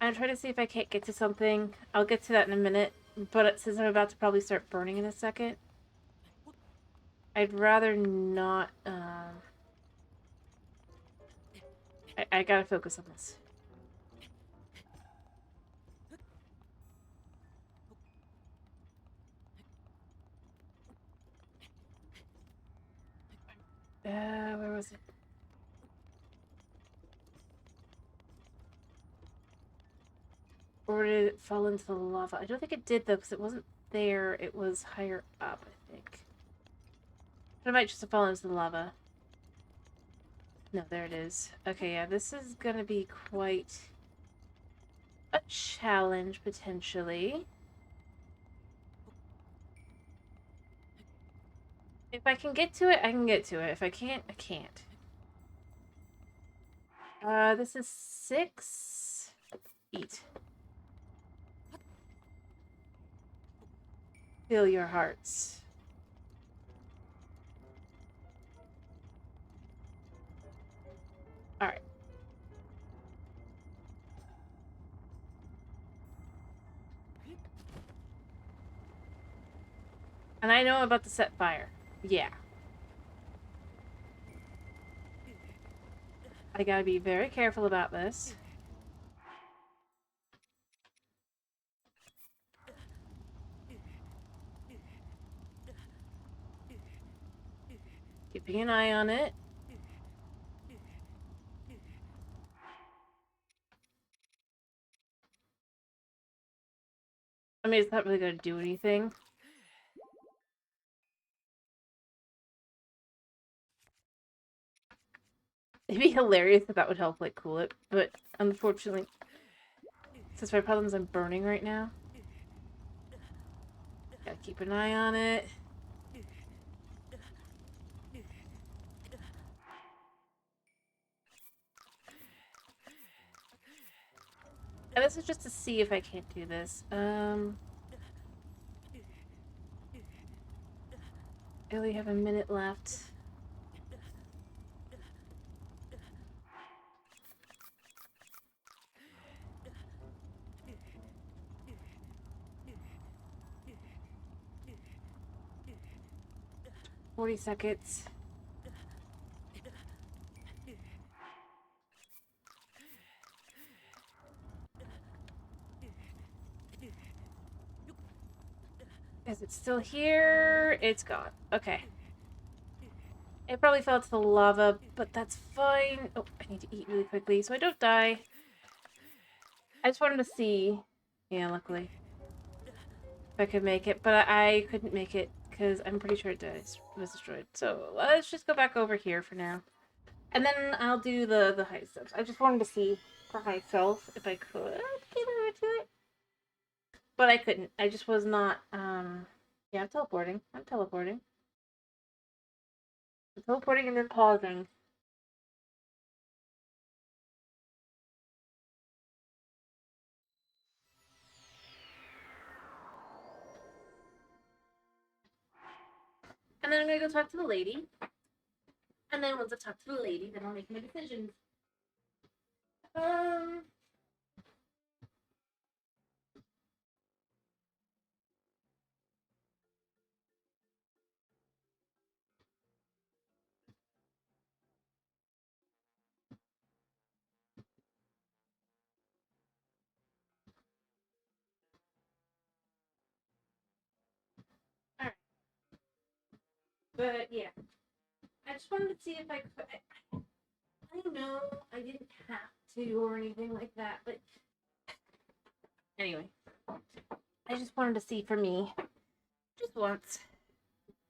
I'm trying to see if I can't get to something. I'll get to that in a minute. But since I'm about to probably start burning in a second, I'd rather not, I gotta focus on this. Where was it? Or did it fall into the lava? I don't think it did, though, because it wasn't there. It was higher up, I think. But it might just have fallen into the lava. No, there it is. Okay, yeah, this is gonna be quite a challenge, potentially. If I can get to it, I can get to it. If I can't, I can't. This is 6. Eat. Fill your hearts. Alright. And I know about the set fire. Yeah. I gotta be very careful about this. Keeping an eye on it. I mean, it's not really gonna do anything. It'd be hilarious if that would help, like, cool it. But, unfortunately, since my problem's I'm burning right now. Gotta keep an eye on it. And this is just to see if I can't do this. I only have a minute left. "40 seconds. Is it still here? It's gone. Okay. It probably fell to the lava, but that's fine. Oh, I need to eat really quickly so I don't die. I just wanted to see. Yeah, luckily. If I could make it, but I couldn't make it because I'm pretty sure it was destroyed. So let's just go back over here for now. And then I'll do the high steps. I just wanted to see for myself if I could get over to it. But I couldn't. I just was not, yeah, I'm teleporting. I'm teleporting. I'm teleporting and then pausing. And then I'm gonna go talk to the lady. And then once I talk to the lady, then I'll make my decisions. Alright. But yeah. I just wanted to see if I could. I know I didn't have to or anything like that, but anyway. I just wanted to see for me. Just once.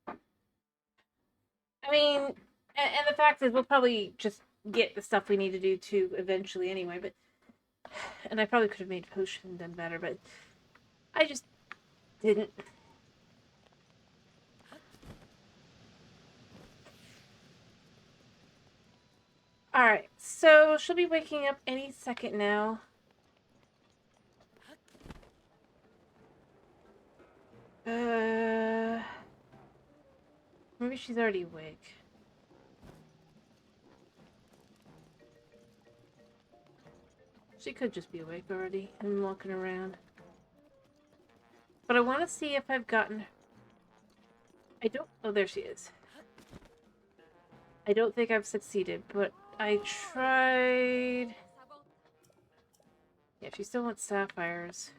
I mean, and the fact is, we'll probably just get the stuff we need to do too eventually anyway, but. And I probably could have made potion and done better, but I just didn't. Alright, so she'll be waking up any second now. Maybe she's already awake. She could just be awake already and walking around. But I want to see if I've gotten... I don't... Oh, there she is. I don't think I've succeeded, but I tried... Yeah, she still wants sapphires.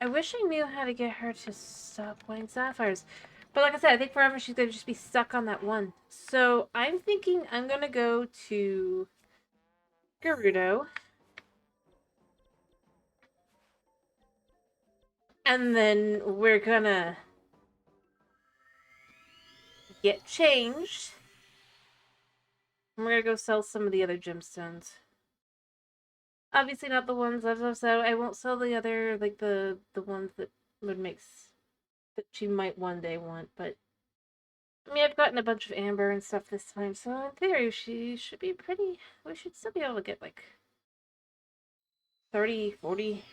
I wish I knew how to get her to stop wanting sapphires. But like I said, I think forever she's going to just be stuck on that one. So I'm thinking I'm going to go to Gerudo. And then we're gonna get changed. And we're gonna go sell some of the other gemstones. Obviously not the ones I've said. I won't sell the other, like the ones that would make... that she might one day want, but... I mean, I've gotten a bunch of amber and stuff this time, so in theory she should be pretty... We should still be able to get, like... 30, 40...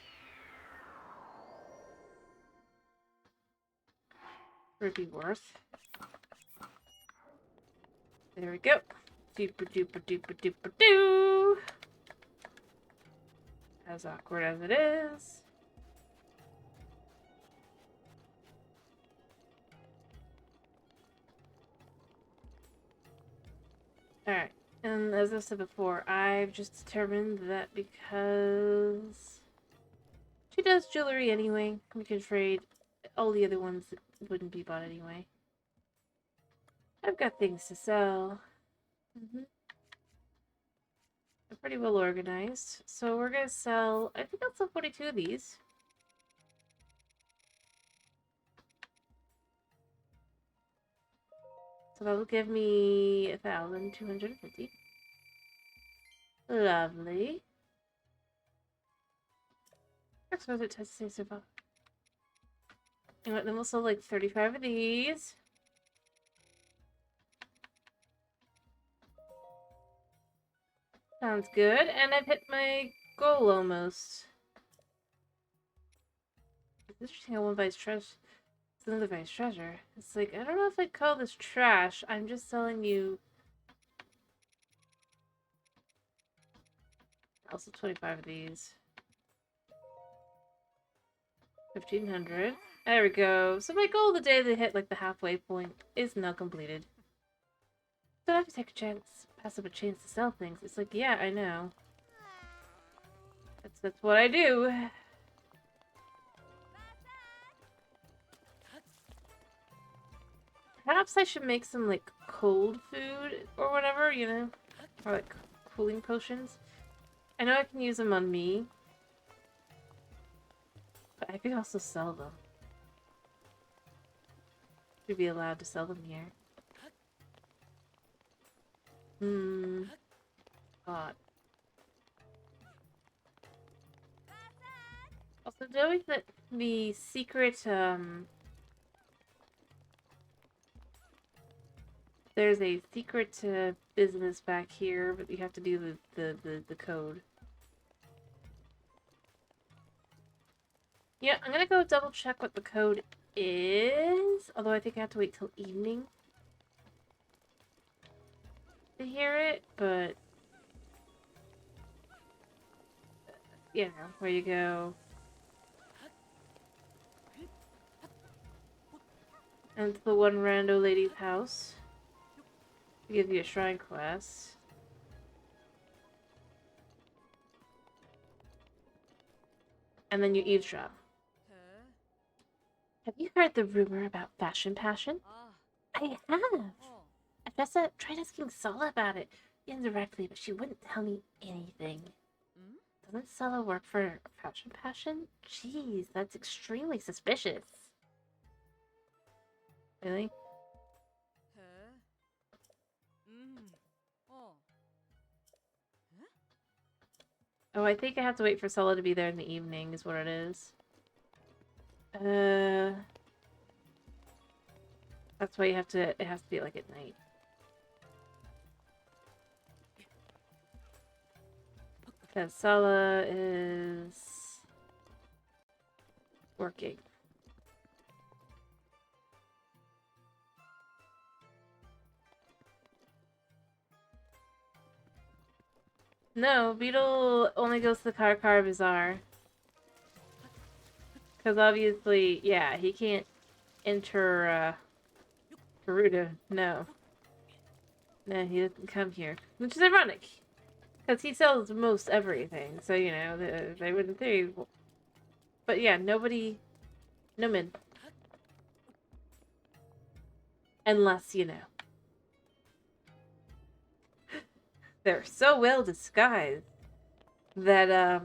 would be worth. There we go. Dooper dooper dooper dooper doo! As awkward as it is. Alright, and as I said before, I've just determined that because she does jewelry anyway, we can trade all the other ones that wouldn't be bought anyway. I've got things to sell. I'm pretty well organized. So we're gonna sell, I think I'll sell 42 of these. So that'll give me 1,250. Lovely. I suppose it does say so far. Anyway, then we'll sell like 35 of these. Sounds good. And I've hit my goal almost. It's interesting how one buys treasure. It's another buys treasure. It's like, I don't know if I'd call this trash. I'm just selling you. Also 25 of these. 1,500. There we go. So my goal of the day that hit like the halfway point is now completed. Don't have to take a chance, pass up a chance to sell things. It's like, yeah, I know. That's what I do. Perhaps I should make some like cold food or whatever, you know, or like cooling potions. I know I can use them on me, but I could also sell them. Should be allowed to sell them here. God. Also, knowing that the secret, there's a secret business back here, but you have to do the code. Yeah, I'm gonna go double check what the code is, although I think I have to wait till evening to hear it, but you know, where you go and the one rando lady's house to give you a shrine quest. And then you eavesdrop. Have you heard the rumor about Fashion Passion? I have. I just tried asking Sala about it indirectly, but she wouldn't tell me anything. Doesn't Sala work for Fashion Passion? Jeez, that's extremely suspicious. Really? Oh, I think I have to wait for Sala to be there in the evening, is what it is. That's why you have to, it has to be like at night. Because Sala is working. No, Beetle only goes to the Car Bazaar. Because obviously, yeah, he can't enter, Peruta. No. No, he doesn't come here. Which is ironic. Because he sells most everything. So, you know, they wouldn't think. But yeah, nobody... No men. Unless, you know. They're so well disguised that,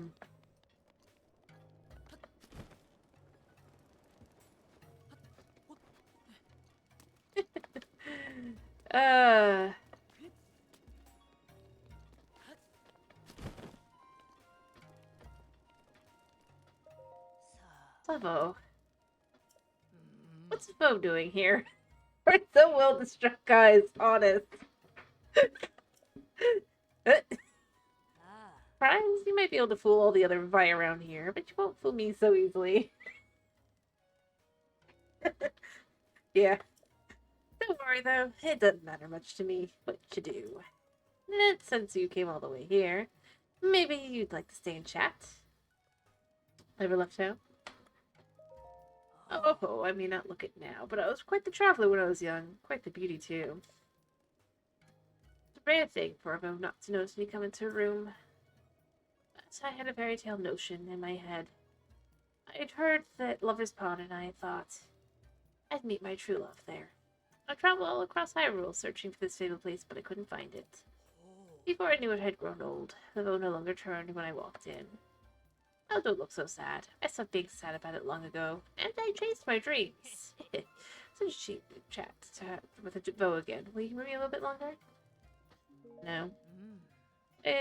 Slavo. What's Bo doing here? We're so well disguised, honest. Primes, you might be able to fool all the other Vi around here, but you won't fool me so easily. Yeah. Don't worry, though. It doesn't matter much to me what you do. And since you came all the way here, maybe you'd like to stay and chat? Ever left town? Oh, I may not look it now, but I was quite the traveler when I was young. Quite the beauty, too. It's a rare thing for a beau not to notice me come into a room. But I had a fairy tale notion in my head. I'd heard that Lover's Pond, and I thought I'd meet my true love there. I traveled all across Hyrule searching for this fabled place, but I couldn't find it. Before I knew it, I had grown old. The bow no longer turned when I walked in. Oh, don't look so sad. I stopped being sad about it long ago, and I chased my dreams. Such a cheap chat to have with a bow again. Will you hear me a little bit longer? No.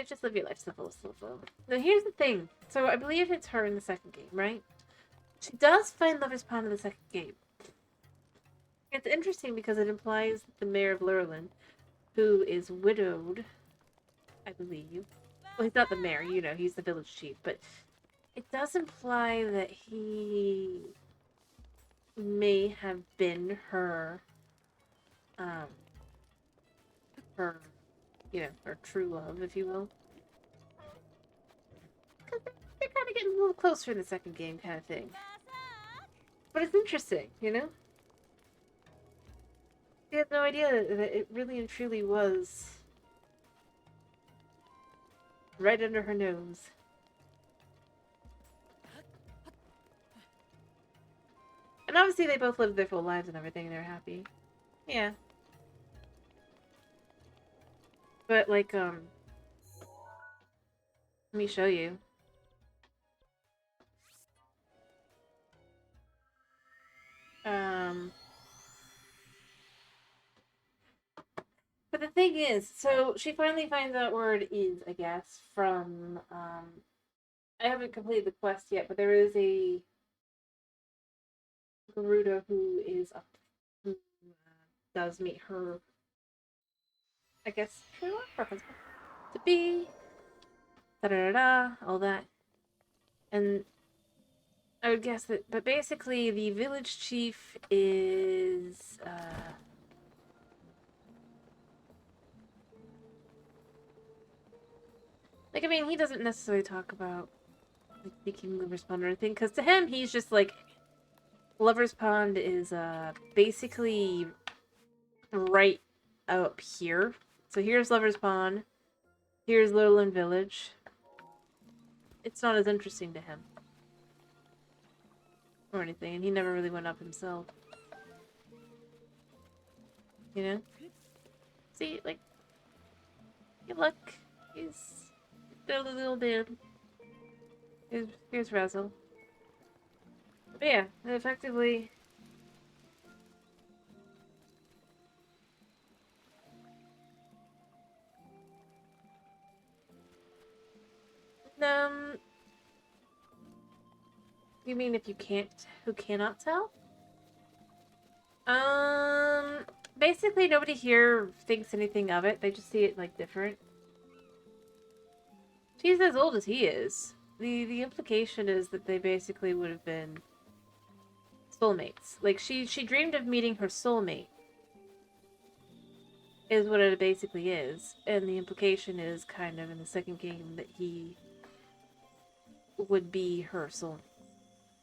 Just live your life to the fullest, Silvo. Now, here's the thing. So, I believe it's her in the second game, right? She does find Lover's Pond in the second game. It's interesting because it implies the mayor of Lurelin, who is widowed, I believe. Well, he's not the mayor, you know, he's the village chief, but it does imply that he may have been her, her true love, if you will. Because they're kind of getting a little closer in the second game kind of thing. But it's interesting, you know? He had no idea that it really and truly was right under her nose. And obviously they both lived their full lives and everything, and they're happy. Yeah. But, like, let me show you. But the thing is, so she finally finds out where it is, I guess, from, I haven't completed the quest yet, but there is a Garuda who is up, who does meet her, I guess, true love, her husband, to be, da da da da, all that. And I would guess that, but basically the village chief is, like, I mean, he doesn't necessarily talk about, like, making Lover's Pond or anything, because to him, he's just like, Lover's Pond is, basically right up here. So here's Lover's Pond, here's Littleland Village. It's not as interesting to him. Or anything, and he never really went up himself. You know? See, like, good luck. He's a little dude. Here's Razzle. But yeah, effectively. Um, you mean if you can't, who cannot tell? Um, basically nobody here thinks anything of it. They just see it like different. She's as old as he is. The implication is that they basically would have been soulmates. Like she dreamed of meeting her soulmate. Is what it basically is. And the implication is kind of in the second game that he would be her soulmate.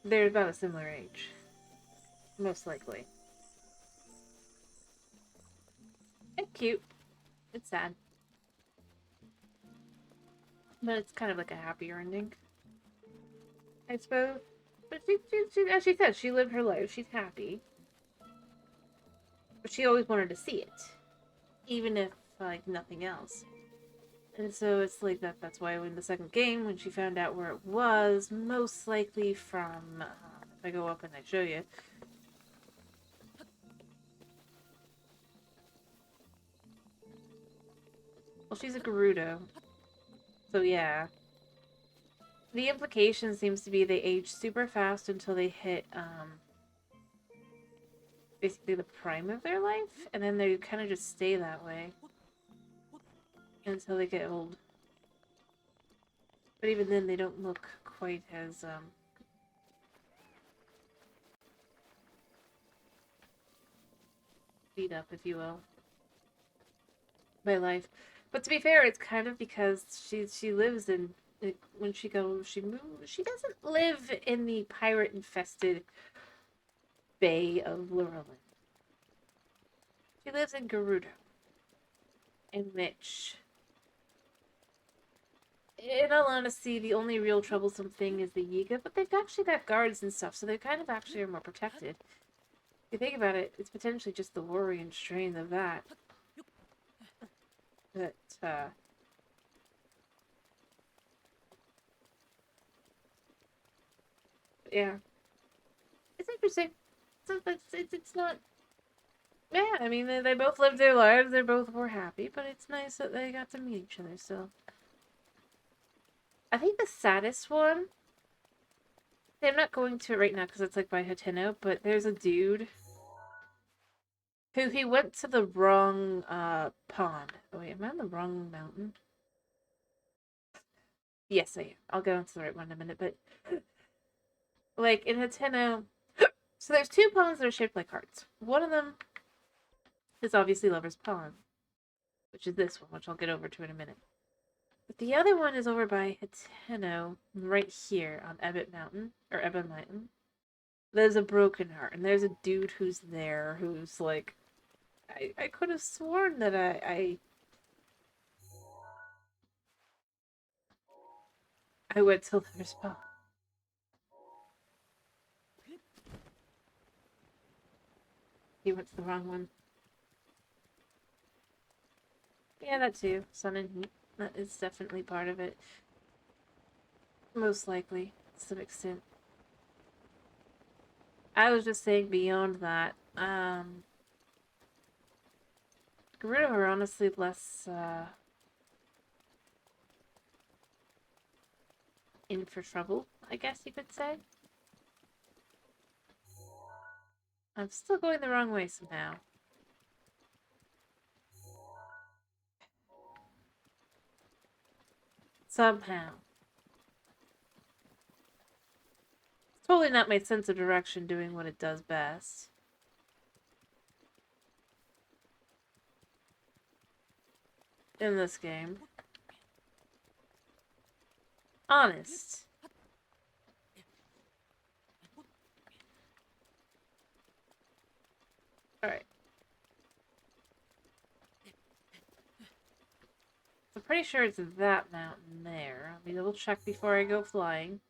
They're about a similar age. Most likely. It's cute. It's sad. But it's kind of like a happier ending, I suppose. But she, as she said, she lived her life. She's happy. But she always wanted to see it. Even if, like, nothing else. And so it's like that's why in the second game, when she found out where it was, most likely from, if I go up and I show you. Well, she's a Gerudo. So yeah. The implication seems to be they age super fast until they hit, basically the prime of their life, and then they kind of just stay that way until they get old. But even then, they don't look quite as, beat up, if you will, by life. But to be fair, it's kind of because she lives in, when she goes, she moves, she doesn't live in the pirate-infested Bay of Lurelin. She lives in Gerudo, in which, in all honesty, the only real troublesome thing is the Yiga, but they've actually got guards and stuff, so they kind of actually are more protected. If you think about it, it's potentially just the worry and strain of that. That, yeah. It's interesting. It's not... Yeah, I mean, they both lived their lives, they both were happy, but it's nice that they got to meet each other still. I think the saddest one... I'm not going to it right now because it's like by Hateno, but there's a dude who he went to the wrong, pond. Oh wait, am I on the wrong mountain? Yes, I am. I'll go into the right one in a minute, but... Like, in Hateno... So there's two ponds that are shaped like hearts. One of them is obviously Lover's Pond, which is this one, which I'll get over to in a minute. But the other one is over by Hateno, right here on Ebon Mountain, or Ebon Mountain. There's a broken heart, and there's a dude who's there who's like, I could have sworn that I went to Lover's Pond. He went to the wrong one. Yeah, that too. Sun and heat. That is definitely part of it. Most likely, to some extent. I was just saying beyond that, Gerudo are honestly less, in for trouble, I guess you could say. I'm still going the wrong way somehow. Somehow. Totally not my sense of direction doing what it does best. In this game. Honest. Alright. I'm pretty sure it's that mountain there. Let me double check before I go flying.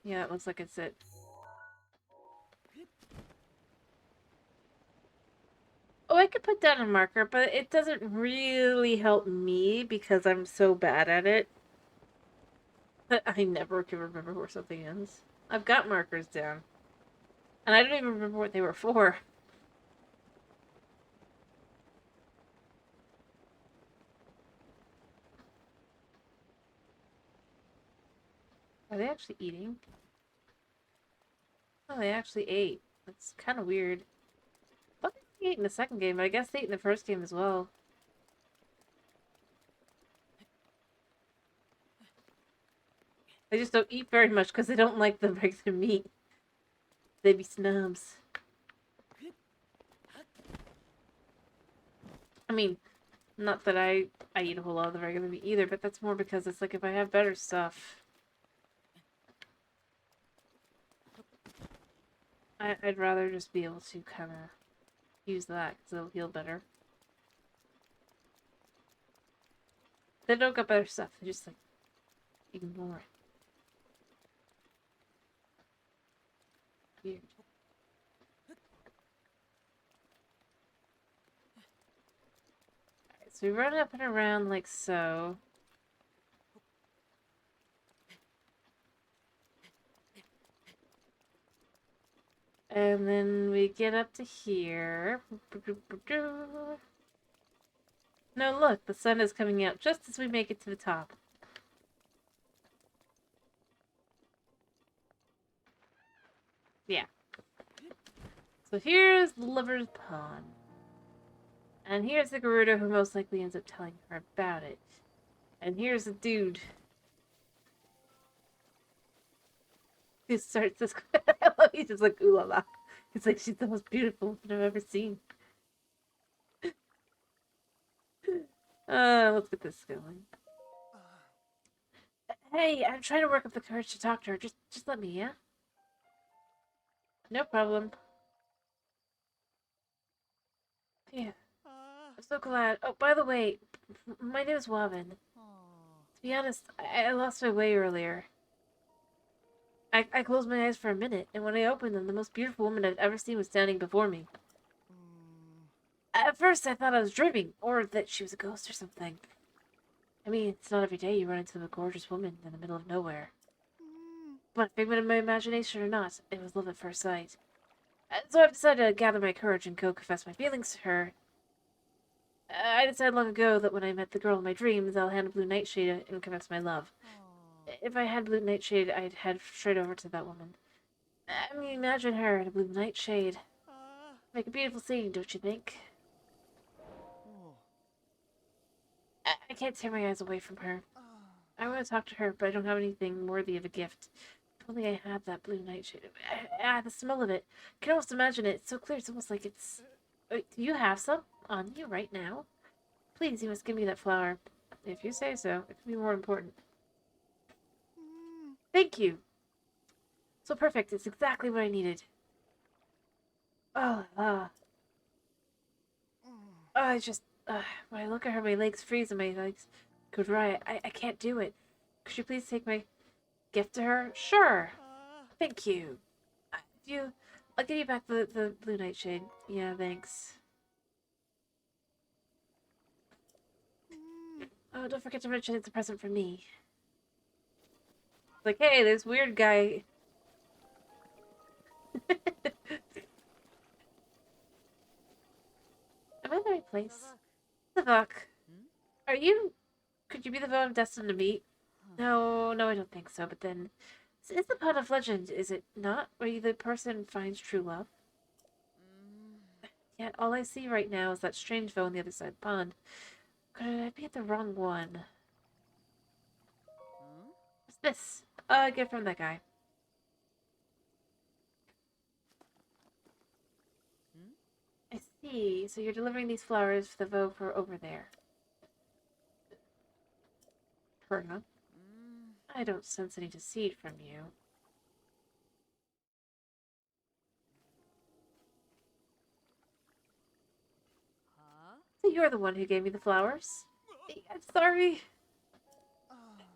Yeah, it looks like it's it. Oh, I could put down a marker, but it doesn't really help me because I'm so bad at it. But I never can remember where something is. I've got markers down. And I don't even remember what they were for. Are they actually eating? Oh, they actually ate. That's kind of weird. I thought they ate in the second game, but I guess they ate in the first game as well. They just don't eat very much because they don't like the regular meat. They be snubs. I mean, not that I eat a whole lot of the regular meat either, but that's more because it's like if I have better stuff, I'd rather just be able to kind of use that because it'll heal better. They don't got better stuff. They just like ignore it. Weird. Alright, so we run up and around like so. And then we get up to here. No, look, the sun is coming out just as we make it to the top. Yeah. So here's the Lover's Pond. And here's the Gerudo who most likely ends up telling her about it. And here's the dude who starts this. He's just like, ooh la la. He's like, she's the most beautiful woman I've ever seen. Let's get this going. Hey, I'm trying to work up the courage to talk to her. Just let me, yeah? No problem. Yeah. I'm so glad. Oh, by the way, my name is Wavin. To be honest, I lost my way earlier. I closed my eyes for a minute, and when I opened them, the most beautiful woman I've ever seen was standing before me. At first, I thought I was dreaming, or that she was a ghost or something. I mean, it's not every day you run into a gorgeous woman in the middle of nowhere. But figment of my imagination or not, it was love at first sight. So I've decided to gather my courage and go confess my feelings to her. I decided long ago that when I met the girl in my dreams, I'll hand a blue nightshade and confess my love. If I had blue nightshade, I'd head straight over to that woman. I mean, imagine her in a blue nightshade. Make a beautiful scene, don't you think? I can't tear my eyes away from her. I want to talk to her, but I don't have anything worthy of a gift. If only I had that blue nightshade. The smell of it. I can almost imagine it. It's so clear, it's almost like it's... Wait, do you have some on you right now? Please, you must give me that flower. If you say so, it could be more important. Thank you. So perfect. It's exactly what I needed. Oh, I just... when I look at her, my legs freeze and my legs go dry. I can't do it. Could you please take my gift to her? Sure. Thank you. If you... I'll give you back the blue nightshade. Yeah, thanks. Oh, don't forget to mention it's a present from me. It's like, hey, this weird guy... Am I in the right place? The fuck? Are you... Could you be the one I'm destined to meet? No, I don't think so, but then... It's the pot of legend, is it not? Where you the person finds true love? Yet all I see right now is that strange foe on the other side of the pond. Could I be at the wrong one? this? Get from that guy. I see. So you're delivering these flowers for the vote for over there. Her, huh? I don't sense any deceit from you. So you're the one who gave me the flowers? I'm sorry.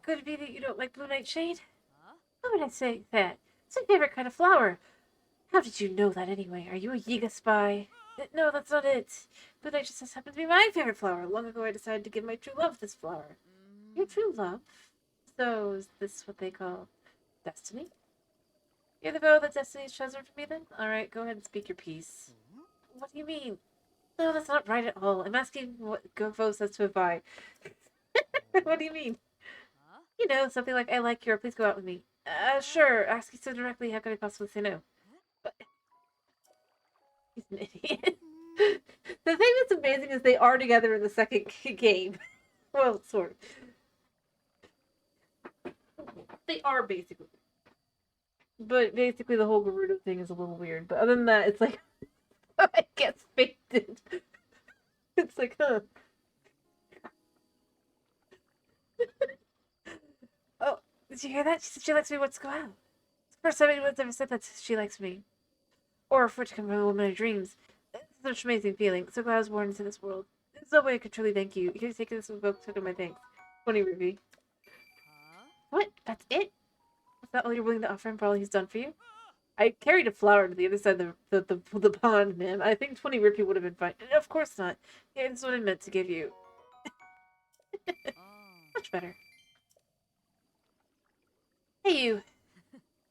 Could it be that you don't like blue nightshade? How would I say that? It's my favorite kind of flower. How did you know that anyway? Are you a Yiga spy? No, that's not it. Blue nightshade just happens to be my favorite flower. Long ago I decided to give my true love this flower. Your true love? So is this what they call destiny? You're the vow that destiny has chosen for me then? Alright, go ahead and speak your piece. What do you mean? No, that's not right at all. I'm asking what Gofo says to Avi. What do you mean? You know, something like, I like your, please go out with me. Sure, ask you so directly, how could I possibly say no? But he's an idiot. The thing that's amazing is they are together in the second game. Well, sort of. They are basically. But basically the whole Gerudo thing is a little weird. But other than that, it's like, it gets fainted. It's like, huh. Oh, did you hear that? She said she likes me. What's going on? It's the first time anyone's ever said that she likes me. Or for it to come from a woman of dreams. It's such an amazing feeling. So glad I was born into this world. There's no way I could truly thank you. Here's taking this book, took my thanks. 20 rupee. What? That's it? Is that all you're willing to offer him for all he's done for you? I carried a flower to the other side of the pond, ma'am. I think 20 rupee would have been fine. Of course not. Yeah, this is what I meant to give you. Much better. Hey, you.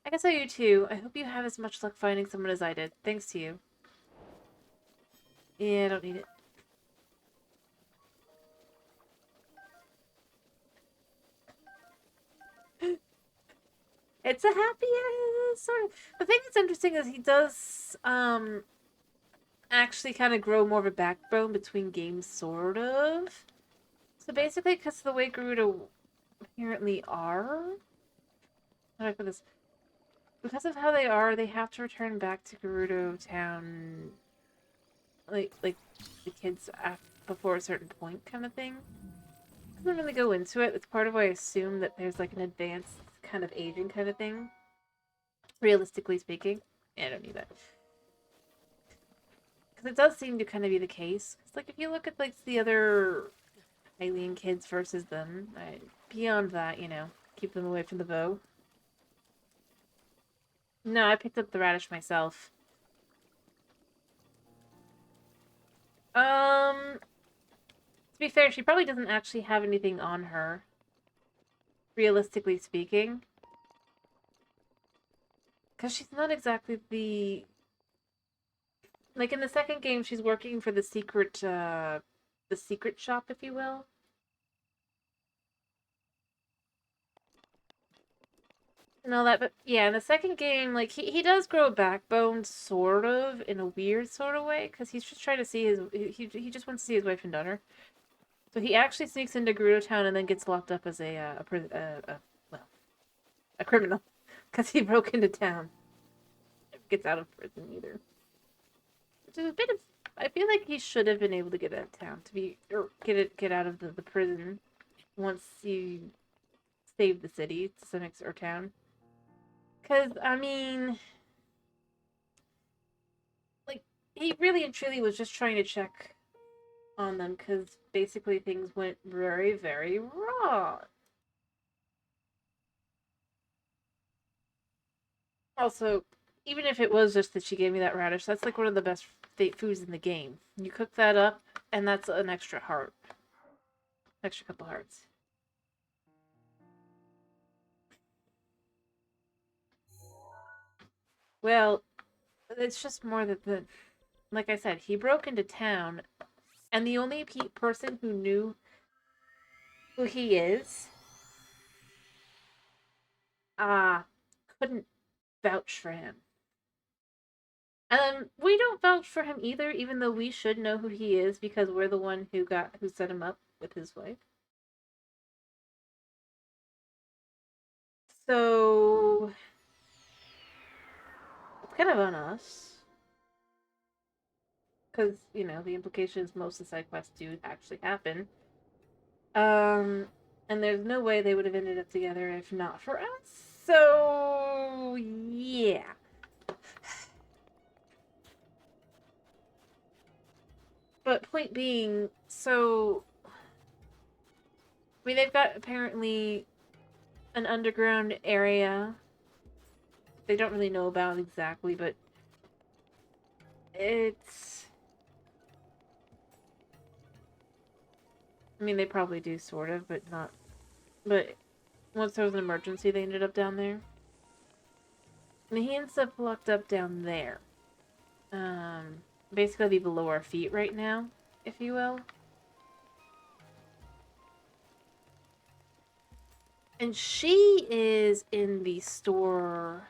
I guess I you too. I hope you have as much luck finding someone as I did. Thanks to you. Yeah, I don't need it. It's a happy sort of. The thing that's interesting is he does actually kind of grow more of a backbone between games, sort of. So basically, because of the way Gerudo apparently are, how do I put this? Because of how they are, they have to return back to Gerudo Town, like the kids before a certain point, kind of thing. Doesn't really go into it. It's part of why I assume that there's like an advanced kind of aging kind of thing. Realistically speaking, yeah, I don't need that. Because it does seem to kind of be the case. It's like if you look at like the other alien kids versus them, beyond that, you know, keep them away from the bow. No, I picked up the radish myself. To be fair, she probably doesn't actually have anything on her. Realistically speaking. Because she's not exactly the... Like, in the second game, she's working for the secret shop, if you will. And all that, but yeah, in the second game, like, he does grow a backbone, sort of, in a weird sort of way, because he's just trying to see his... He just wants to see his wife and daughter. So he actually sneaks into Gerudo Town and then gets locked up as a criminal. Because he broke into town. Gets out of prison, either. Which is a bit of... I feel like he should have been able to get out of town, or get out of the prison once you save the city to some extent, or town. Because, I mean, like, he really and truly was just trying to check on them, because basically things went very, very wrong. Also, even if it was just that she gave me that radish, that's like one of the best foods in the game. You cook that up, and that's an extra heart. Extra couple hearts. Well, it's just more that like I said, he broke into town, and the only person who knew who he is, couldn't vouch for him. We don't vouch for him either, even though we should know who he is because we're the one who set him up with his wife. So it's kind of on us. Because, you know, the implications most of the side quests do actually happen. And there's no way they would have ended up together if not for us. So, yeah. But point being, so I mean, they've got apparently an underground area. They don't really know about exactly, but it's. I mean, they probably do, sort of, but not. But once there was an emergency, they ended up down there. And he ends up locked up down there. Basically be below our feet right now, if you will. And she is in the store.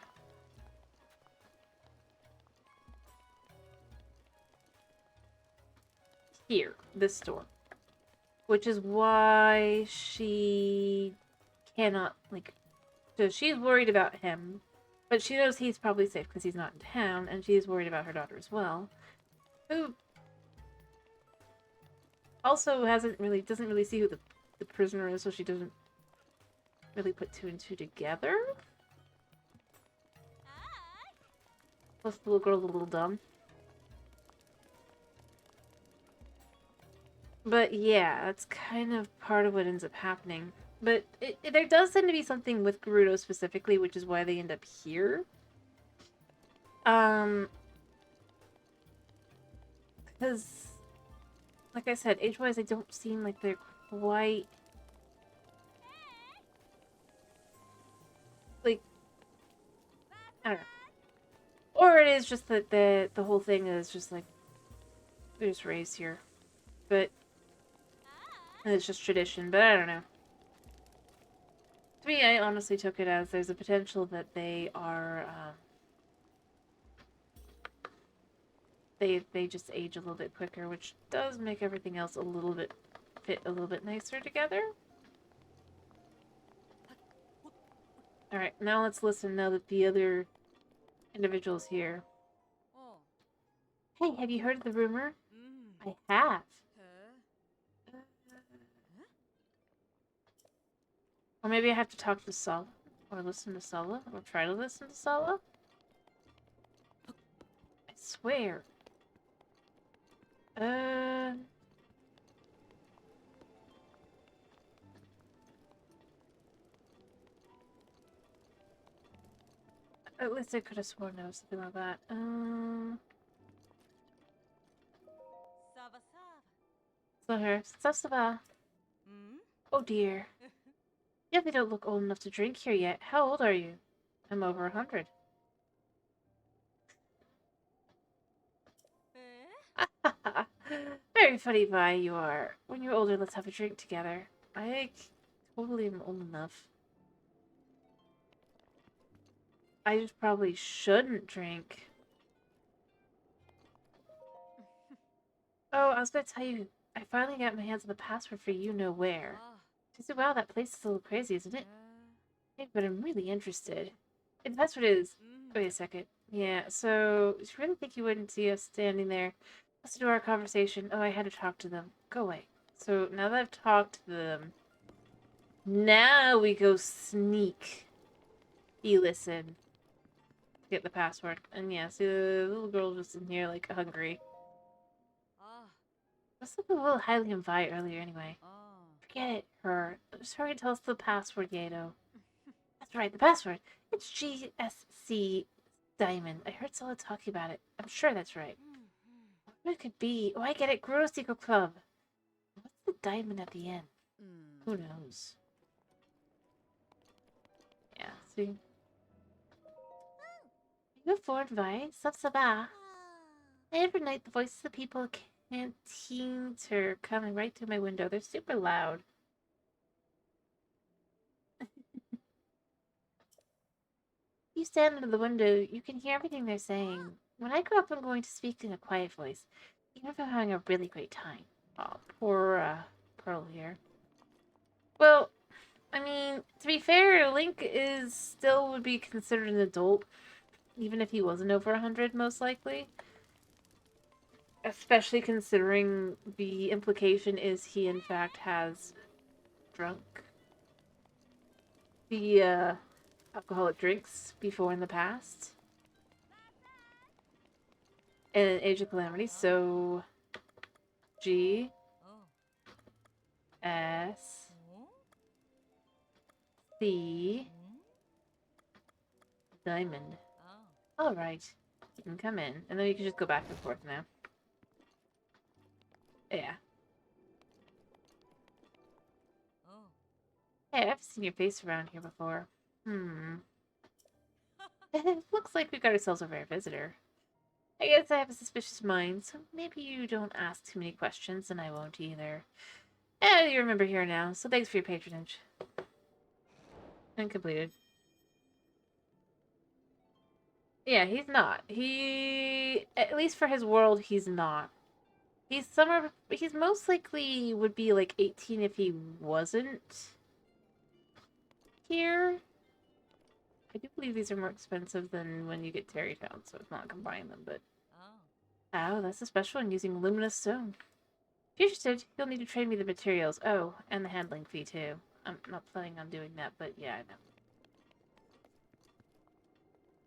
Here, this store. Which is why she cannot, like, so she's worried about him. But she knows he's probably safe because he's not in town, and she's worried about her daughter as well. Who also doesn't really see who the prisoner is, so she doesn't really put two and two together. Plus the little girl's a little dumb. But yeah, that's kind of part of what ends up happening. But there does tend to be something with Gerudo specifically, which is why they end up here. Because, like I said, age-wise, they don't seem like they're quite... Like, I don't know. Or it is just that the whole thing is just like, they're just raised here. But, and it's just tradition, but I don't know. To me, I honestly took it as there's a potential that they are, they just age a little bit quicker, which does make everything else a little bit fit a little bit nicer together. Alright, now let's listen now that the other individual's here. Hey, have you heard of the rumor? I have. Or maybe I have to talk to Sala. Or listen to Sala. Or try to listen to Sala. I swear. At least I could have sworn there was something like that. It's not her. Sasaba. Oh dear. Yeah, they don't look old enough to drink here yet. How old are you? I'm over 100. Very funny, Vi, you are. When you're older, let's have a drink together. I totally am old enough. I just probably shouldn't drink. Oh, I was gonna tell you, I finally got my hands on the password for you know where. She said, wow, that place is a little crazy, isn't it? Hey, but I'm really interested. And the password is... Wait a second. Yeah, so, you really think you wouldn't see us standing there? Listen to our conversation. Oh, I had to talk to them. Go away. So, now that I've talked to them, now we go sneak. You listen. Get the password. And yeah, see the little girl just in here, like, hungry. What's up with a little highly invite earlier anyway? Forget it, her. Just hurry and tell us the password, Yato. That's right, the password. It's GSC Diamond. I heard Sala talking about it. I'm sure that's right. What it could be? Oh, I get it. Gross Secret Club. What's the diamond at the end? Who knows? Yeah, see? Good forward, Vi. Sub-saba. Every night, the voices of the people canteens are coming right through my window. They're super loud. You stand under the window, you can hear everything they're saying. When I grow up, I'm going to speak in a quiet voice, even if I'm having a really great time. Oh, poor, Pearl here. Well, I mean, to be fair, Link is still would be considered an adult, even if he wasn't over 100, most likely. Especially considering the implication is he, in fact, has drunk the alcoholic drinks before in the past. In an age of calamity, so G S C Diamond. Alright. You can come in. And then we can just go back and forth now. Yeah. Hey, I've seen your face around here before. It looks like we've got ourselves a rare visitor. I guess I have a suspicious mind, so maybe you don't ask too many questions, and I won't either. You remember here now, so thanks for your patronage. And completed. Yeah, he's not. At least for his world, he's not. He's most likely would be like 18 if he wasn't here. I do believe these are more expensive than when you get Terrytown, so it's not combining them, but... Oh, that's a special one using luminous stone. If you're interested, you'll need to trade me the materials. Oh, and the handling fee, too. I'm not planning on doing that, but yeah, I know.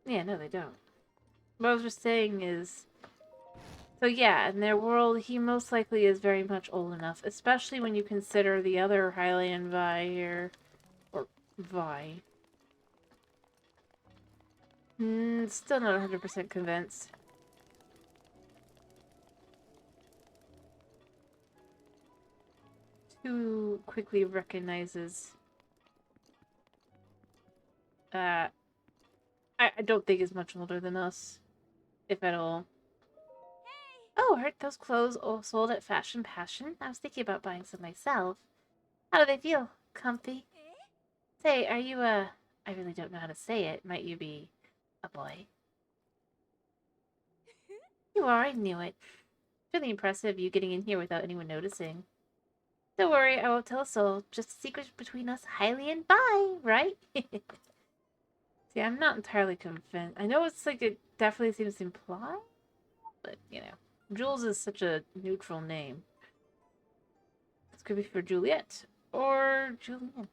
Yeah, no, they don't. What I was just saying is... So yeah, in their world, he most likely is very much old enough, especially when you consider the other Hylian Vi here. Or Vi. Still not 100% convinced. Too quickly recognizes... I don't think is much older than us. If at all. Oh, aren't those clothes all sold at Fashion Passion? I was thinking about buying some myself. How do they feel? Comfy? Say, are you I really don't know how to say it. Might you be a boy? You are, I knew it. Really impressive you getting in here without anyone noticing. Don't worry, I won't tell a soul. Just a secret between us, Hylian. Bye, right? See, I'm not entirely convinced. I know it's like it definitely seems implied, but you know, Jules is such a neutral name. This could be for Juliet or Julian.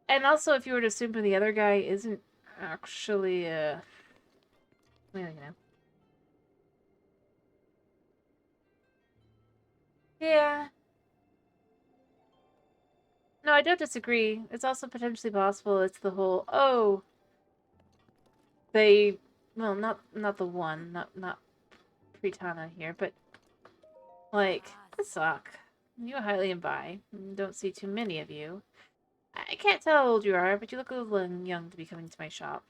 And also, if you were to assume the other guy isn't actually, well, you know. Yeah. No, I don't disagree. It's also potentially possible it's the whole, oh, they, well, not the one, not Pritana here, but, like, this suck. You're highly in bi. Don't see too many of you. I can't tell how old you are, but you look a little young to be coming to my shop.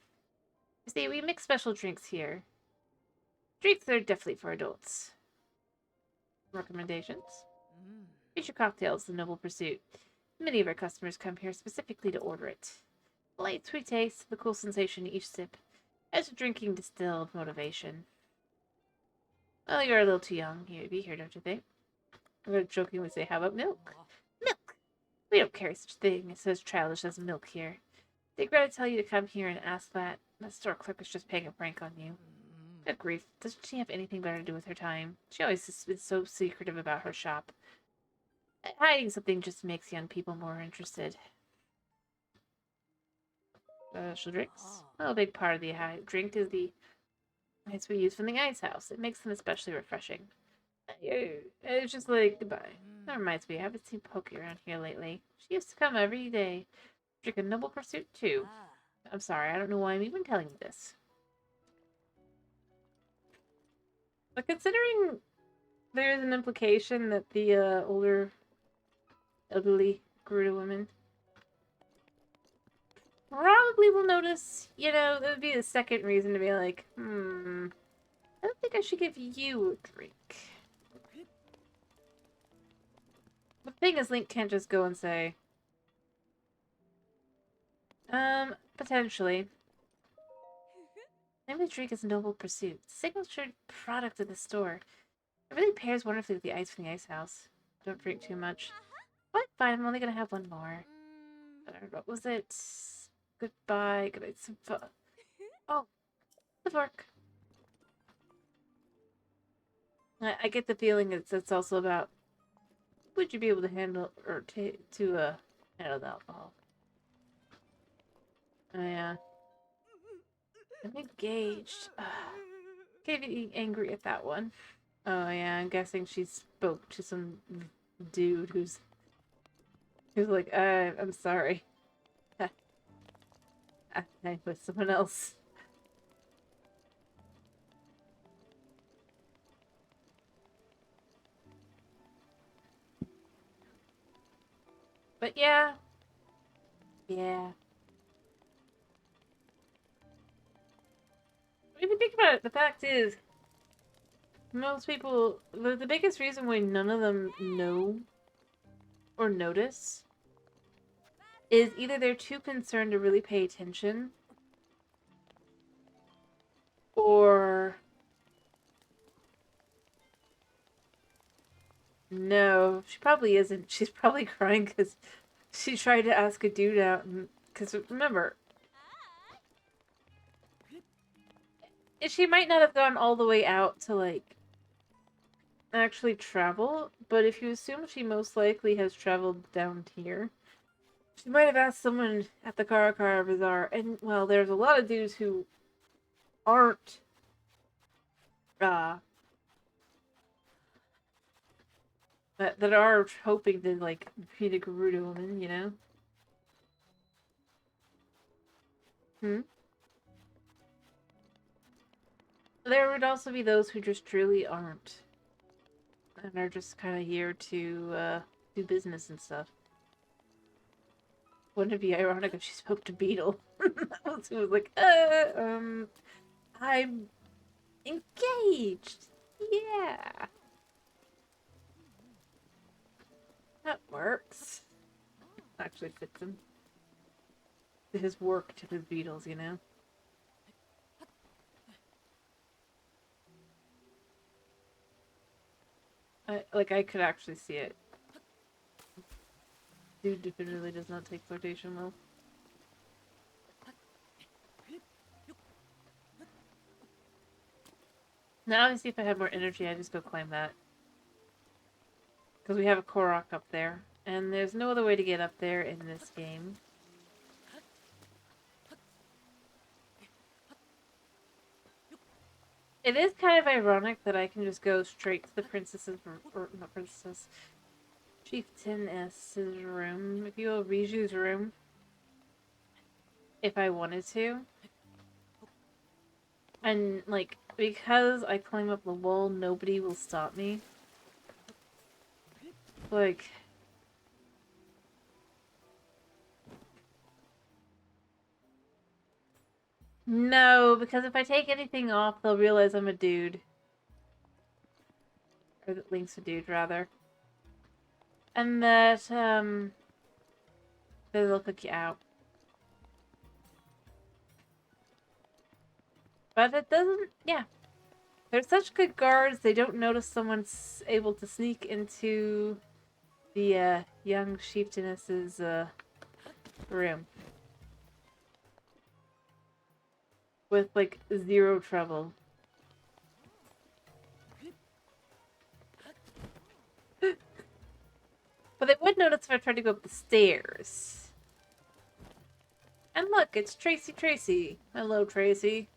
You see, we mix special drinks here. Drinks are definitely for adults. Recommendations? Future cocktails, the noble pursuit. Many of our customers come here specifically to order it. Light, sweet taste, the cool sensation each sip. As a drinking distilled motivation. Well, you're a little too young to be here, don't you think? I'm going to jokingly say, how about milk? Milk! We don't carry such a thing as childish as milk here. They regret to tell you to come here and ask that. That store clerk is just playing a prank on you. Good grief. Doesn't she have anything better to do with her time? She always has been so secretive about her shop. Hiding something just makes young people more interested. Special drinks. Well, a big part of the drink is the ice we use from the ice house. It makes them especially refreshing. It's just like, goodbye. That reminds me, I haven't seen Pokey around here lately. She used to come every day. Drink a noble pursuit, too. I'm sorry, I don't know why I'm even telling you this. But considering there's an implication that the older elderly Gerudo women probably will notice, you know, that would be the second reason to be like, I don't think I should give you a drink. The thing is, Link can't just go and say, potentially. Maybe the drink is Noble Pursuit. Signature product of the store. It really pairs wonderfully with the ice from the ice house. Don't drink too much. What? Fine, I'm only gonna have one more. What was it? Goodbye. Goodbye. Oh, the fork. I get the feeling it's also about would you be able to handle or handle the alcohol? Oh yeah. I'm engaged. Getting angry at that one. Oh yeah, I'm guessing she spoke to some dude who's like, I'm sorry. I'm with someone else. But yeah. Yeah. If you think about it, the fact is, most people, the biggest reason why none of them know or notice is either they're too concerned to really pay attention, or no, she probably isn't. She's probably crying because she tried to ask a dude out, and because remember, she might not have gone all the way out to like actually travel, but if you assume she most likely has traveled down here, she might have asked someone at the Karakara Bazaar, and well, there's a lot of dudes who aren't uh that are hoping to like meet a Gerudo woman, you know? Hmm? There would also be those who just truly aren't. And are just kind of here to do business and stuff. Wouldn't it be ironic if she spoke to Beetle? She was like, I'm engaged. Yeah. That works. Actually fits him. His work to his Beetles, you know? I could actually see it. Dude definitively does not take flirtation well. Now, obviously, if I had more energy, I'd just go climb that. Because we have a Korok up there. And there's no other way to get up there in this game. It is kind of ironic that I can just go straight to the princess's, or not princess, chieftainess's room, if you will, Riju's room, if I wanted to. And, like, because I climb up the wall, nobody will stop me. Like... No, because if I take anything off, they'll realize I'm a dude. Or that Link's a dude, rather. And that, they'll kick you out. But it doesn't, yeah. They're such good guards, they don't notice someone's able to sneak into the, young chieftainess's, room. With, like, zero trouble. But they would notice if I tried to go up the stairs. And look, it's Tracy. Hello, Tracy.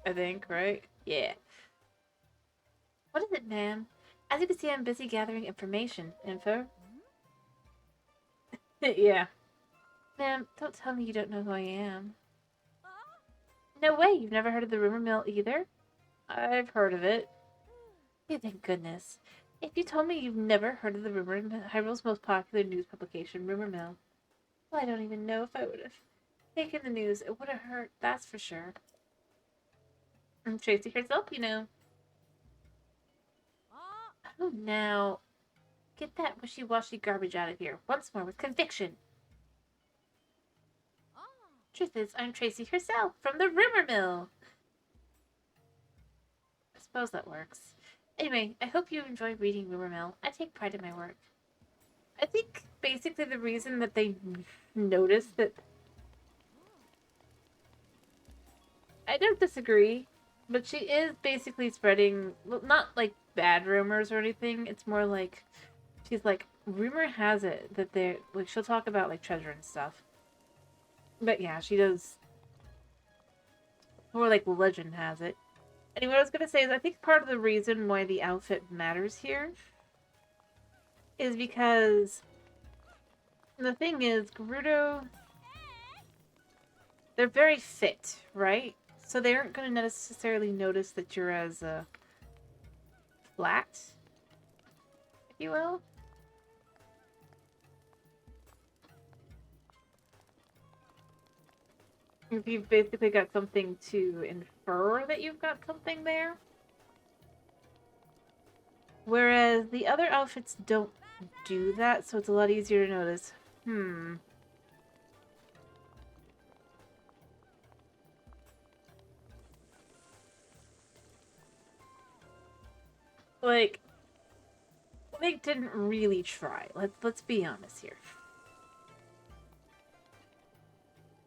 I think, right? Yeah. What is it, ma'am? As you can see, I'm busy gathering info. Yeah. Ma'am, don't tell me you don't know who I am. No way, you've never heard of the rumor mill either? I've heard of it. Yeah, thank goodness. If you told me you've never heard of the rumor mill, Hyrule's most popular news publication, Rumor Mill, well, I don't even know if I would have taken the news. It would have hurt, that's for sure. And Tracy herself, you know. Oh, now, get that wishy-washy garbage out of here. Once more with conviction. Truth is, I'm Tracy herself, from the Rumor Mill. I suppose that works. Anyway, I hope you enjoy reading Rumor Mill. I take pride in my work. I think basically the reason that they noticed that... I don't disagree, but she is basically spreading, well, not like bad rumors or anything. It's more like, she's like, rumor has it that they're, like, she'll talk about like treasure and stuff. But yeah, she does, more like legend has it. Anyway, what I was gonna say is I think part of the reason why the outfit matters here is because the thing is, Gerudo, they're very fit, right? So they aren't going to necessarily notice that you're as flat, if you will. If you've basically got something to infer that you've got something there. Whereas the other outfits don't do that, so it's a lot easier to notice. Like, they didn't really try. Let's be honest here.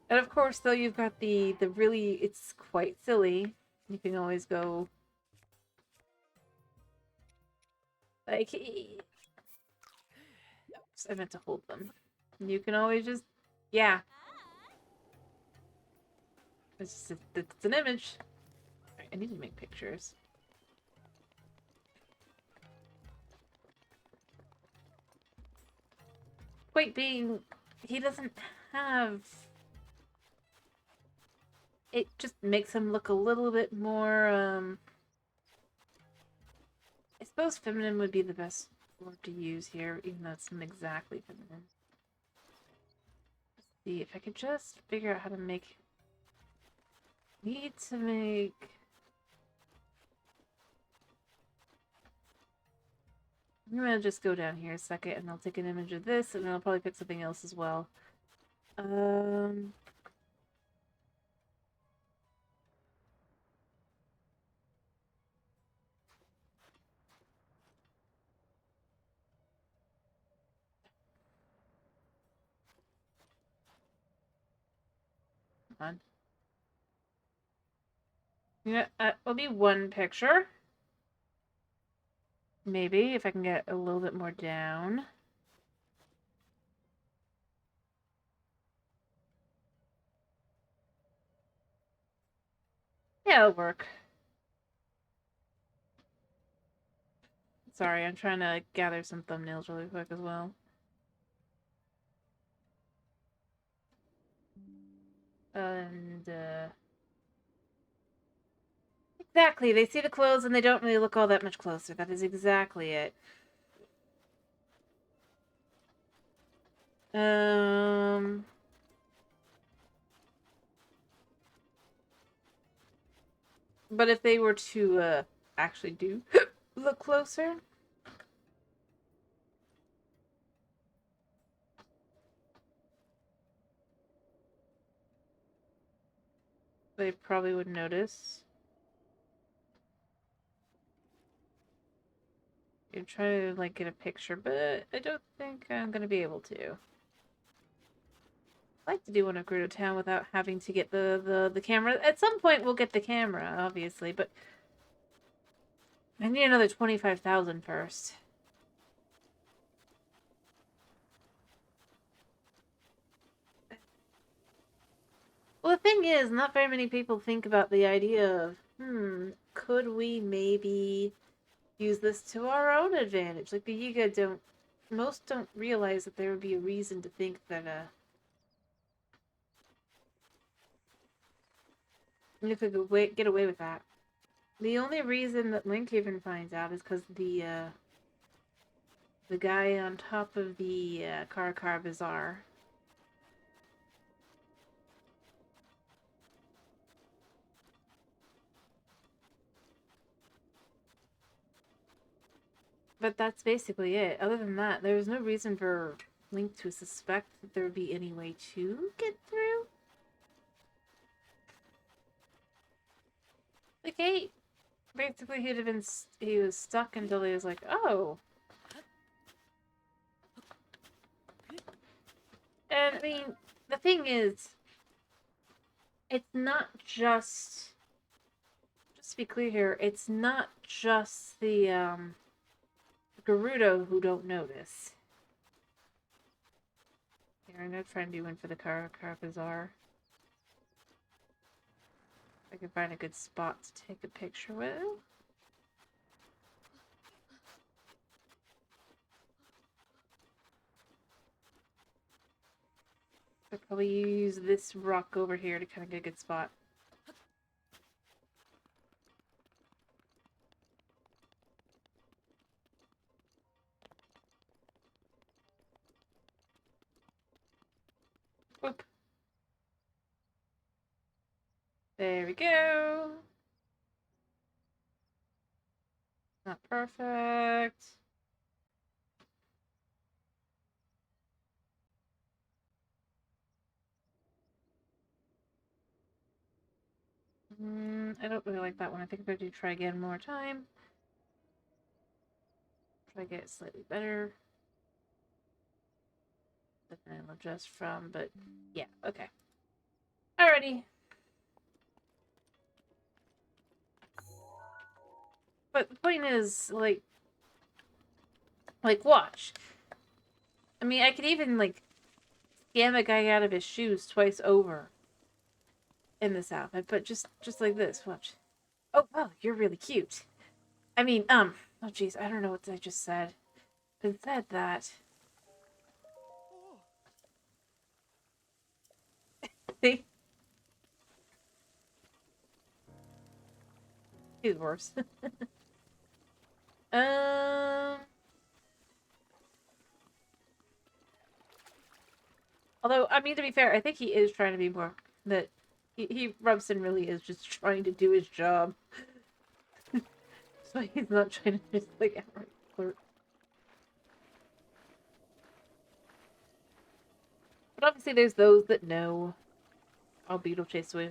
And of course, though, you've got the really, it's quite silly. You can always go, like, oops, I meant to hold them. You can always just, yeah. It's just, it's an image. Right, I need to make pictures. Point being, he doesn't have... It just makes him look a little bit more, I suppose feminine would be the best word to use here, even though it's not exactly feminine. Let's see, if I could just figure out how to make... Need to make... I'm gonna just go down here a second and I'll take an image of this and then I'll probably pick something else as well. On. Yeah, it'll be one picture. Maybe, if I can get a little bit more down. Yeah, it'll work. Sorry, I'm trying to gather some thumbnails really quick as well. And, exactly, they see the clothes and they don't really look all that much closer. That is exactly it. But if they were to, actually do look closer... They probably would notice. I'm trying to, like, get a picture, but I don't think I'm gonna be able to. I'd like to do one of Gerudo Town without having to get the camera. At some point, we'll get the camera, obviously, but I need another 25,000 first. Well, the thing is, not very many people think about the idea of, could we maybe use this to our own advantage? Like, the Yiga most don't realize that there would be a reason to think that, you could get away with that. The only reason that Link even finds out is because the guy on top of the Car Bazaar. But that's basically it. Other than that, there's no reason for Link to suspect that there would be any way to get through. Okay, basically he was stuck until he was like, oh. And I mean, the thing is, it's not just to be clear here, it's not just the Gerudo who don't notice. Here, I'm gonna try and do one for the car bazaar. If I can find a good spot to take a picture with. I'll probably use this rock over here to kind of get a good spot. Oop. There we go. Not perfect. I don't really like that one. I think I'm going to try again one more time. Try to get it slightly better than I'll adjust from, but yeah, okay. Alrighty. But the point is, like, watch. I mean, I could even, like, scam a guy out of his shoes twice over in this outfit, but just like this, watch. Oh, wow, you're really cute. I mean, oh jeez, I don't know what I just said. But it said that. See? He's worse. Although, I mean, to be fair, I think he is trying to be more... That Robson really is just trying to do his job. So he's not trying to just, like, outright flirt. But obviously there's those that know I'll beetle chase away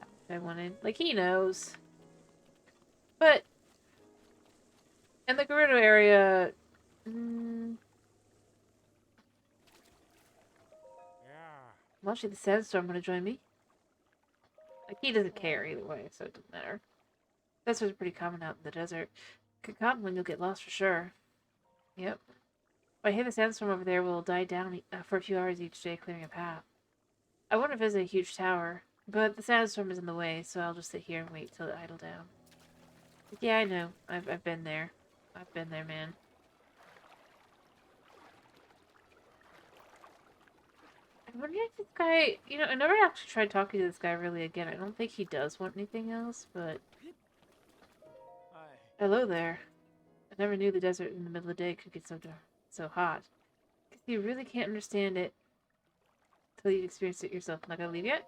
if I wanted. Like, he knows. But in the Gerudo area... Well, actually, the sandstorm would have joined me. Like, he doesn't care either way, so it doesn't matter. This was pretty common out in the desert. Cotton when you'll get lost for sure. Yep. I hear the sandstorm over there will die down for a few hours each day, clearing a path. I want to visit a huge tower, but the sandstorm is in the way, so I'll just sit here and wait till it idle down. But yeah, I know. I've been there. I've been there, man. I wonder if this guy... You know, I never actually tried talking to this guy really again. I don't think he does want anything else, but... Hello there. I never knew the desert in the middle of the day could get so hot. Because you really can't understand it until you experience it yourself. Not gonna leave yet?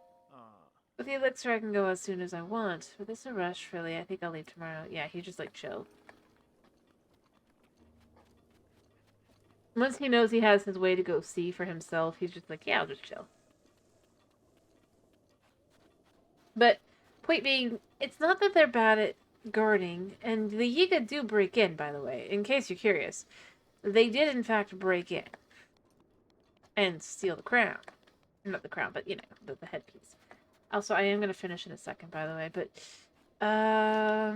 With the elixir, I can go as soon as I want. But there's no rush, really. I think I'll leave tomorrow. Yeah, he just, like, chilled. Once he knows he has his way to go see for himself, he's just like, yeah, I'll just chill. But, point being, it's not that they're bad at guarding, and the Yiga do break in, by the way, in case you're curious. They did, in fact, break in. And steal the crown. Not the crown, but, you know, the headpiece. Also, I am going to finish in a second, by the way, but... I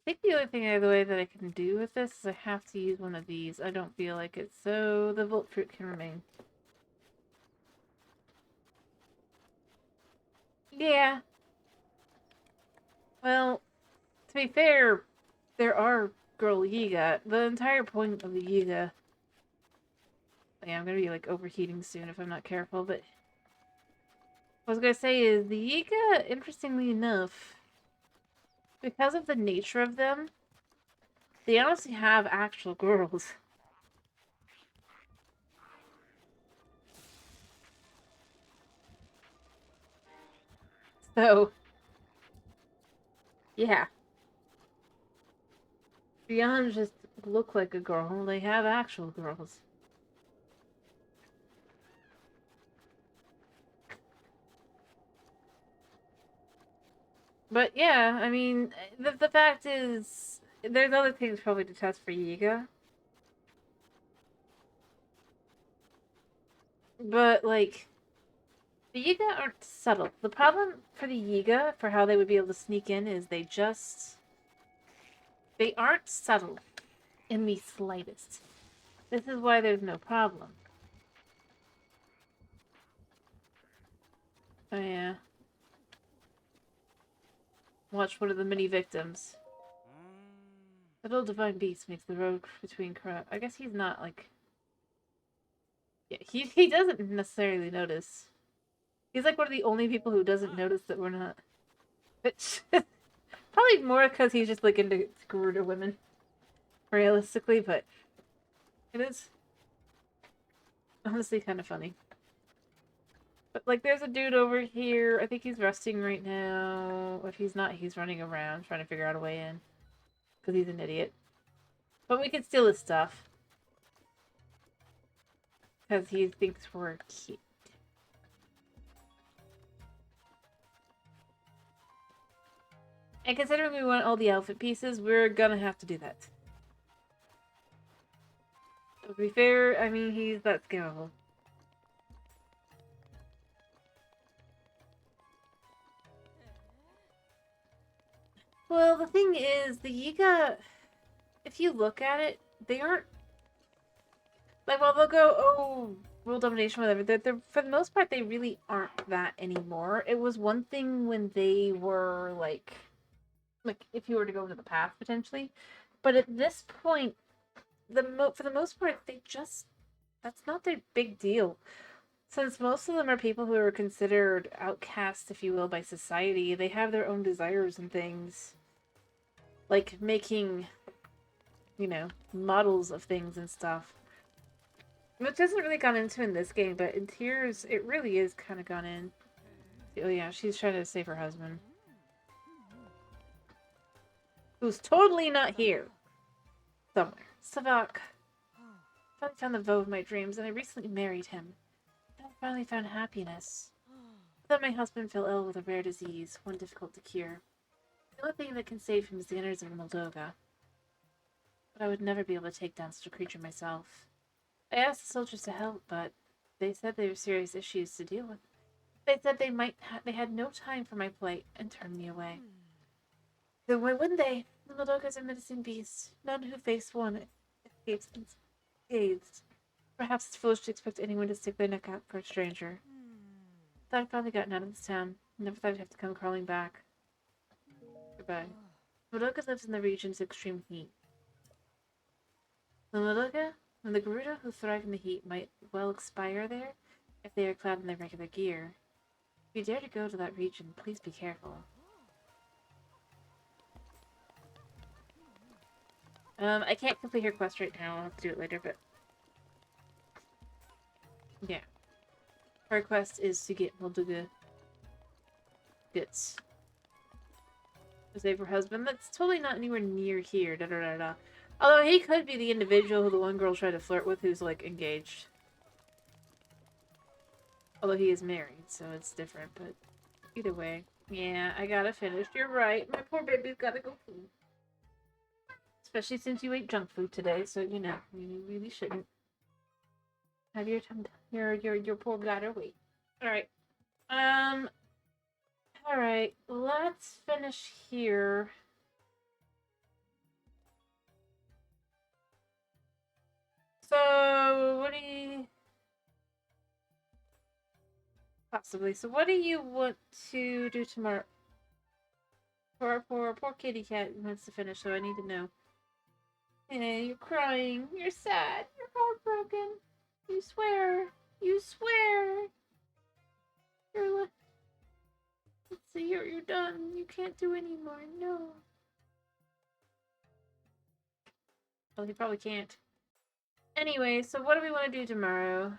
think the only thing, the way that I can do with this is I have to use one of these. I don't feel like it, so the Volt Fruit can remain. Yeah. Well, to be fair, there are girl Yiga. The entire point of the Yiga... Yeah, I'm gonna be, like, overheating soon if I'm not careful, but... What I was gonna say is, the Yiga, interestingly enough, because of the nature of them, they honestly have actual girls. So, yeah. Beyond just look like a girl, they have actual girls. But yeah, I mean, the fact is, there's other things probably to test for Yiga. But, like, the Yiga aren't subtle. The problem for the Yiga, for how they would be able to sneak in, is they aren't subtle in the slightest. This is why there's no problem. Oh yeah. Watch one of the many victims. The little divine beast makes the road between corrupt. I guess he's not like. Yeah, he doesn't necessarily notice. He's like one of the only people who doesn't notice that we're not. But probably more because he's just like into Garuda women, realistically. But it is honestly kind of funny. But like, there's a dude over here. I think he's resting right now. If he's not, he's running around trying to figure out a way in because he's an idiot. But we can steal his stuff because he thinks we're cute. And considering we want all the outfit pieces, we're gonna have to do that. To be fair, I mean, he's that scalable. Well, the thing is, the Yiga, if you look at it, they aren't... Like, while they'll go, oh, rule domination, whatever, they're, for the most part, they really aren't that anymore. It was one thing when they were, like, if you were to go into the past, potentially. But at this point, for the most part, they just... That's not their big deal. Since most of them are people who are considered outcasts, if you will, by society, they have their own desires and things. Like making, you know, models of things and stuff. Which hasn't really gone into in this game, but in Tears, it really is kind of gone in. Oh yeah, she's trying to save her husband. Who's totally not here. Somewhere. Savak. I finally found the vow of my dreams, and I recently married him. I finally found happiness. But then my husband fell ill with a rare disease, one difficult to cure. The only thing that can save him is the innards of Moldoga. But I would never be able to take down such a creature myself. I asked the soldiers to help, but they said there were serious issues to deal with. They said they had no time for my plight and turned me away. Then why wouldn't they? The Moldogas are menacing beasts. None who face one escapes unscathed. Perhaps it's foolish to expect anyone to stick their neck out for a stranger. Thought I'd finally gotten out of this town. Never thought I'd have to come crawling back. Goodbye. Moldoga lives in the region's extreme heat. The Moldoga and the Garuda who thrive in the heat might well expire there if they are clad in their regular gear. If you dare to go to that region, please be careful. I can't complete her quest right now. I'll have to do it later, but... Yeah. Her quest is to get Moldoga bits. To save her husband. That's totally not anywhere near here. Da da da da. Although he could be the individual who the one girl tried to flirt with who's, like, engaged. Although he is married, so it's different, but either way. Yeah, I gotta finish. You're right. My poor baby's gotta go food. Especially since you ate junk food today, so, you know, you really shouldn't have your poor bladder wait. Alright. Alright. Let's finish here. So, what do you... Possibly. So what do you want to do tomorrow? Poor kitty cat wants to finish, so I need to know. Hey, you're crying. You're sad. You're heartbroken. You swear. You swear. Let's see, you're done. You can't do anymore. No. Well, he probably can't. Anyway, so what do we want to do tomorrow?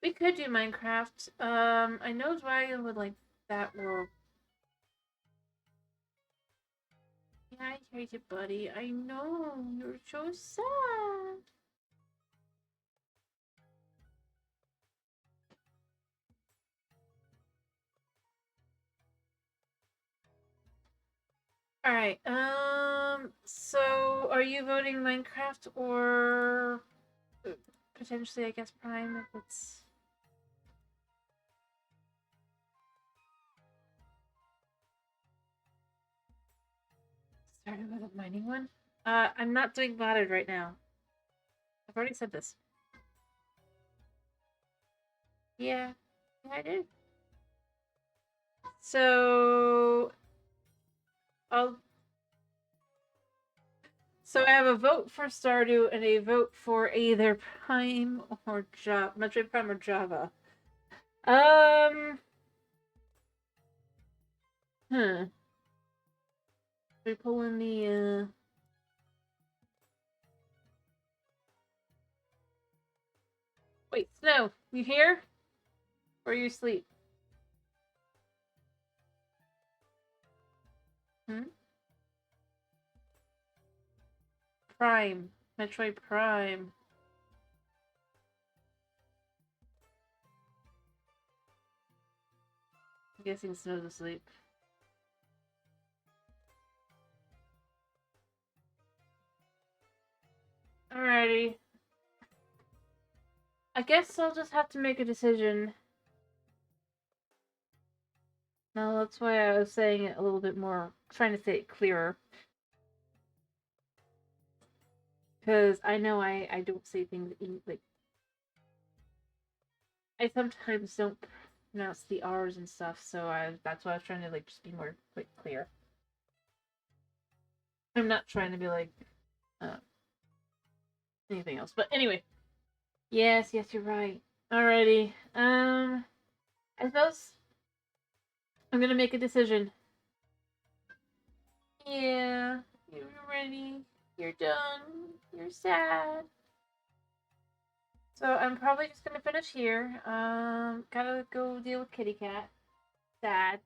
We could do Minecraft. I know Dragon would like that world. Yeah, I hear you, buddy. I know. You're so sad. Alright, so are you voting Minecraft or potentially, I guess, Prime if it's... Started with a mining one? I'm not doing modded right now. I've already said this. Yeah. Yeah, I did. So... I'll... So I have a vote for Stardew and a vote for either Prime or Java. Metroid Prime or Java. We pull in the, Wait, Snow, you here? Or you asleep? Prime. Metroid Prime. I'm guessing Snow's asleep. Alrighty. I guess I'll just have to make a decision. No, that's why I was saying it a little bit more, trying to say it clearer. Because I know I don't say things like... I sometimes don't pronounce the R's and stuff, so that's why I was trying to like just be more like clear. I'm not trying to be like anything else. But anyway. Yes, you're right. Alrighty. I suppose I'm gonna make a decision. Yeah, you're ready. You're done. You're sad. So I'm probably just gonna finish here. Gotta go deal with Kitty Cat. Sad.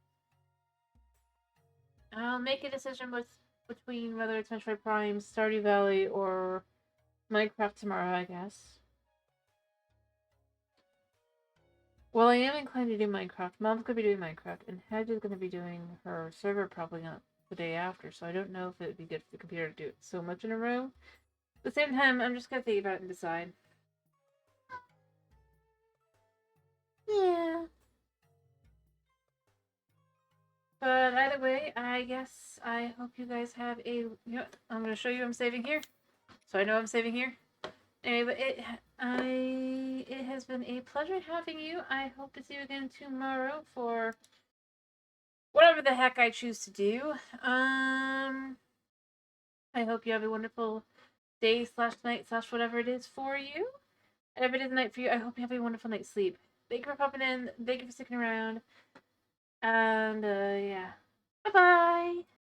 I'll make a decision between whether it's Metroid Prime, Stardew Valley, or Minecraft tomorrow, I guess. Well, I am inclined to do Minecraft. Mom's gonna be doing Minecraft, and Hedge is gonna be doing her server probably not the day after, so I don't know if it would be good for the computer to do it so much in a row. At the same time, I'm just gonna think about it and decide. Yeah. But either way, I guess I hope you guys have a... I'm gonna show you I'm saving here. So I know I'm saving here. Anyway, it has been a pleasure having you. I hope to see you again tomorrow for whatever the heck I choose to do. I hope you have a wonderful day / night / whatever it is for you. And if it is night for you, I hope you have a wonderful night's sleep. Thank you for popping in. Thank you for sticking around. And yeah. Bye-bye.